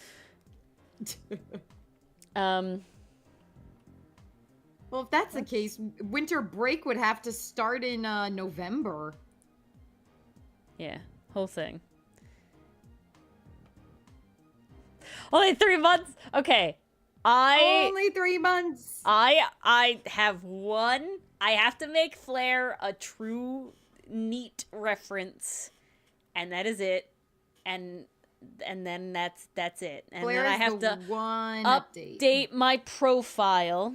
Well, if that's the case, winter break would have to start in November. Yeah, whole thing. Only 3 months? Okay. Only 3 months. I have one. I have to make Flare a true neat reference. And that is it. And then that's it. And Flare then I is have the to one update my profile.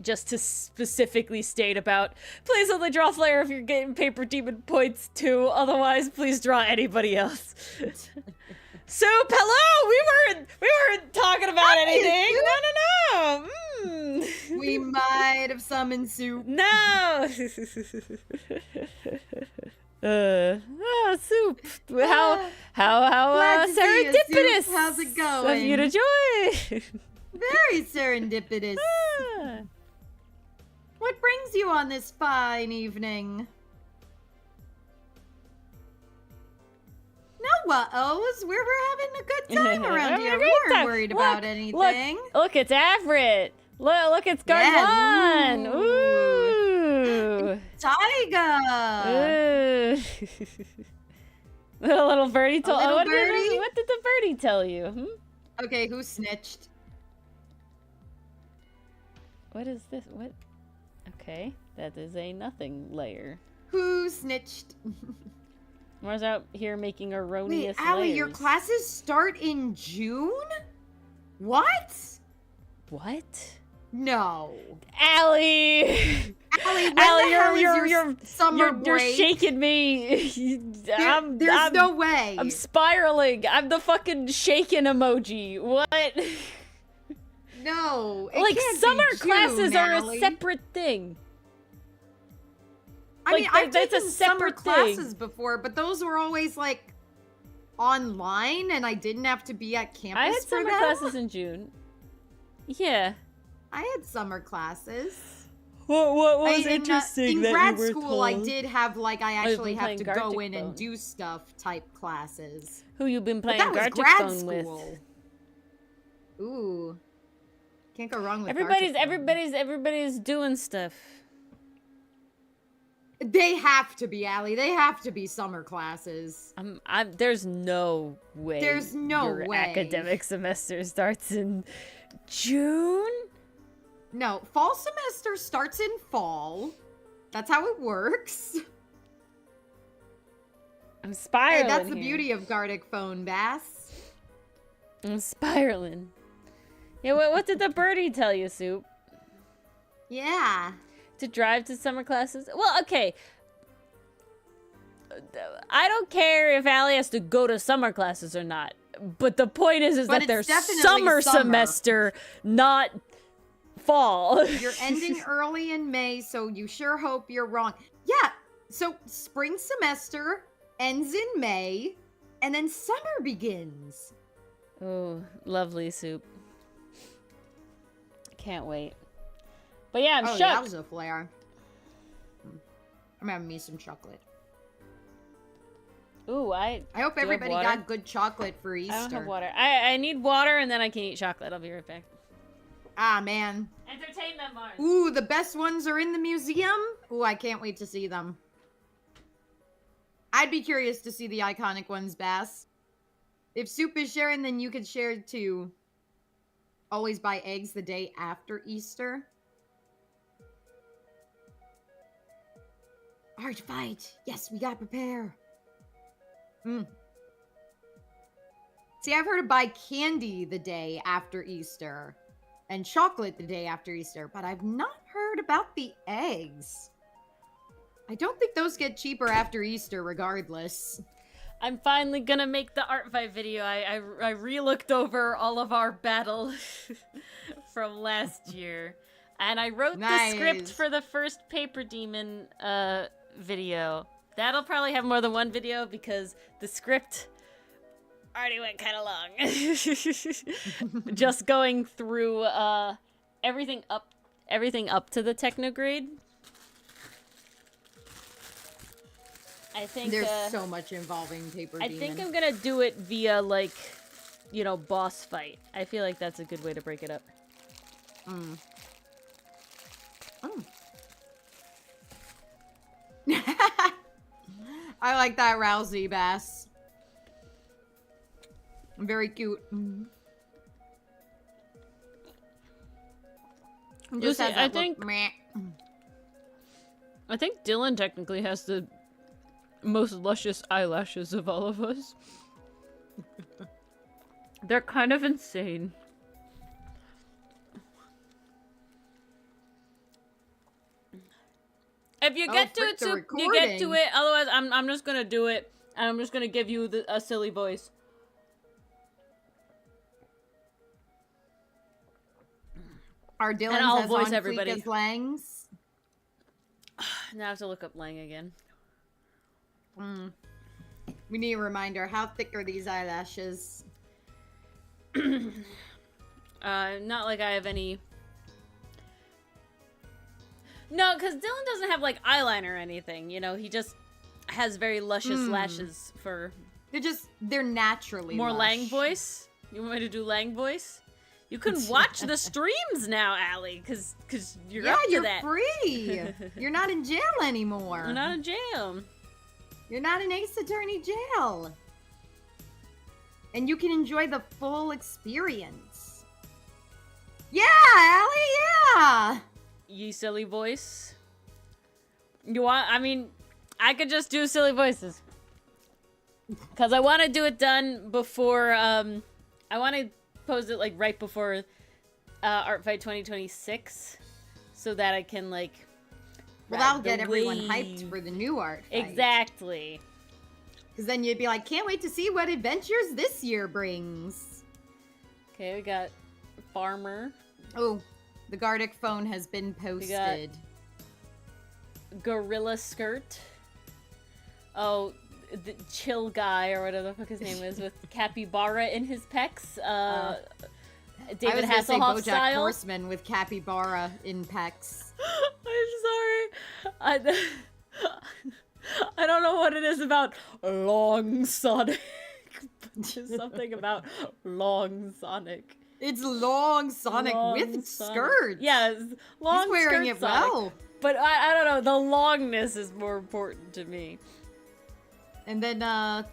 Just to specifically state about, please only draw Flare if you're getting Paper Demon points too. Otherwise, please draw anybody else. Soup, hello! We weren't talking about anything. No. We might have summoned Soup. No. Soup. How serendipitous. Soup. How's it going? Of you to join. Very serendipitous. What brings you on this fine evening? No uh-ohs. We're having a good time around here. We weren't worried about anything. Look, it's Avrit. Look, it's Garwan. Yeah, Ooh. Taiga. The little birdie told. Little What birdie? did the birdie tell you? Okay, who snitched? What is this? What? Okay, that is a nothing layer. Who snitched? Mars out here making erroneous Wait, Allie, layers. your classes start in June? What? What? No. Allie! Allie, when Allie, the hell is your summer you're break? shaking me. There's no way. I'm spiraling. I'm the fucking shaking emoji. What? No. It Like, can't summer be June, classes are a Allie. separate thing. I like, mean, I've that's a taken summer separate thing. classes before, but those were always like online, and I didn't have to be at campus. I had for summer them. classes in June. Yeah. I had summer classes. What was In interesting that grad you were school, told? I did have like I actually been have playing to Gartic go in and Phone. do stuff type classes. Who you been But playing that was Gartic grad Phone with? school. Ooh, can't go wrong with Everybody's doing stuff. They have to be, Allie. They have to be summer classes. There's no way. There's no your way. academic semester starts in June. No, fall semester starts in fall. That's how it works. I'm spiraling. Hey, that's the here. beauty of Gartic Phone, Bass. I'm spiraling. Yeah, what did the birdie tell you, Soup? Yeah. To drive to summer classes? Well, okay. I don't care if Allie has to go to summer classes or not. But the point is But that there's it's definitely summer summer. semester, not fall. You're ending early in May, so you sure hope you're wrong. Yeah, so spring semester ends in May, and then summer begins. Oh, lovely, Soup. Can't wait. But yeah, I'm Oh, shook. yowza, Flare. I'm having me some chocolate. Ooh, I hope do you have everybody water? got good chocolate for Easter. I don't have water. I need water and then I can eat chocolate. I'll be right back. Ah, man. Entertain them, Mars. Ooh, the best ones are in the museum. Ooh, I can't wait to see them. I'd be curious to see the iconic ones, Bass. If Soup is sharing, then you could share too. Always buy eggs the day after Easter. Art fight. Yes, we gotta prepare. See, I've heard of buy candy the day after Easter and chocolate the day after Easter, but I've not heard about the eggs. I don't think those get cheaper after Easter regardless. I'm finally gonna make the art fight video. I re-looked over all of our battle from last year. And I wrote the script Nice. for the first Paper Demon video. That'll probably have more than one video because the script already went kind of long. Just going through everything up to the technograde. I think There's so much involving Paper I Demon. think I'm gonna do it via like, boss fight. I feel like that's a good way to break it up. Mm. I like that Rousey bass. Very cute. Mm. Just Lucy, has that I look, think meh. I think Dylan technically has the most luscious eyelashes of all of us. They're kind of insane. If you get to it, you get to it. Otherwise, I'm just gonna do it, and I'm just gonna give you a silly voice. Are Dylan's And I'll as voice on everybody. fleek as Lang's? Now I have to look up Lang again. Mm. We need a reminder. How thick are these eyelashes? Not like I have any. No, because Dylan doesn't have like eyeliner or anything. You know, he just has very luscious lashes for. They're naturally more lush. Lang voice. You want me to do Lang voice? You can watch the streams now, Allie, because you're up to that. Yeah, you're free. You're not in jail anymore. You're not in jail. You're not in Ace Attorney jail. And you can enjoy the full experience. Yeah, Allie, yeah! You silly voice. You want, I mean, I could just do silly voices. Because I want to do it done before, I want to post it, like, right before Art Fight 2026. So that I can, like... Well, that'll get everyone hyped for the new Art Fight. Exactly. Because then you'd be like, can't wait to see what adventures this year brings. Okay, we got Farmer. Oh, the Gardic phone has been posted. Gorilla Skirt. Oh, the Chill Guy, or whatever the fuck his name is, with capybara in his pecs. David Hasselhoff say BoJack Horseman with capybara in pecs. I'm sorry. I don't know what it is about long Sonic. But there's something about long Sonic. It's long Sonic with skirts. Yeah, long. He's wearing it Sonic. well. But I don't know. The longness is more important to me. And then I've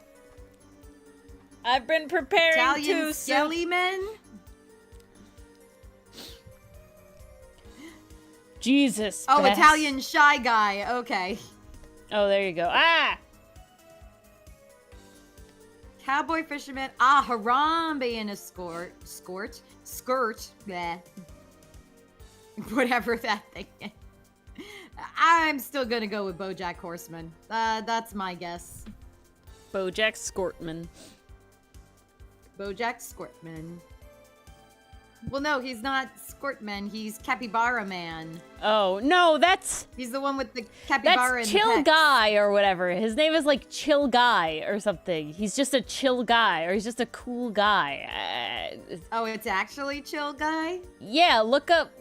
been preparing Italian Skelly Men. Jesus. Oh, Bess. Italian Shy Guy. Okay. Oh, there you go. Ah! Cowboy Fisherman. Ah, Harambe in a skirt. Bleh. Whatever that thing is. I'm still gonna go with BoJack Horseman. That's my guess. BoJack Scortman. BoJack Scortman. Well, no, he's not Scortman. He's Capybara Man. Oh, no, that's... He's the one with the capybara That's in the Chill pecs. Guy or whatever. His name is like Chill Guy or something. He's just a chill guy, or he's just a cool guy. Oh, it's actually Chill Guy? Yeah, look up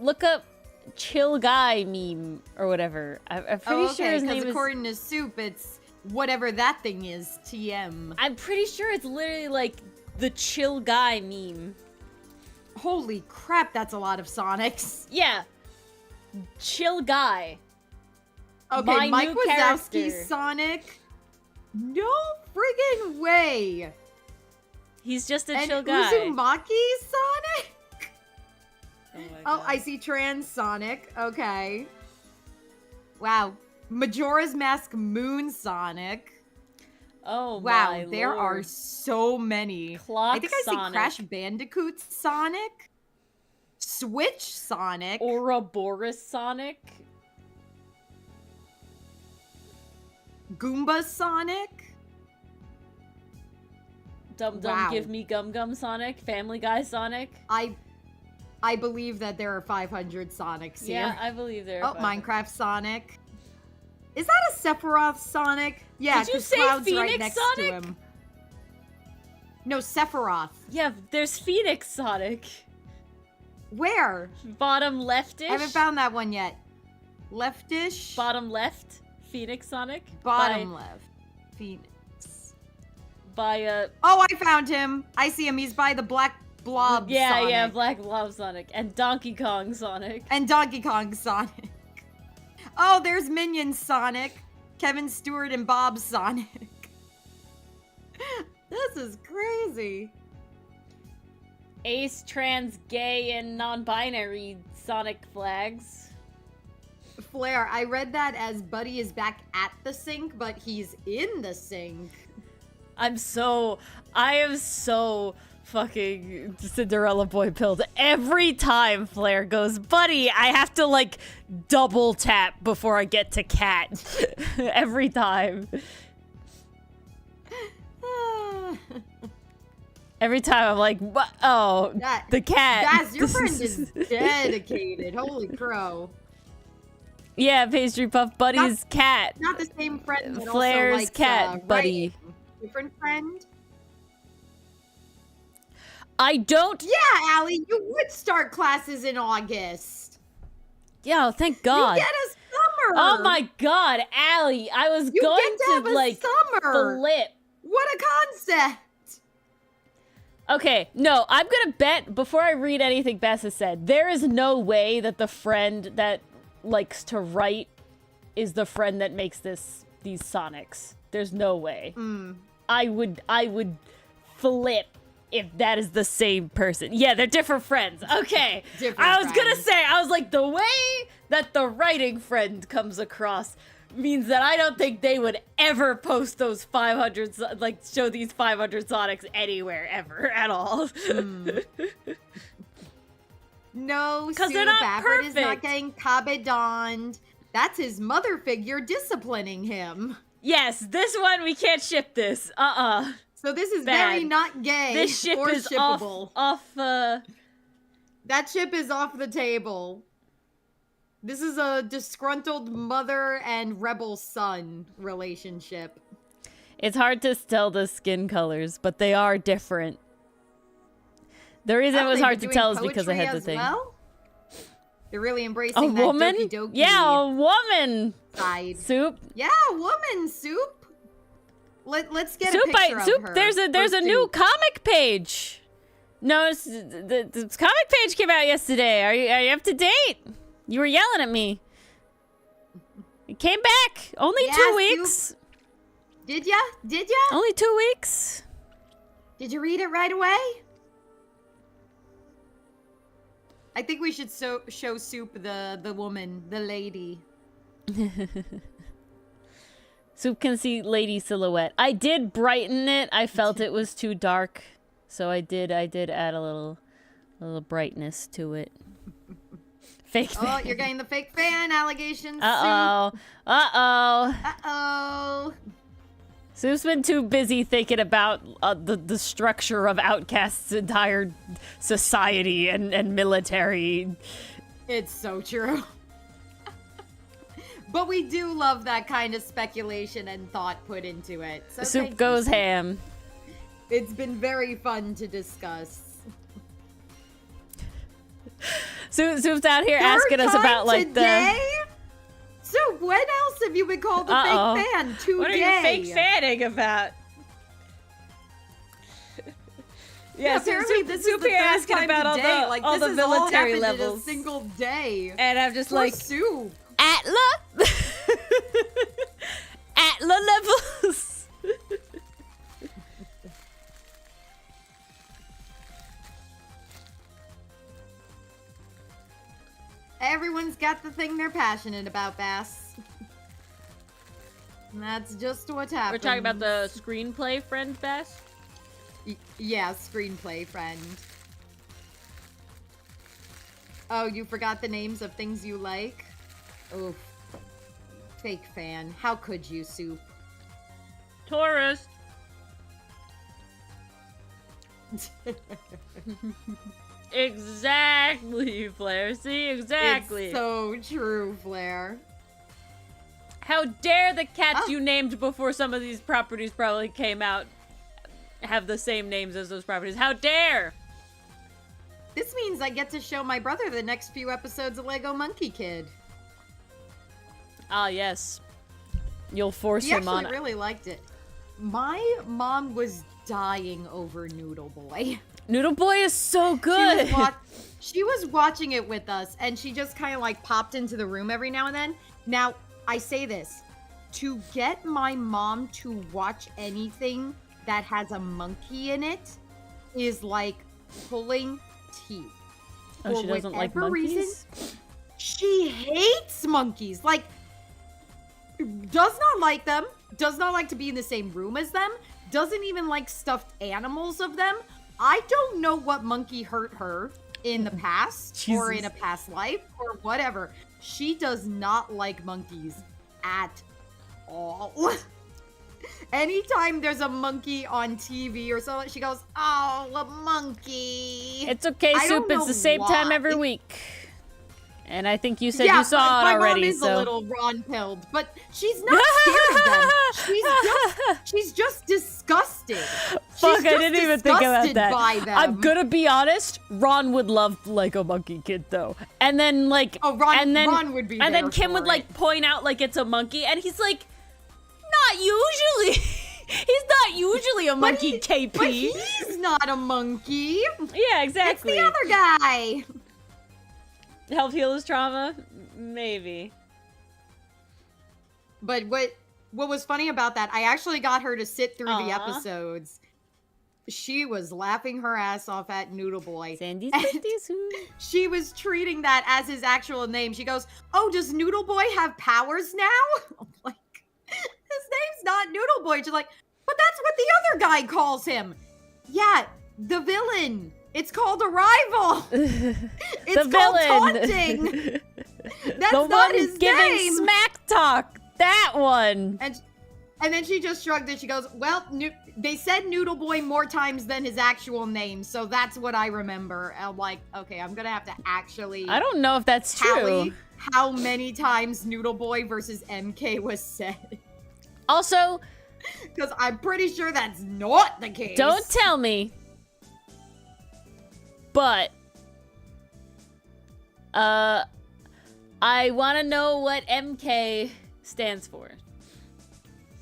Chill Guy meme or whatever. I'm pretty sure his name is... according to Soup, it's whatever that thing is, TM. I'm pretty sure it's literally like the Chill Guy meme. Holy crap, that's a lot of Sonics. Yeah. Chill Guy. Okay, My Mike new Wazowski's character. Sonic? No friggin' way. He's just a And chill guy. Uzumaki's Sonic? Oh, my Oh, God. I see Trans Sonic. Okay. Wow. Majora's Mask Moon Sonic. Oh, Wow, my there Lord. are so many. Clock I think I see Sonic. Crash Bandicoot Sonic. Switch Sonic. Ouroboros Sonic. Goomba Sonic. Dum Dum Wow. Give Me Gum Gum Sonic. Family Guy Sonic. I believe that there are 500 Sonics here. Yeah, I believe there are Oh, 500. Minecraft Sonic. Is that a Sephiroth Sonic? Yeah, Did you 'cause say Cloud's right Phoenix next Sonic? to him. No, Sephiroth. Yeah, there's Phoenix Sonic. Where? Bottom leftish. I haven't found that one yet. Leftish? Bottom left. Phoenix Sonic. Bottom left. Phoenix. By Oh, I found him. I see him. He's by the black blob yeah, Sonic. yeah, Black Blob Sonic. And Donkey Kong Sonic. And Donkey Kong Sonic. Oh, there's Minions Sonic. Kevin Stewart and Bob Sonic. This is crazy. Ace, trans, gay, and non-binary Sonic flags. Flair, I read that as Buddy is back at the sink, but he's in the sink. I am so fucking Cinderella boy pilled. Every time Flair goes, Buddy, I have to like double tap before I get to cat. Every time. Every time I'm like, what? Oh, the cat. Baz, your friend is dedicated. Holy crow. Yeah, Pastry Puff Buddy's cat. Not the same friend, but Flair's also likes, cat buddy. Different friend? I don't. Yeah, Allie, you would start classes in August. Yeah, thank God. You get a summer. Oh my God, Allie, I was You going get to have a like summer. flip. What a concept. Okay, no, I'm gonna bet before I read anything Bess has said, there is no way that the friend that likes to write is the friend that makes these Sonics. There's no way. I would flip if that is the same person. Yeah, they're different friends. Okay. I was gonna say, I was like, the way that the writing friend comes across means that I don't think they would ever post those 500, like, show these 500 Sonics anywhere, ever, at all. No, because Sue they're not Baffert is not perfect. getting cabedoned. That's his mother figure disciplining him. Yes, this one, we can't ship this. So this is Bad. very not gay This ship or is shippable. off, That ship is off the table. This is a disgruntled mother and rebel son relationship. It's hard to tell the skin colors, but they are different. The reason it was hard to tell is because I had the thing. Well? They're really embracing A that woman? doki doki Yeah, a woman! side. Soup. Yeah, woman, Soup. Let's get Soup, a picture of her. there's a for new Soup. comic page. No, the comic page came out yesterday. Are you up to date? You were yelling at me. It came back. Only Yeah, 2 weeks. Did ya? Did ya? Only 2 weeks. Did you read it right away? I think we should show Soup the woman, the lady. Soup can see lady silhouette. I did brighten it. I felt it was too dark, so I did add a little brightness to it. Fake fan. Oh, you're getting the fake fan allegations. Uh-oh. Soup. Uh-oh. Uh-oh. Soup's been too busy thinking about the structure of Outcaste's entire society and military. It's so true. But we do love that kind of speculation and thought put into it. So Soup thank you, goes Soup. ham. It's been very fun to discuss. Soup's out here Third asking us time about like today? So when else have you been called a fake fan? Today. What are you fake fanning about? Yeah, apparently this is Soup the here third asking time about today. all the, Like, all this the is all military happened levels. in a single day. And I'm just For like, Soup. Atla? Atla levels? Everyone's got the thing they're passionate about, Bass. And that's just what happens. We're talking about the screenplay friend, Bass? Yeah, screenplay friend. Oh, you forgot the names of things you like? Oof. Fake fan. How could you, Soup? Taurus. Exactly, Flair. See, exactly. It's so true, Flair. How dare the cats you named before some of these properties probably came out have the same names as those properties? How dare! This means I get to show my brother the next few episodes of Lego Monkey Kid. Ah, yes. You'll force He him actually on. really liked it. My mom was dying over Noodle Boy. Noodle Boy is so good. She was watching it with us, and she just kind of like popped into the room every now and then. Now, I say this, to get my mom to watch anything that has a monkey in it is like pulling teeth. Oh, she doesn't like monkeys? Reason, she hates monkeys. Like, does not like them, does not like to be in the same room as them, doesn't even like stuffed animals of them. I don't know what monkey hurt her in the past or in a past life or whatever. She does not like monkeys at all. Anytime there's a monkey on TV or so, she goes, "Oh, a monkey." It's okay, Soup. It's the same time every week. And I think you said you saw it already. My mom is a little Ron-pilled, but she's not scared of them. She's just disgusted. Fuck, I didn't even think about that. I'm gonna be honest. Ron would love Lego Monkey Kid though, and then like, Ron would be. And then Kim would like point out like it's a monkey, and he's like, not usually. He's not usually a monkey, KP. But he's not a monkey. Yeah, exactly. It's the other guy. Help heal his trauma? Maybe. But what was funny about that, I actually got her to sit through the episodes. She was laughing her ass off at Noodle Boy. Sandy's she was treating that as his actual name. She goes, "Oh, does Noodle Boy have powers now?" I'm like, his name's not Noodle Boy. She's like, "But that's what the other guy calls him." Yeah, the villain. It's called Arrival. It's called Taunting. That's the not one his giving name. smack talk. That one. And then she just shrugged it. She goes, "Well, they said Noodle Boy more times than his actual name, so that's what I remember." I'm like, okay, I'm gonna have to actually. I don't know if that's true. How many times Noodle Boy versus MK was said? Also, because I'm pretty sure that's not the case. Don't tell me. But, I want to know what MK stands for.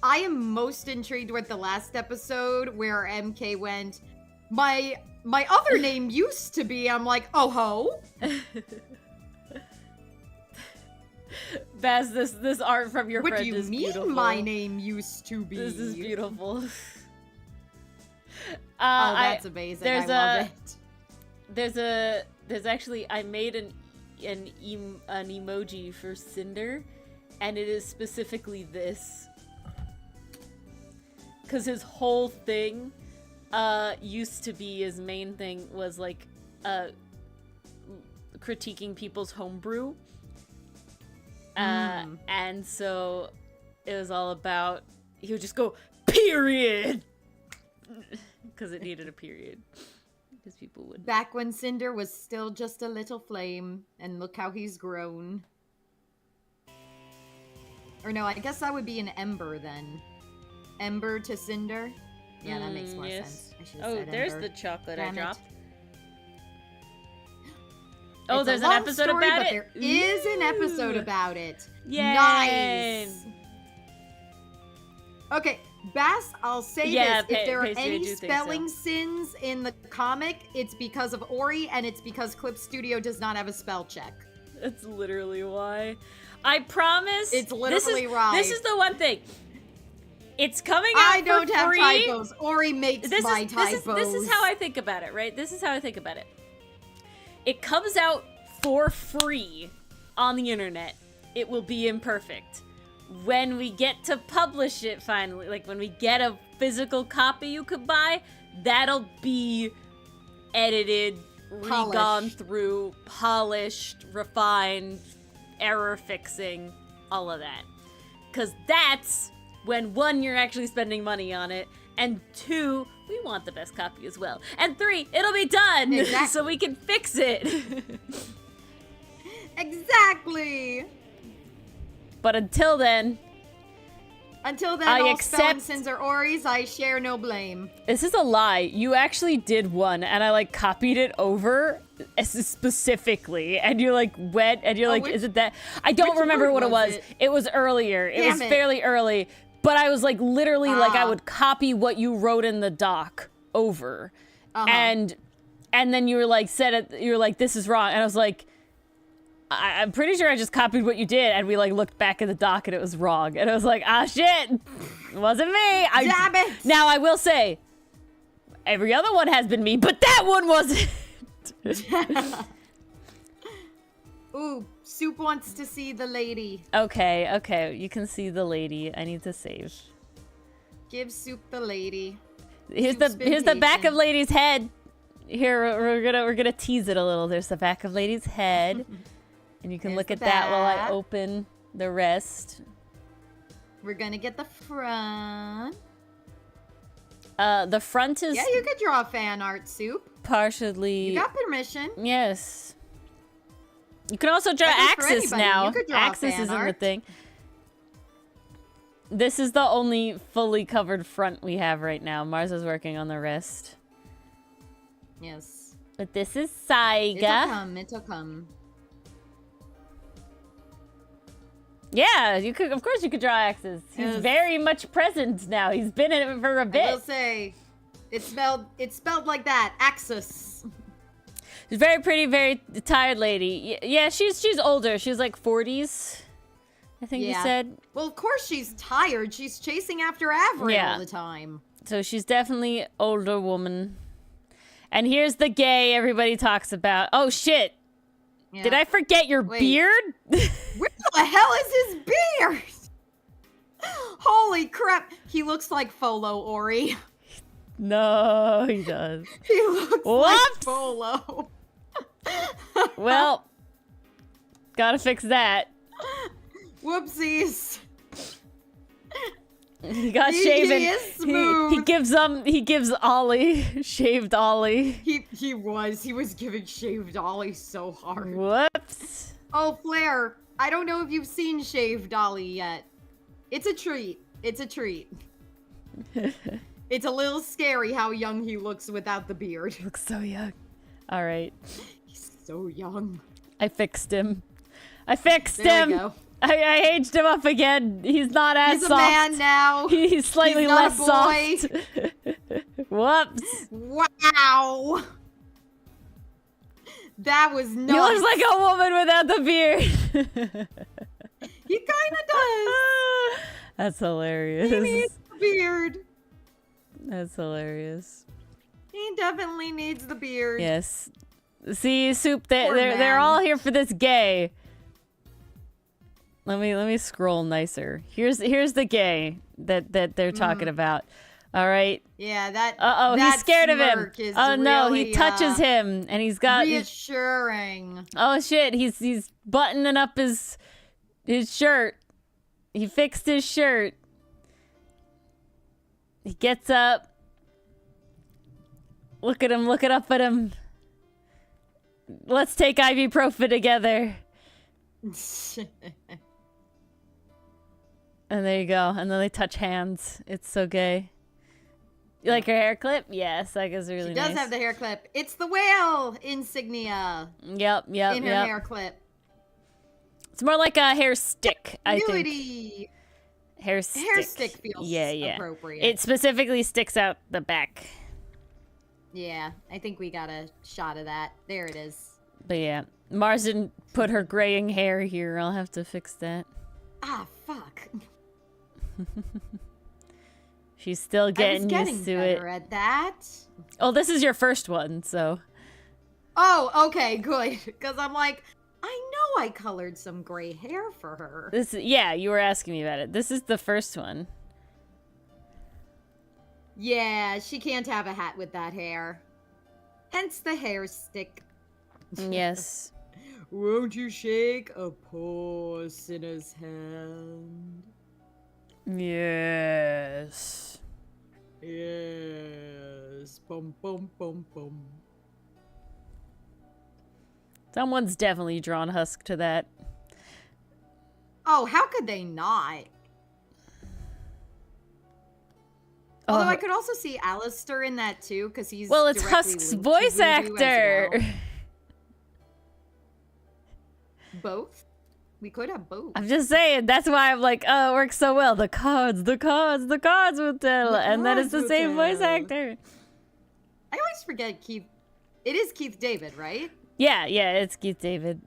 I am most intrigued with the last episode where MK went, my other name used to be, I'm like, oh ho. Baz, this art from your friend is beautiful. What do you mean my name used to be? This is beautiful. Oh, that's amazing. I love it. There's actually, I made an emoji for Cinder, and it is specifically this. Because his whole thing used to be, his main thing was like critiquing people's homebrew. And so it was all about, he would just go, period! Because it needed a period. Because people would. Back when Cinder was still just a little flame, and look how he's grown. Or no, I guess that would be an ember then. Ember to Cinder? Yeah, that makes more sense. I should have said there's ember. the chocolate I Damn dropped. It's oh, there's an episode story, about but it? There is an episode about it. Yay. Nice! Okay, Bass, I'll say this. If there are any spelling sins in the comic, it's because of Ori, and it's because Clip Studio does not have a spell check. That's literally why. I promise. It's literally right. This is the one thing. It's coming out I don't for have free. typos. Ori makes my typos. This is how I think about it, right? This is how I think about it. It comes out for free on the internet. It will be imperfect. When we get to publish it finally, like when we get a physical copy you could buy, that'll be edited, gone through, polished, refined, error fixing, all of that. Because that's when, one, you're actually spending money on it, and two, we want the best copy as well. And three, it'll be done, so we can fix it. Exactly. But until then, all spelling sins are Ori's. I share no blame. This is a lie. You actually did one, and I like copied it over specifically, and you're like wet, and you're like, is it that? I don't remember what it was. It was earlier. It was fairly early, but I was like literally like I would copy what you wrote in the doc over, and And then you were like, you were like, this is wrong. And I was like, I'm pretty sure I just copied what you did. And we like looked back at the doc and it was wrong. And I was like, ah, shit. It wasn't me. Damn it. Now I will say, every other one has been me, but that one wasn't. Ooh, Soup wants to see the lady. Okay. You can see the lady. I need to save. Give Soup the lady. Here's the back of lady's head. Here, we're gonna tease it a little. There's the back of lady's head. And you can look at that while I open the rest. We're gonna get the front. The front is... Yeah, you could draw fan art, Soup. Partially... You got permission. Yes. You can also draw Axis now. You could draw Axis fan isn't the art. thing. This is the only fully covered front we have right now. Mars is working on the rest. Yes. But this is Saiga. It'll come. Yeah, you could. Of course, you could draw Axis. He's very much present now. He's been in it for a bit. I will say, it's spelled like that. Axis. She's very pretty, very tired lady. Yeah, she's older. She's like 40s. I think you said. Well, of course she's tired. She's chasing after Avery all the time. So she's definitely older woman. And here's the gay everybody talks about. Oh shit! Yeah. Did I forget your beard? Where the hell is his beard? Holy crap! He looks like Folo Ori. No, he does. He looks like Folo. Well, gotta fix that. Whoopsies. He got shaven. He is smooth. He gives Ollie shaved Ollie. He was giving shaved Ollie so hard. Whoops. Oh, Flair, I don't know if you've seen shaved Ollie yet. It's a treat. It's a treat. It's a little scary how young he looks without the beard. He looks so young. All right. He's so young. I fixed him. I fixed there him. We go. I aged him up again. He's not as He's soft. He's a man now. He's slightly less soft. Whoops. Wow. That was nuts. He looks like a woman without the beard. He kind of does. That's hilarious. He needs the beard. That's hilarious. He definitely needs the beard. Yes. See, Soup, they're all here for this gay. Let me scroll nicer. Here's the gay that they're talking about. All right. Yeah, that. He's scared of him. Oh no, really, he touches him, and he's got reassuring. Oh shit, he's buttoning up his shirt. He fixed his shirt. He gets up. Look at him. Looking up at him. Let's take ibuprofen together. And there you go. And then they touch hands. It's so gay. You like her hair clip? Yes, that is really nice. She does have the hair clip. It's the whale insignia. Yep. In her hair clip. It's more like a hair stick, I think. Hair stick. Hair stick feels appropriate. It specifically sticks out the back. Yeah, I think we got a shot of that. There it is. But yeah, Mars didn't put her graying hair here. I'll have to fix that. Ah, fuck. She's still getting used to it. Better at that. Oh, this is your first one, so. Oh, okay, good. Because I'm like, I know I colored some gray hair for her. Yeah, you were asking me about it. This is the first one. Yeah, she can't have a hat with that hair. Hence the hair stick. Yes. Won't you shake a poor sinner's hand? Yes. Yes. Bum, bum, bum, bum. Someone's definitely drawn Husk to that. Oh, how could they not? Although I could also see Alistair in that too, because he's it's Husk's voice actor. Well. Both? We could have both. I'm just saying, that's why I'm like, oh, it works so well. The cards will tell. And then it's the same voice actor. I always forget It is Keith David, right? Yeah, it's Keith David.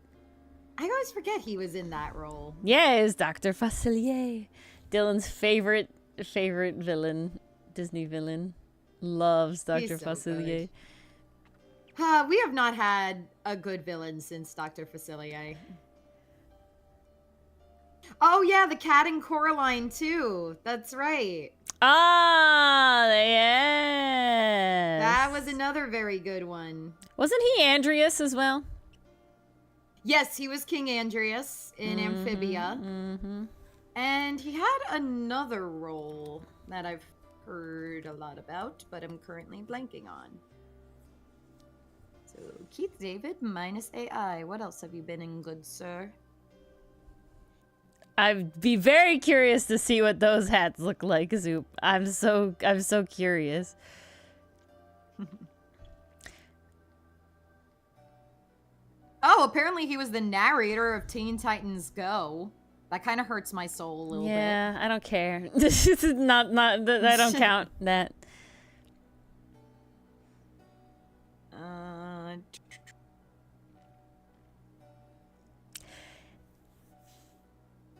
I always forget he was in that role. Yeah, it was Dr. Facilier. Dylan's favorite villain, Disney villain. Loves Dr. Facilier. We have not had a good villain since Dr. Facilier. Oh yeah, the Cat and Coraline too. That's right. Ah, yes. That was another very good one. Wasn't he Andreas as well? Yes, he was King Andreas in Amphibia. And he had another role that I've heard a lot about, but I'm currently blanking on. So, Keith David minus AI. What else have you been in, good sir? I'd be very curious to see what those hats look like, Zoop. I'm so curious. Oh, apparently he was the narrator of Teen Titans Go. That kind of hurts my soul a little bit. Yeah, I don't care. This is not I don't count that.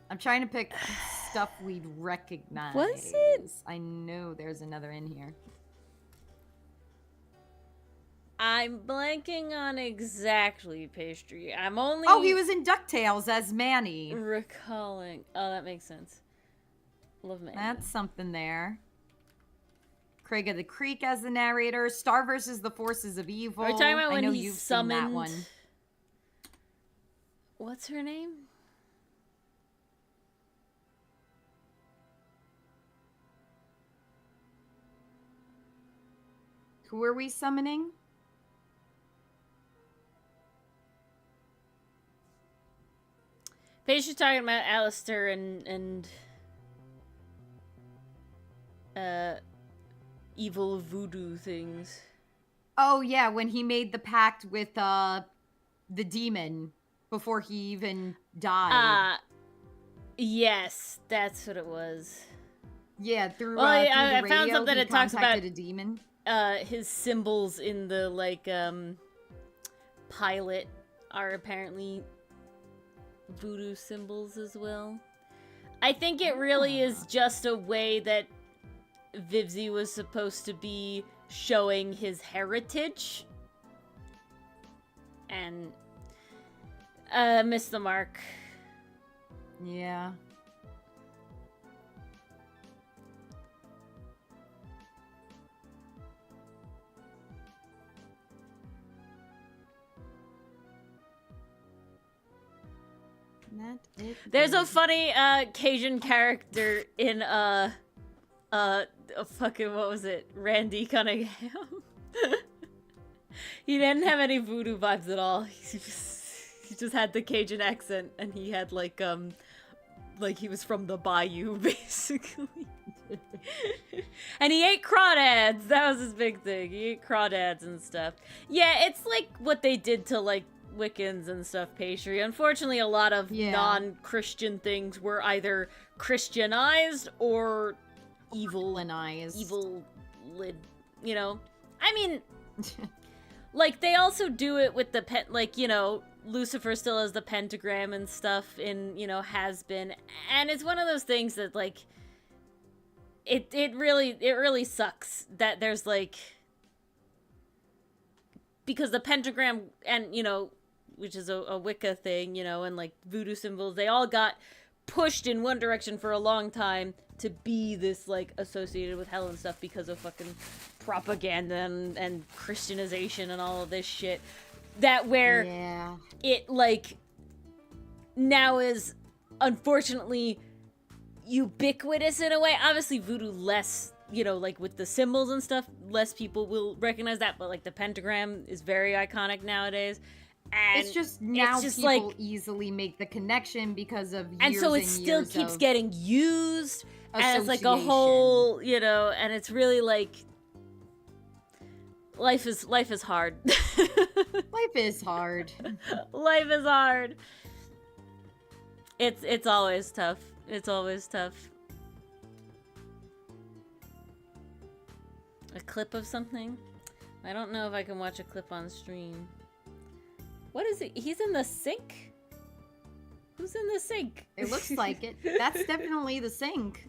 I'm trying to pick stuff we'd recognize. Was it? I know there's another in here. I'm blanking on exactly pastry. I'm only Oh, he was in DuckTales as Manny. recalling. Oh, that makes sense. Love Manny. That's something there. Craig of the Creek as the narrator. Star versus the Forces of Evil. Are we talking about I when know he you've summoned seen that one. What's her name? Who are we summoning? Paige's talking about Alistair and evil voodoo things. Oh yeah, when he made the pact with the demon before he even died. Yes, that's what it was. Yeah, through, Well, through the I radio, found something he that talks about contacted a demon. His symbols in the pilot are apparently voodoo symbols as well. I think it really is just a way that Vivzy was supposed to be showing his heritage. And missed the mark. Yeah. There's a funny Cajun character in fucking, what was it? Randy Cunningham. He didn't have any voodoo vibes at all. He just had the Cajun accent, and he had like he was from the bayou basically. And he ate crawdads. That was his big thing. He ate crawdads and stuff. Yeah, it's like what they did to like Wiccans and stuff, pastry. Unfortunately, a lot of non-Christian things were either Christianized or evilized. You know? I mean, like, they also do it with the Lucifer still has the pentagram and stuff in, Has Been. And it's one of those things that, like, it really sucks that there's, like, because the pentagram and, which is a Wicca thing, and like voodoo symbols, they all got pushed in one direction for a long time to be this like associated with hell and stuff because of fucking propaganda and Christianization and all of this shit. That where it like now is unfortunately ubiquitous in a way. Obviously voodoo less, like with the symbols and stuff, less people will recognize that, but like the pentagram is very iconic nowadays. And it's just now just people like, easily make the connection because of years and so it still years keeps of getting used as like a whole, and it's really like life is hard. Life is hard. Life is hard. It's always tough. It's always tough. A clip of something? I don't know if I can watch a clip on stream. What is it? He's in the sink? Who's in the sink? It looks like it. That's definitely the sink.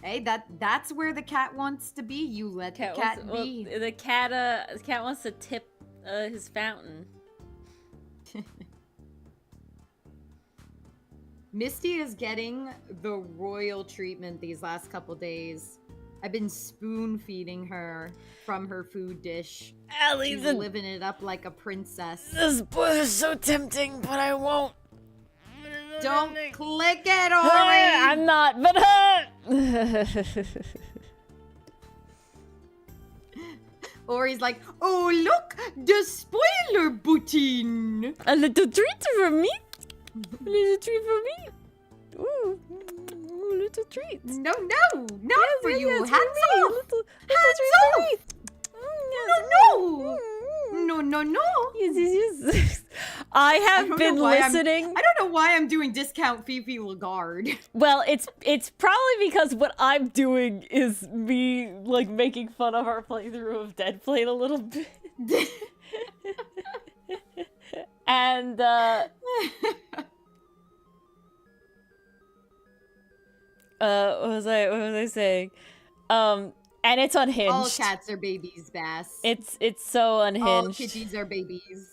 Hey, that's where the cat wants to be. You let the cat be. Well, the cat wants to tip his fountain. Misty is getting the royal treatment these last couple days. I've been spoon feeding her from her food dish. Allie's She's living it up like a princess. This book is so tempting, but I won't. Don't click it, Ori! I'm not, but Ori's like, oh look, the spoiler button! A little treat for me? A little treat for me? Ooh, a little treat. No, not for you. Yes, Hands for me. off! Little Hands treat for off! me. No! No. Yes. I have been listening. I don't know why I'm doing discount Fifi Lagarde. Well, it's probably because what I'm doing is me like making fun of our playthrough of Deadplate a little bit. And what was I saying? And it's unhinged. All cats are babies, Bass. It's so unhinged. All kitties are babies.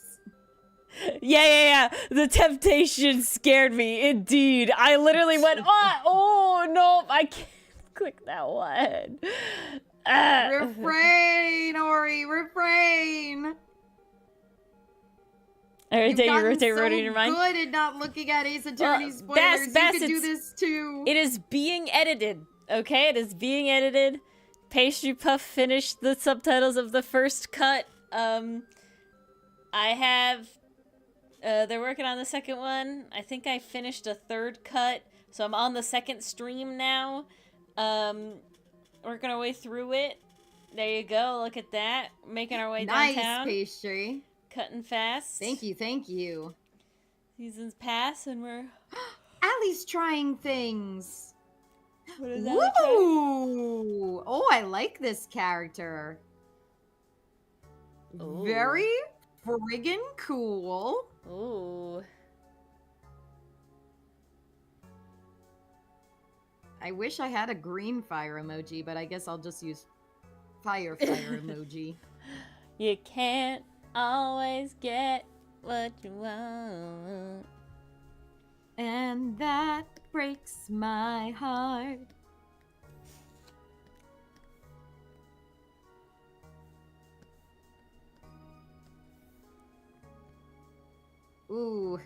Yeah. The temptation scared me, indeed. I literally went, oh no, I can't click that one. Refrain, Ori, refrain. Every day you rotate in your mind. Good at not looking at Ace Attorney spoilers. Bass, you can do this too. It is being edited. Okay, it is being edited. Pastry Puff finished the subtitles of the first cut. I have. They're working on the second one. I think I finished a third cut, so I'm on the second stream now. Working our way through it. There you go. Look at that. Making our way downtown. Nice pastry. Cutting fast. Thank you. Seasons pass and we're... Allie's trying things. What is that? Woo! Oh, I like this character. Ooh. Very friggin' cool. Ooh. I wish I had a green fire emoji, but I guess I'll just use fire emoji. You can't always get what you want. And that breaks my heart. Ooh.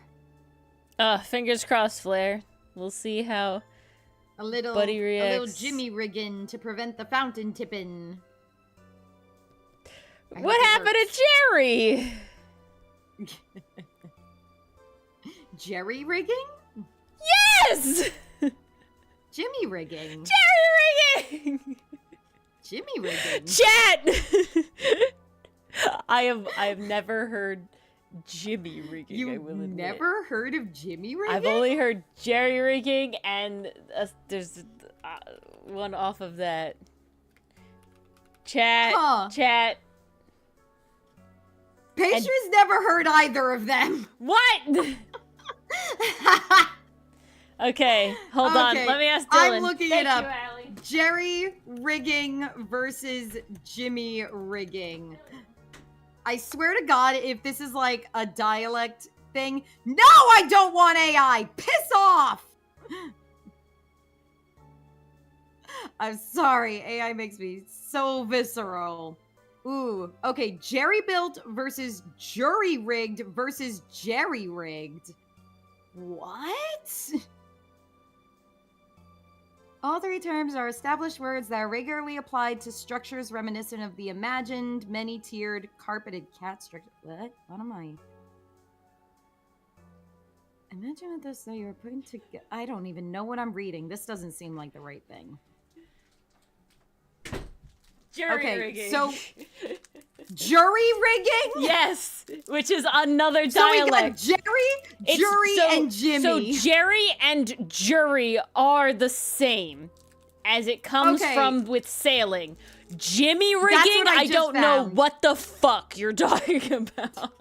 Fingers crossed, Flair. We'll see how Buddy reacts. A little Jimmy rigging to prevent the fountain tipping. What happened to Jerry? Jerry rigging? Yes! Jimmy rigging. Jerry rigging! Jimmy rigging. Chat! I have never heard Jimmy rigging. You've never heard of Jimmy rigging? I've only heard Jerry rigging, and there's one off of that. Chat. Pastry's never heard either of them. What? Okay, hold on. Let me ask Dylan. I'm looking it up. Jerry rigging versus Jimmy rigging. I swear to God, if this is like a dialect thing. No, I don't want AI. Piss off. I'm sorry. AI makes me so visceral. Ooh, okay. Jerry built versus jury rigged versus Jerry rigged. What? All three terms are established words that are regularly applied to structures reminiscent of the imagined many-tiered carpeted cat structure. What? What am I? Imagine with this that you're putting together. I don't even know what I'm reading. This doesn't seem like the right thing. Jury rigging. So jury rigging? Yes, which is another dialect. So we got Jerry, and Jimmy. So Jerry and jury are the same. as it comes Okay. from with sailing. Jimmy rigging, what I I just don't know found. what the fuck you're talking about.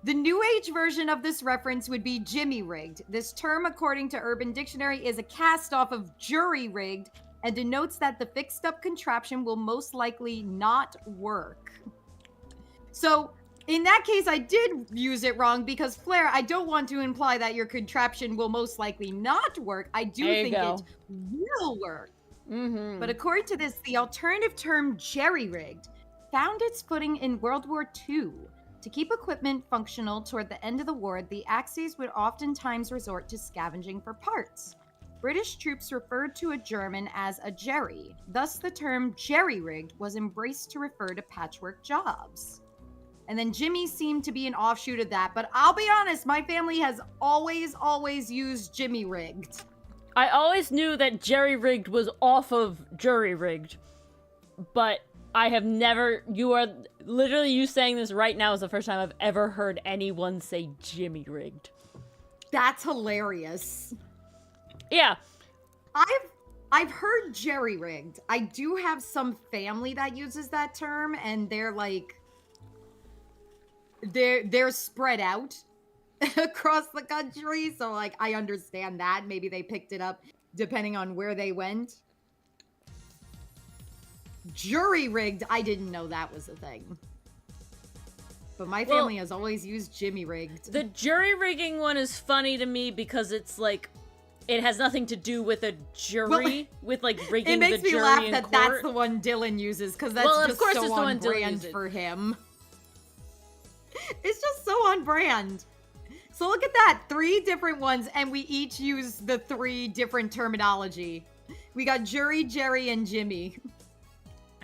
The New Age version of this reference would be jimmy-rigged. This term, according to Urban Dictionary, is a cast-off of jury-rigged and denotes that the fixed-up contraption will most likely not work. So, in that case, I did use it wrong because, Flair, I don't want to imply that your contraption will most likely not work. I do There you think go. it will work. Mm-hmm. But according to this, the alternative term jerry-rigged found its footing in World War II. To keep equipment functional toward the end of the war, the Axis would oftentimes resort to scavenging for parts. British troops referred to a German as a jerry. Thus, the term jerry-rigged was embraced to refer to patchwork jobs. And then Jimmy seemed to be an offshoot of that, but I'll be honest, my family has always used jimmy-rigged. I always knew that jerry-rigged was off of jury-rigged, but I have never, you saying this right now is the first time I've ever heard anyone say jimmy-rigged. That's hilarious. Yeah. I've heard jerry-rigged. I do have some family that uses that term, and they're like, they're spread out across the country, so like I understand that. Maybe they picked it up depending on where they went. Jury-rigged, I didn't know that was a thing. But my family has always used jimmy-rigged. The jury-rigging one is funny to me because it's like, it has nothing to do with a jury, with like rigging the jury in court. It makes me laugh that that's the one Dylan uses, because that's just so on brand for him. It's just so on brand. So look at that, 3 different ones, and we each use the 3 different terminology. We got jury, Jerry, and Jimmy.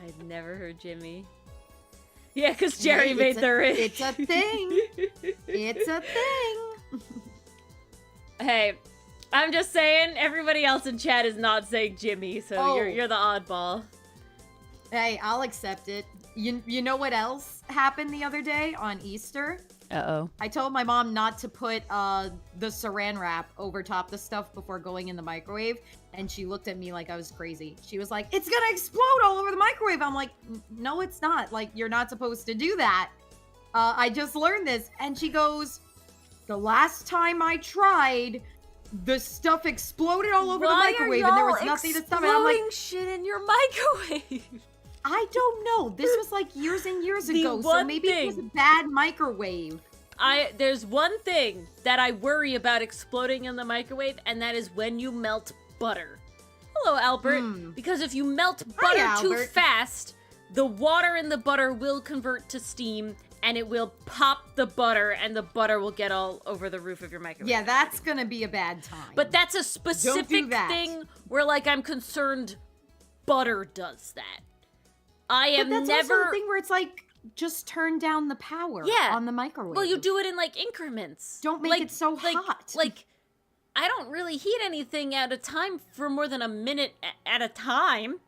I've never heard Jimmy. Yeah, because Jerry made the rig. It's a thing. It's a thing. Hey, I'm just saying, everybody else in chat is not saying Jimmy, so you're the oddball. Hey, I'll accept it. You know what else happened the other day on Easter? Uh-oh. I told my mom not to put the saran wrap over top the stuff before going in the microwave, and she looked at me like I was crazy. She was like, "It's gonna explode all over the microwave." I'm like, "No, it's not. Like, you're not supposed to do that. I just learned this." And she goes, "The last time I tried, the stuff exploded all over the microwave, and there was nothing to stop it." I'm like, shit in your microwave. I don't know. This was like years and years ago, so maybe it was a bad microwave. There's one thing that I worry about exploding in the microwave, and that is when you melt butter. Hello, Albert. Because if you melt butter too fast, the water in the butter will convert to steam, and it will pop the butter, and the butter will get all over the roof of your microwave. Yeah, that's gonna be a bad time. But that's a specific thing where, like, I'm concerned butter does that. But that's also the thing where it's like, just turn down the power on the microwave. Well, you do it in, like, increments. Don't make it so hot. Like, I don't really heat anything at a time for more than a minute at a time.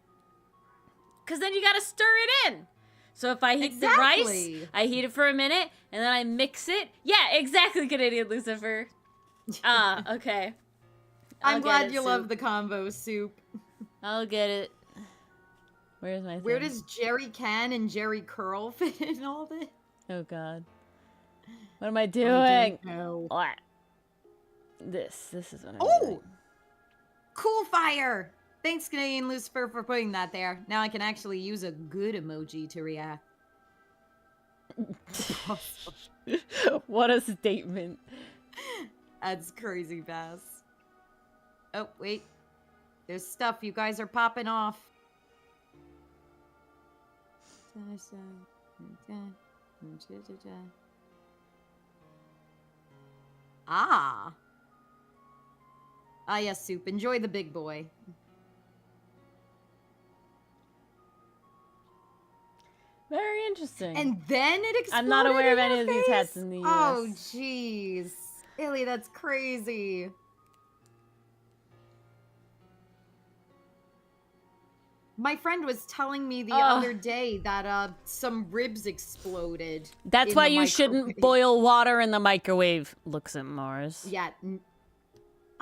Because then you gotta stir it in. So if I heat the rice, I heat it for a minute, and then I mix it. Yeah, exactly, Canadian Lucifer. Okay. I'm glad you love the combo soup. I'll get it. Where's my thing? Where does Jerry Can and Jerry Curl fit in all this? Oh, God. What am I doing? I don't know. This is what I'm doing. Cool fire! Thanks, Canadian Lucifer, for putting that there. Now I can actually use a good emoji to react. What a statement. That's crazy fast. Oh, wait. There's stuff. You guys are popping off. Ah, yes, Soup. Enjoy the big boy. Very interesting. And then it exploded. I'm not aware of in any your of these face? hats in the US. Oh, jeez. Illy, that's crazy. My friend was telling me the other day that some ribs exploded. That's why you shouldn't boil water in the microwave. Looks at Mars. Yeah.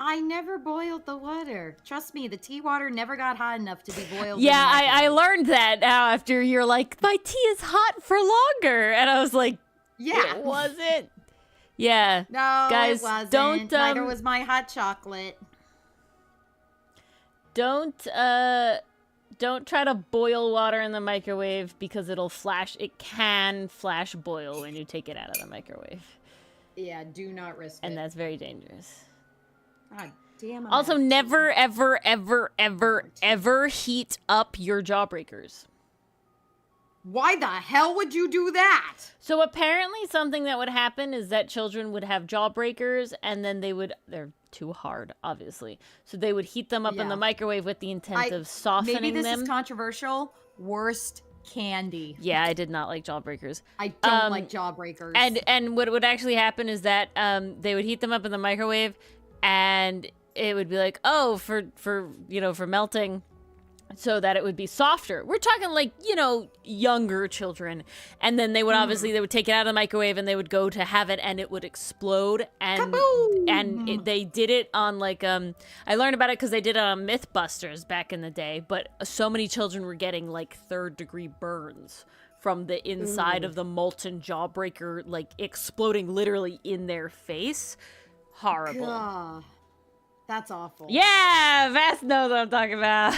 I never boiled the water. Trust me, the tea water never got hot enough to be boiled. Yeah, I learned that now after you're like, my tea is hot for longer. And I was like, yeah. It wasn't. Yeah. No, guys, it wasn't. don't, Neither was my hot chocolate. Don't try to boil water in the microwave because it'll flash. It can flash boil when you take it out of the microwave. Yeah, do not risk it. And that's very dangerous. God damn it. Also, never, ever, ever, ever, ever heat up your jawbreakers. Why the hell would you do that? So apparently something that would happen is that children would have jawbreakers and then they're too hard, obviously. So they would heat them up in the microwave with the intent of softening them. Maybe this is controversial. Worst candy. Yeah, I did not like jawbreakers. I don't like jawbreakers. And what would actually happen is that they would heat them up in the microwave and it would be like, oh, for melting, so that it would be softer. We're talking like, younger children. And then they would obviously, they would take it out of the microwave and they would go to have it and it would explode. And they did it on like, I learned about it because they did it on Mythbusters back in the day. But so many children were getting like 3rd-degree burns from the inside of the molten jawbreaker, like exploding literally in their face. Horrible. God. That's awful. Yeah, Vass knows what I'm talking about.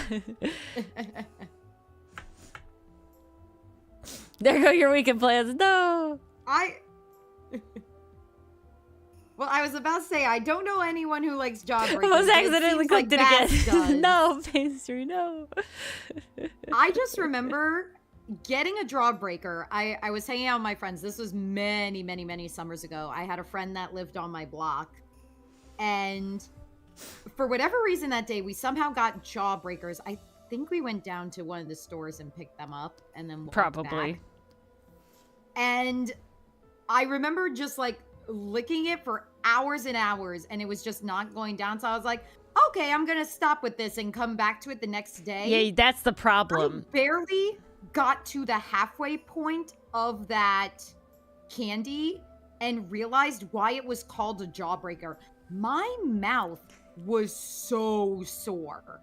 There go your weekend plans. No. Well, I was about to say, I don't know anyone who likes jawbreakers. Almost accidentally clicked like it again. No, pastry, no. I just remember getting a jawbreaker. I was hanging out with my friends. This was many, many, many summers ago. I had a friend that lived on my block. And for whatever reason that day, we somehow got jawbreakers. I think we went down to one of the stores and picked them up and then walked back. And I remember just like licking it for hours and hours and it was just not going down. So I was like, okay, I'm going to stop with this and come back to it the next day. Yeah, that's the problem. I barely got to the halfway point of that candy and realized why it was called a jawbreaker. My mouth was so sore.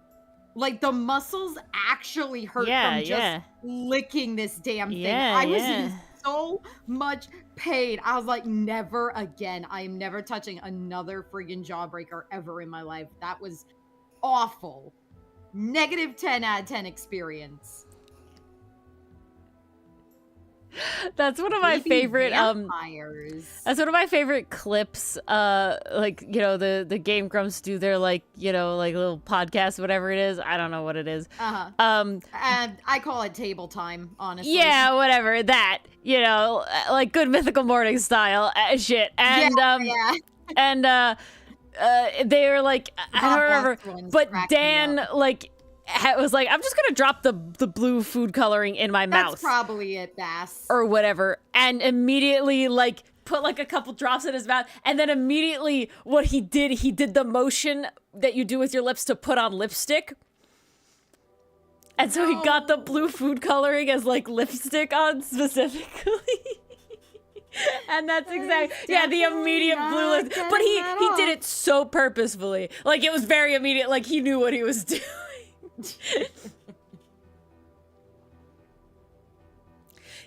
Like the muscles actually hurt from just licking this damn thing. I was in so much pain. I was like, never again. I am never touching another friggin' jawbreaker ever in my life. That was awful. Negative 10 out of 10 experience. That's one of my favorite vampires. That's one of my favorite clips. Like, the Game Grumps do their like little podcast, whatever it is. I don't know what it is. And I call it table time, honestly. Yeah, whatever. That, like Good Mythical Morning style shit. And and they were like, I don't remember, but Dan was like, I'm just gonna drop the blue food coloring in my mouth. That's probably it, Bass. Or whatever. And immediately, put a couple drops in his mouth. And then immediately what he did the motion that you do with your lips to put on lipstick. And so he got the blue food coloring as, lipstick on specifically. And that's exactly, the immediate blue lipstick. But he did it so purposefully. It was very immediate. He knew what he was doing.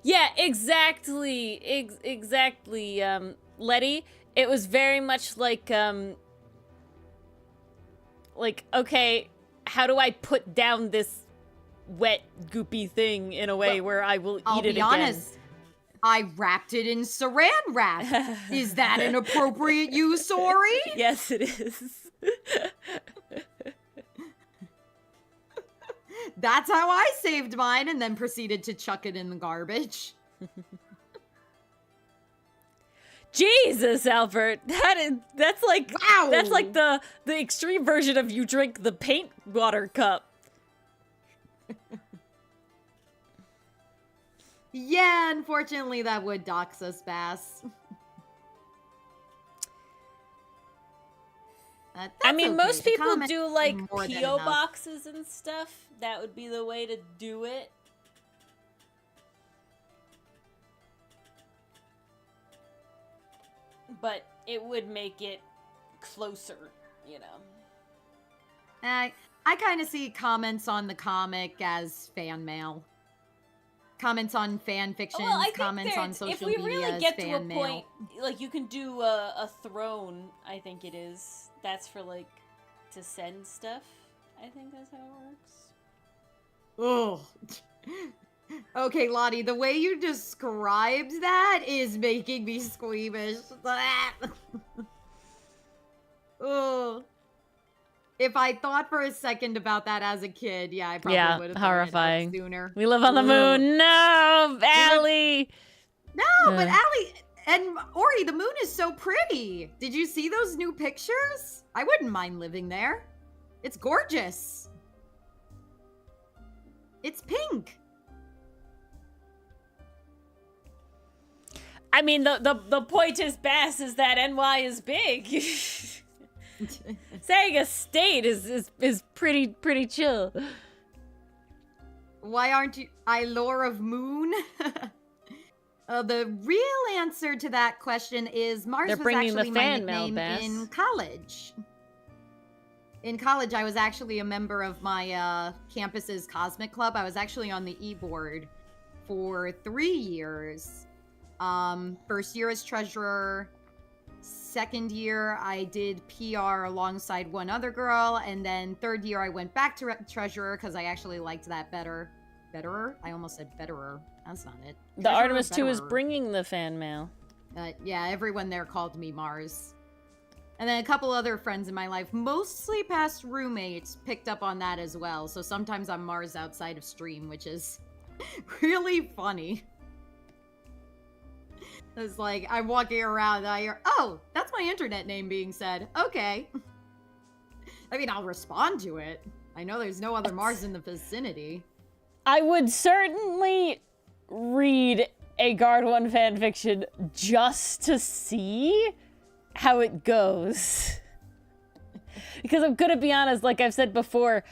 Yeah, exactly. Exactly, Letty. It was very much okay, how do I put down this wet, goopy thing in a way where I will eat it again? I'll be honest. I wrapped it in saran wrap. Is that an appropriate use, Ori? Yes, it is. That's how I saved mine and then proceeded to chuck it in the garbage. Jesus, Albert. That's wow. That's the extreme version of you drink the paint water cup. Yeah, unfortunately that would dox us, Bass. I mean, okay. most people do P.O. boxes and stuff. That would be the way to do it. But it would make it closer. you know. I kind of see comments on the comic as fan mail. Comments on fan fiction, Well, I think comments on social if we media really as get to a fan mail. point, like, you can do a throne, I think it is. That's for, like, to send stuff. I think that's how it works. Oh. Okay, Lottie, the way you described that is making me squeamish. Oh. If I thought for a second about that as a kid, yeah, I probably would have horrifying. thought it up sooner. We live on the moon. No, Allie! No, but Allie and Ori, the moon is so pretty. Did you see those new pictures? I wouldn't mind living there. It's gorgeous. It's pink. I mean, the point is, Bass, is that NY is big. Saying a state is pretty chill. Why aren't you Lore of Moon? The real answer to that question is Mars was actually my nickname in college. In college, I was actually a member of my campus's Cosmic Club. I was actually on the e-board for 3 years. First year as treasurer. Second year, I did PR alongside one other girl, and then third year, I went back to treasurer because I actually liked that better. Betterer? I almost said betterer. That's not it. The Artemis 2 is bringing the fan mail. Yeah, everyone there called me Mars. And then a couple other friends in my life, mostly past roommates, picked up on that as well. So sometimes I'm Mars outside of stream, which is really funny. It's like, I'm walking around and I hear, oh, that's my internet name being said. Okay. I mean, I'll respond to it. I know there's no other Mars in the vicinity. I would certainly read a Guard 1 fanfiction just to see how it goes. Because I'm gonna be honest, like I've said before,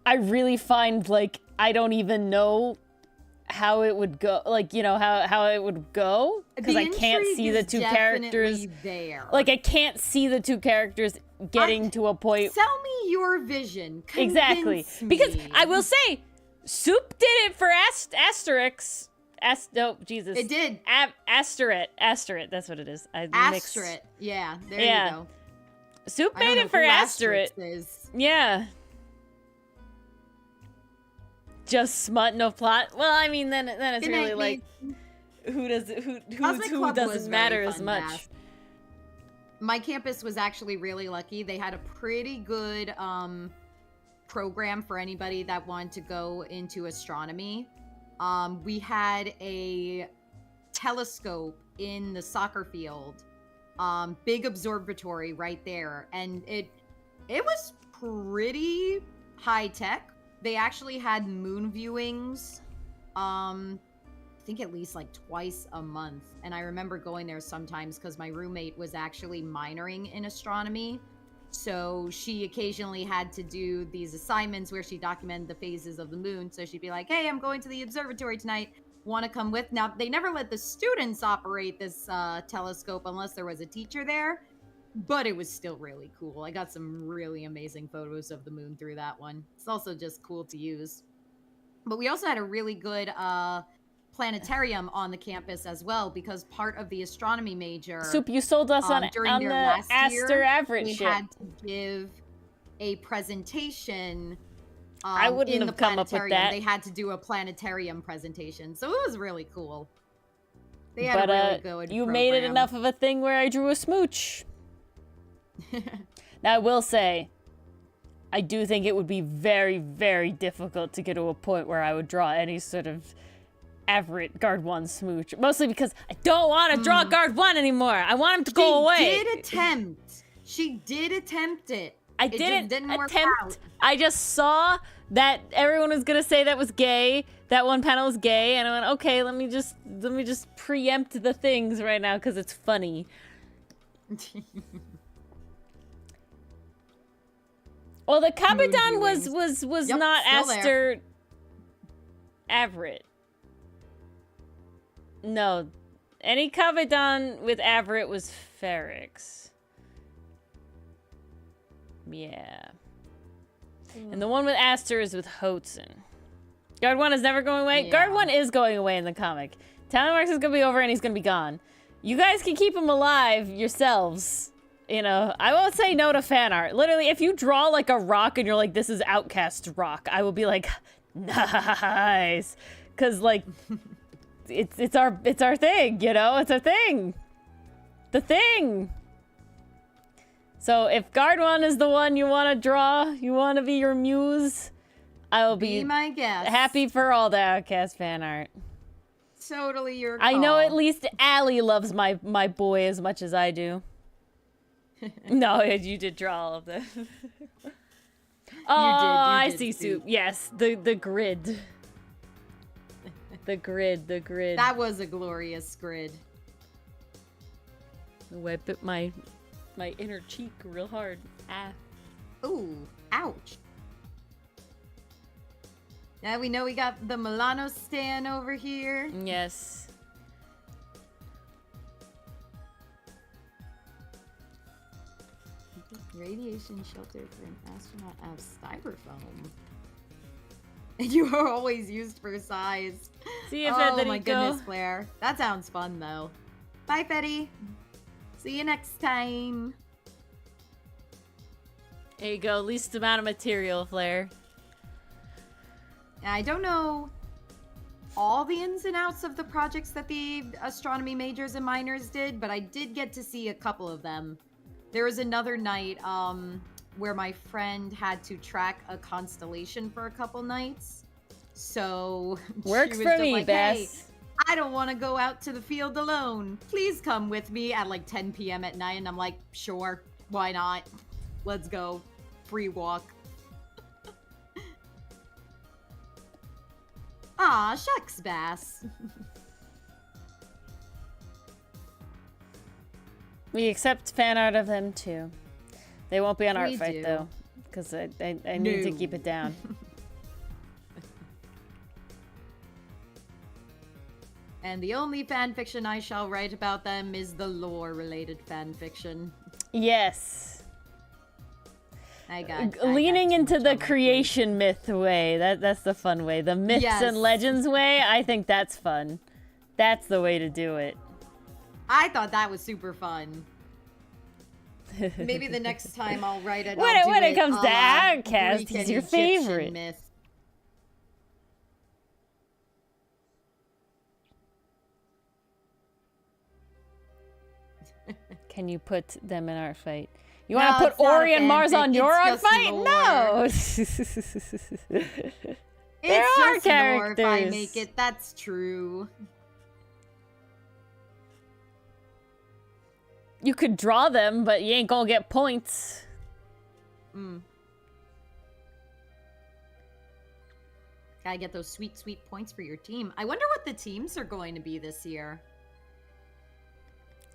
I really find, like, I don't even know how it would go, like, you know, how it would go, because I can't see the two characters there. Like, I can't see the two characters getting to a point. Sell me your vision. Exactly. Me. Because I will say, Soup did it for Asterix. No, Jesus. It did. Asterit, that's what it is. Asterit. Yeah, there you go. Soup made it for Asterit. Yeah. Just smut, no plot. Well, I mean, then it's really like, who doesn't matter as much. My campus was actually really lucky. They had a pretty good program for anybody that wanted to go into astronomy. We had a telescope in the soccer field, big observatory right there, and it was pretty high tech. They actually had moon viewings, I think at least like twice a month. And I remember going there sometimes because my roommate was actually minoring in astronomy. So she occasionally had to do these assignments where she documented the phases of the moon. So she'd be like, hey, I'm going to the observatory tonight. Want to come with? Now, they never let the students operate this telescope unless there was a teacher there. But it was still really cool. I got some really amazing photos of the moon through that one. It's also just cool to use. But we also had a really good planetarium on the campus as well, because part of the astronomy major... Soup, you sold us on the Aster Average ship. We had to give a presentation I wouldn't have come up with that. They had to do a planetarium presentation. So it was really cool. They had a really good you program. made it enough of a thing where I drew a smooch. Now, I will say, I do think it would be very, very difficult to get to a point where I would draw any sort of Everett Guard 1 smooch. Mostly because I don't want to draw Guard 1 anymore. I want him to go away. She did attempt it. I didn't attempt. I just saw that everyone was gonna say that was gay. That one panel was gay, and I went, okay, let me just preempt the things right now because it's funny. Well, the Capitan was not Aster Everett. No, any Capitan with Everett was Ferrix. Yeah. And the one with Aster is with Hotzen. Guard 1 is never going away? Yeah. Guard 1 is going away in the comic. Talonmarks is gonna be over and he's gonna be gone. You guys can keep him alive yourselves. You know, I won't say no to fan art. Literally, if you draw like a rock and you're like, this is Outcast rock, I will be like, nice. Cause like, it's our thing, you know? It's our thing. The thing. So if Guard 1 is the one you want to draw, you want to be your muse, I will be my guest. Happy for all the Outcast fan art. Totally your I know call. at least Allie loves my boy as much as I do. No, you did draw all of them. I see Soup. Yes, the grid. The grid. That was a glorious grid. Oh, I bit my inner cheek real hard. Ah. Ooh, ouch. Now we know we got the Milano Stan over here. Yes. Radiation shelter for an astronaut out of styrofoam. You are always used for size. See you, Oh Federico. my goodness, Claire. That sounds fun, though. Bye, Fetty. See you next time. There you go. Least amount of material, Flair. I don't know all the ins and outs of the projects that the astronomy majors and minors did, but I did get to see a couple of them. There was another night where my friend had to track a constellation for a couple nights. So Works she was for just me, like, Bess. hey, I don't want to go out to the field alone. Please come with me at like 10 p.m. at night. And I'm like, sure, why not? Let's go. Free walk. Aw, shucks, Bass. We accept fan art of them too. They won't be on We Art Fight do. though, because I need to No. keep it down. And the only fan fiction I shall write about them is the lore-related fan fiction. Yes. I got Leaning too into much the on my plate. creation myth way. That's the fun way. The myths Yes. and legends way. I think that's fun. That's the way to do it. I thought that was super fun. Maybe the next time I'll write it. When I'll it do comes a to la Outcast, Greek it's and your Egyptian favorite. myth. Can you put them in Art Fight? You No, want to it's put not a Ori and Mars fanfic, on your it's Art just Fight? lore. No. There It's are just lore if I characters. make it. That's true. You could draw them, but you ain't gonna get points. Gotta get those sweet, sweet points for your team. I wonder what the teams are going to be this year.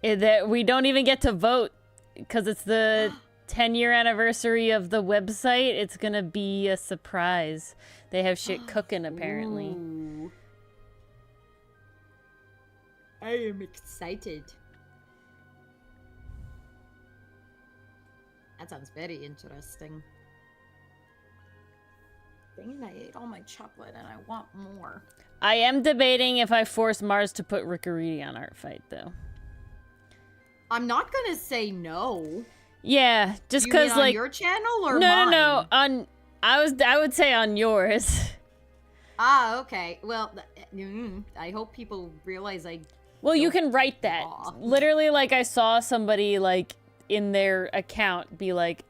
We don't even get to vote because it's the 10-year anniversary of the website. It's gonna be a surprise. They have shit cooking apparently. Ooh. I am excited. That sounds very interesting. Dang it, I ate all my chocolate and I want more. I am debating if I force Mars to put Rickariti on Art Fight though. I'm not gonna say no. Yeah, just You mean because on like your channel or no, mine? no, on I would say on yours. Ah, okay. Well, I hope people realize I. Well, you can write that. Aw. Literally, like I saw somebody like in their account be like,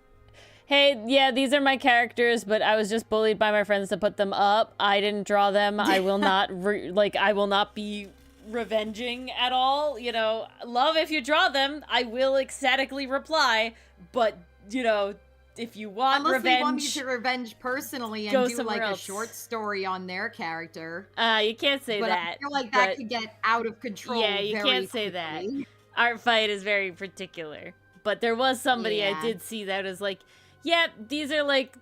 "Hey, yeah, these are my characters, but I was just bullied by my friends to put them up. I didn't draw them. I will not I will not be revenging at all. You know, love if you draw them. I will ecstatically reply, but you know, if you want Unless revenge, they want me to revenge personally go and do somewhere like else. a short story on their character. you can't say But that. I feel like that but- could get out of control. Yeah, you very can't say that. quickly. Art Fight is very particular. But there was somebody I Yeah. did see that was like, yeah, these are like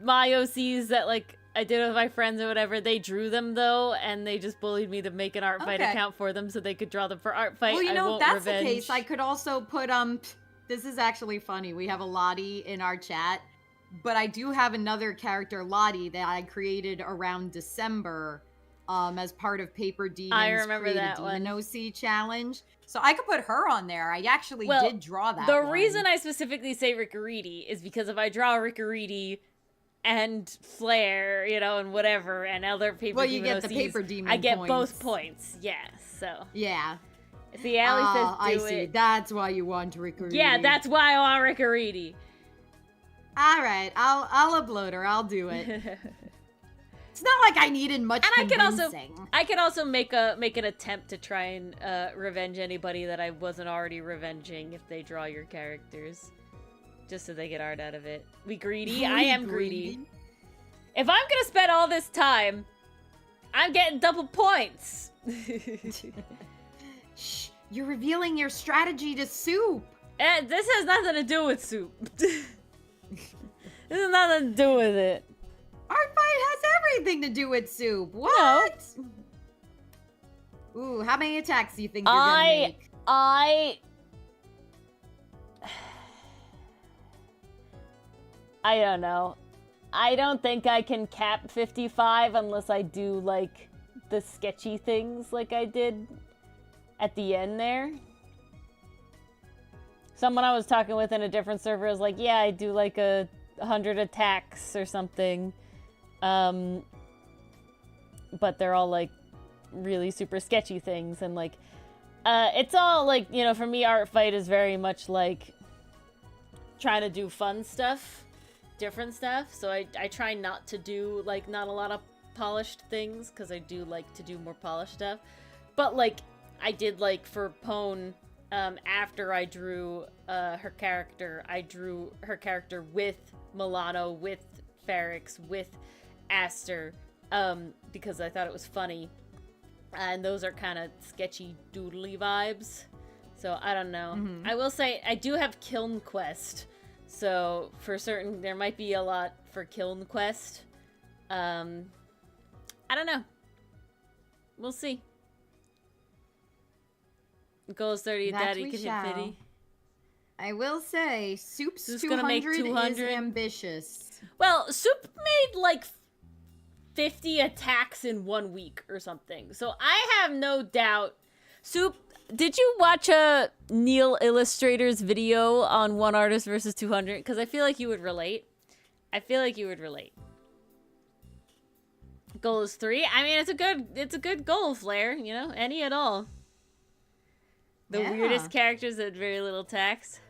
my OCs that like I did with my friends or whatever. They drew them though, and they just bullied me to make an Art Fight Okay. account for them so they could draw them for Art Fight. Well, you I know, if won't that's revenge. the case, I could also put this is actually funny. We have a Lottie in our chat, but I do have another character, Lottie, that I created around December as part of Paper Demon's I remember that Demon one. OC challenge. So I could put her on there. I actually did draw that The one. reason I specifically say Rickariti is because if I draw Rickariti and Flare, you know, and whatever, and other Paper Well, you Demon get OCs, the Paper Demon I get points. both points. Yeah, so. Yeah. See, Allie says do I see. it. That's why you want Rickariti. Yeah, that's why I want Rickariti. All right, I'll upload her. I'll do it. It's not like I needed much convincing. I could also make an attempt to try and revenge anybody that I wasn't already revenging if they draw your characters, just so they get art out of it. We greedy? I am greedy. If I'm gonna spend all this time, I'm getting double points. Shh, you're revealing your strategy to Soup. This has nothing to do with Soup. This has nothing to do with it. Art fight has everything to do with Soup. What? No. Ooh, how many attacks do you think you're gonna make? I don't know. I don't think I can cap 55 unless I do, like, the sketchy things like I did at the end there. Someone I was talking with in a different server was like, yeah, I do, like, 100 attacks or something. But they're all, like, really super sketchy things. And, like, it's all, like, you know, for me, art fight is very much, like, trying to do fun stuff. Different stuff, so I try not to do, like, not a lot of polished things, because I do like to do more polished stuff. But, like, I did, like, for Pone, after I drew her character, I drew her character with Milano, with Ferrix, with Aster, because I thought it was funny. And those are kind of sketchy doodly vibes, so I don't know. Mm-hmm. I will say, I do have Kiln Quest. So, for certain, there might be a lot for Kiln Quest. I don't know. We'll see. Goals 30, Daddy can hit 50. I will say, Soup's 200 gonna make 200. Is ambitious. Well, Soup made, like, 50 attacks in 1 week or something. So, I have no doubt. Soup... Did you watch a Neil Illustrator's video on one artist versus 200? Because I feel like you would relate. Goal is 3. I mean, it's a good goal, Flair. You know, any at all. The weirdest characters at very little tax.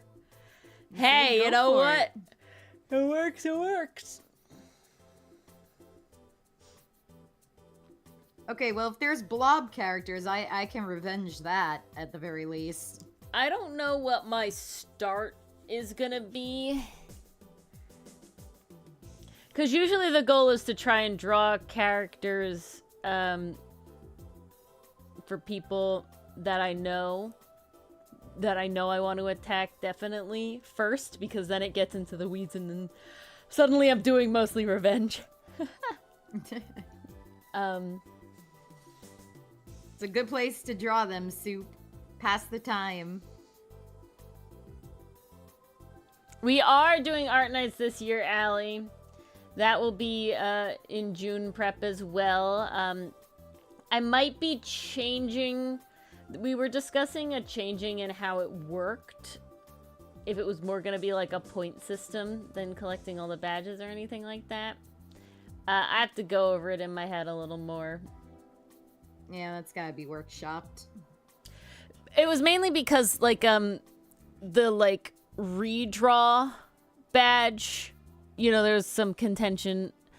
Hey, you know what? It works. It works. Okay, well, if there's blob characters, I can revenge that, at the very least. I don't know what my start is gonna be. Because usually the goal is to try and draw characters for people that I know I want to attack definitely first, because then it gets into the weeds and then suddenly I'm doing mostly revenge. It's a good place to draw them, Soup. Pass the time. We are doing art nights this year, Allie. That will be in June prep as well. I might be changing. We were discussing a changing in how it worked. If it was more going to be like a point system than collecting all the badges or anything like that. I have to go over it in my head a little more. Yeah, that's gotta be workshopped. It was mainly because, like, the, like, redraw badge, you know, there was some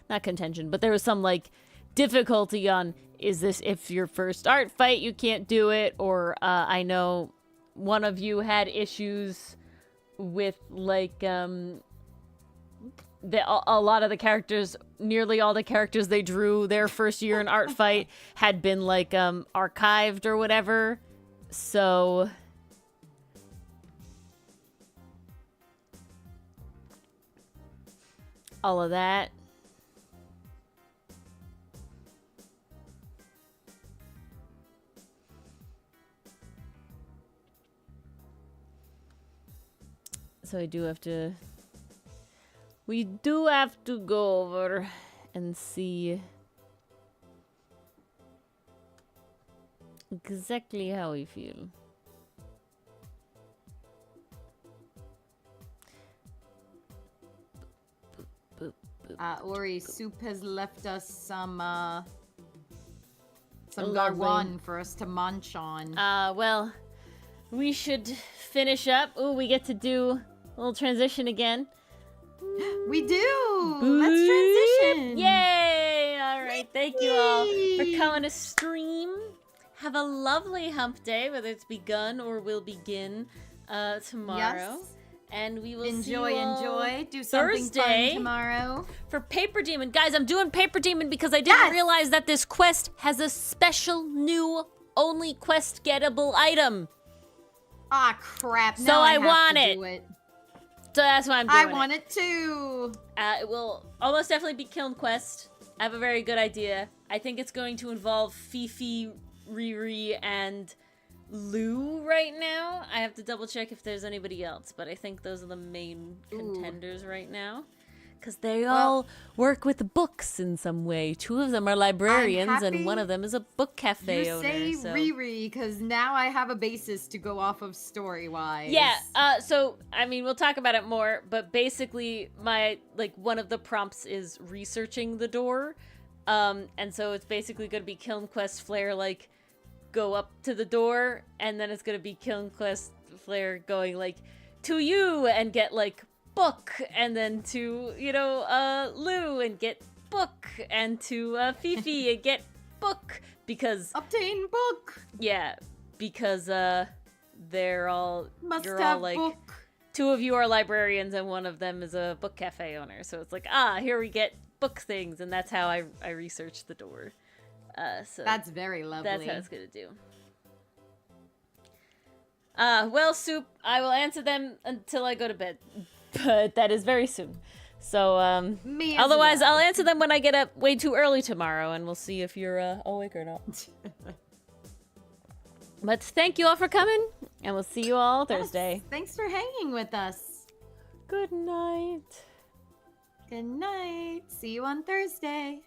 not contention, but there was some, like, difficulty on, is this if your first art fight, you can't do it, or, I know one of you had issues with, like, a lot of the characters, nearly all the characters they drew their first year in art fight had been, like, archived or whatever. So all of that. So I do have to... We do have to go over and see exactly how we feel. Ori, Soup has left us some Lovely. garwan for us to munch on. Well, we should finish up. Ooh, we get to do a little transition again. We do! Boop. Let's transition! Yay! Alright, thank you all for coming to stream. Have a lovely hump day, whether it's begun or will begin tomorrow. Yes. And we will Enjoy, see you all enjoy. Do something Thursday fun tomorrow. for Paper Demon. Guys, I'm doing Paper Demon because I didn't realize that this quest has a special new only quest gettable item. Ah, crap. So Now I have want to it. do it. So that's why I'm doing I want it too. It will almost definitely be Kiln Quest. I have a very good idea. I think it's going to involve Fifi, Riri, and Lou right now. I have to double check if there's anybody else, but I think those are the main contenders right now. Because they all work with books in some way. 2 of them are librarians, and one of them is a book cafe owner. You say Riri, because now I have a basis to go off of story-wise. Yeah, so, I mean, we'll talk about it more, but basically, one of the prompts is researching the door, and so it's basically going to be Kiln Quest Flare, go up to the door, and then it's going to be Kiln Quest Flare going, to you, and get, book, and then to, Lou, and get book, and to, Fifi, and get book, because... Obtain book! Yeah, because, they're all... Must you're have all, book. 2 of you are librarians, and one of them is a book cafe owner, so it's here we get book things, and that's how I researched the door. So that's very lovely. That's how it's gonna do. Well, Soup, I will answer them until I go to bed, but that is very soon. So, otherwise, I'll answer them when I get up way too early tomorrow, and we'll see if you're awake or not. But thank you all for coming, and we'll see you all Thursday. Yes, thanks for hanging with us. Good night. Good night. See you on Thursday.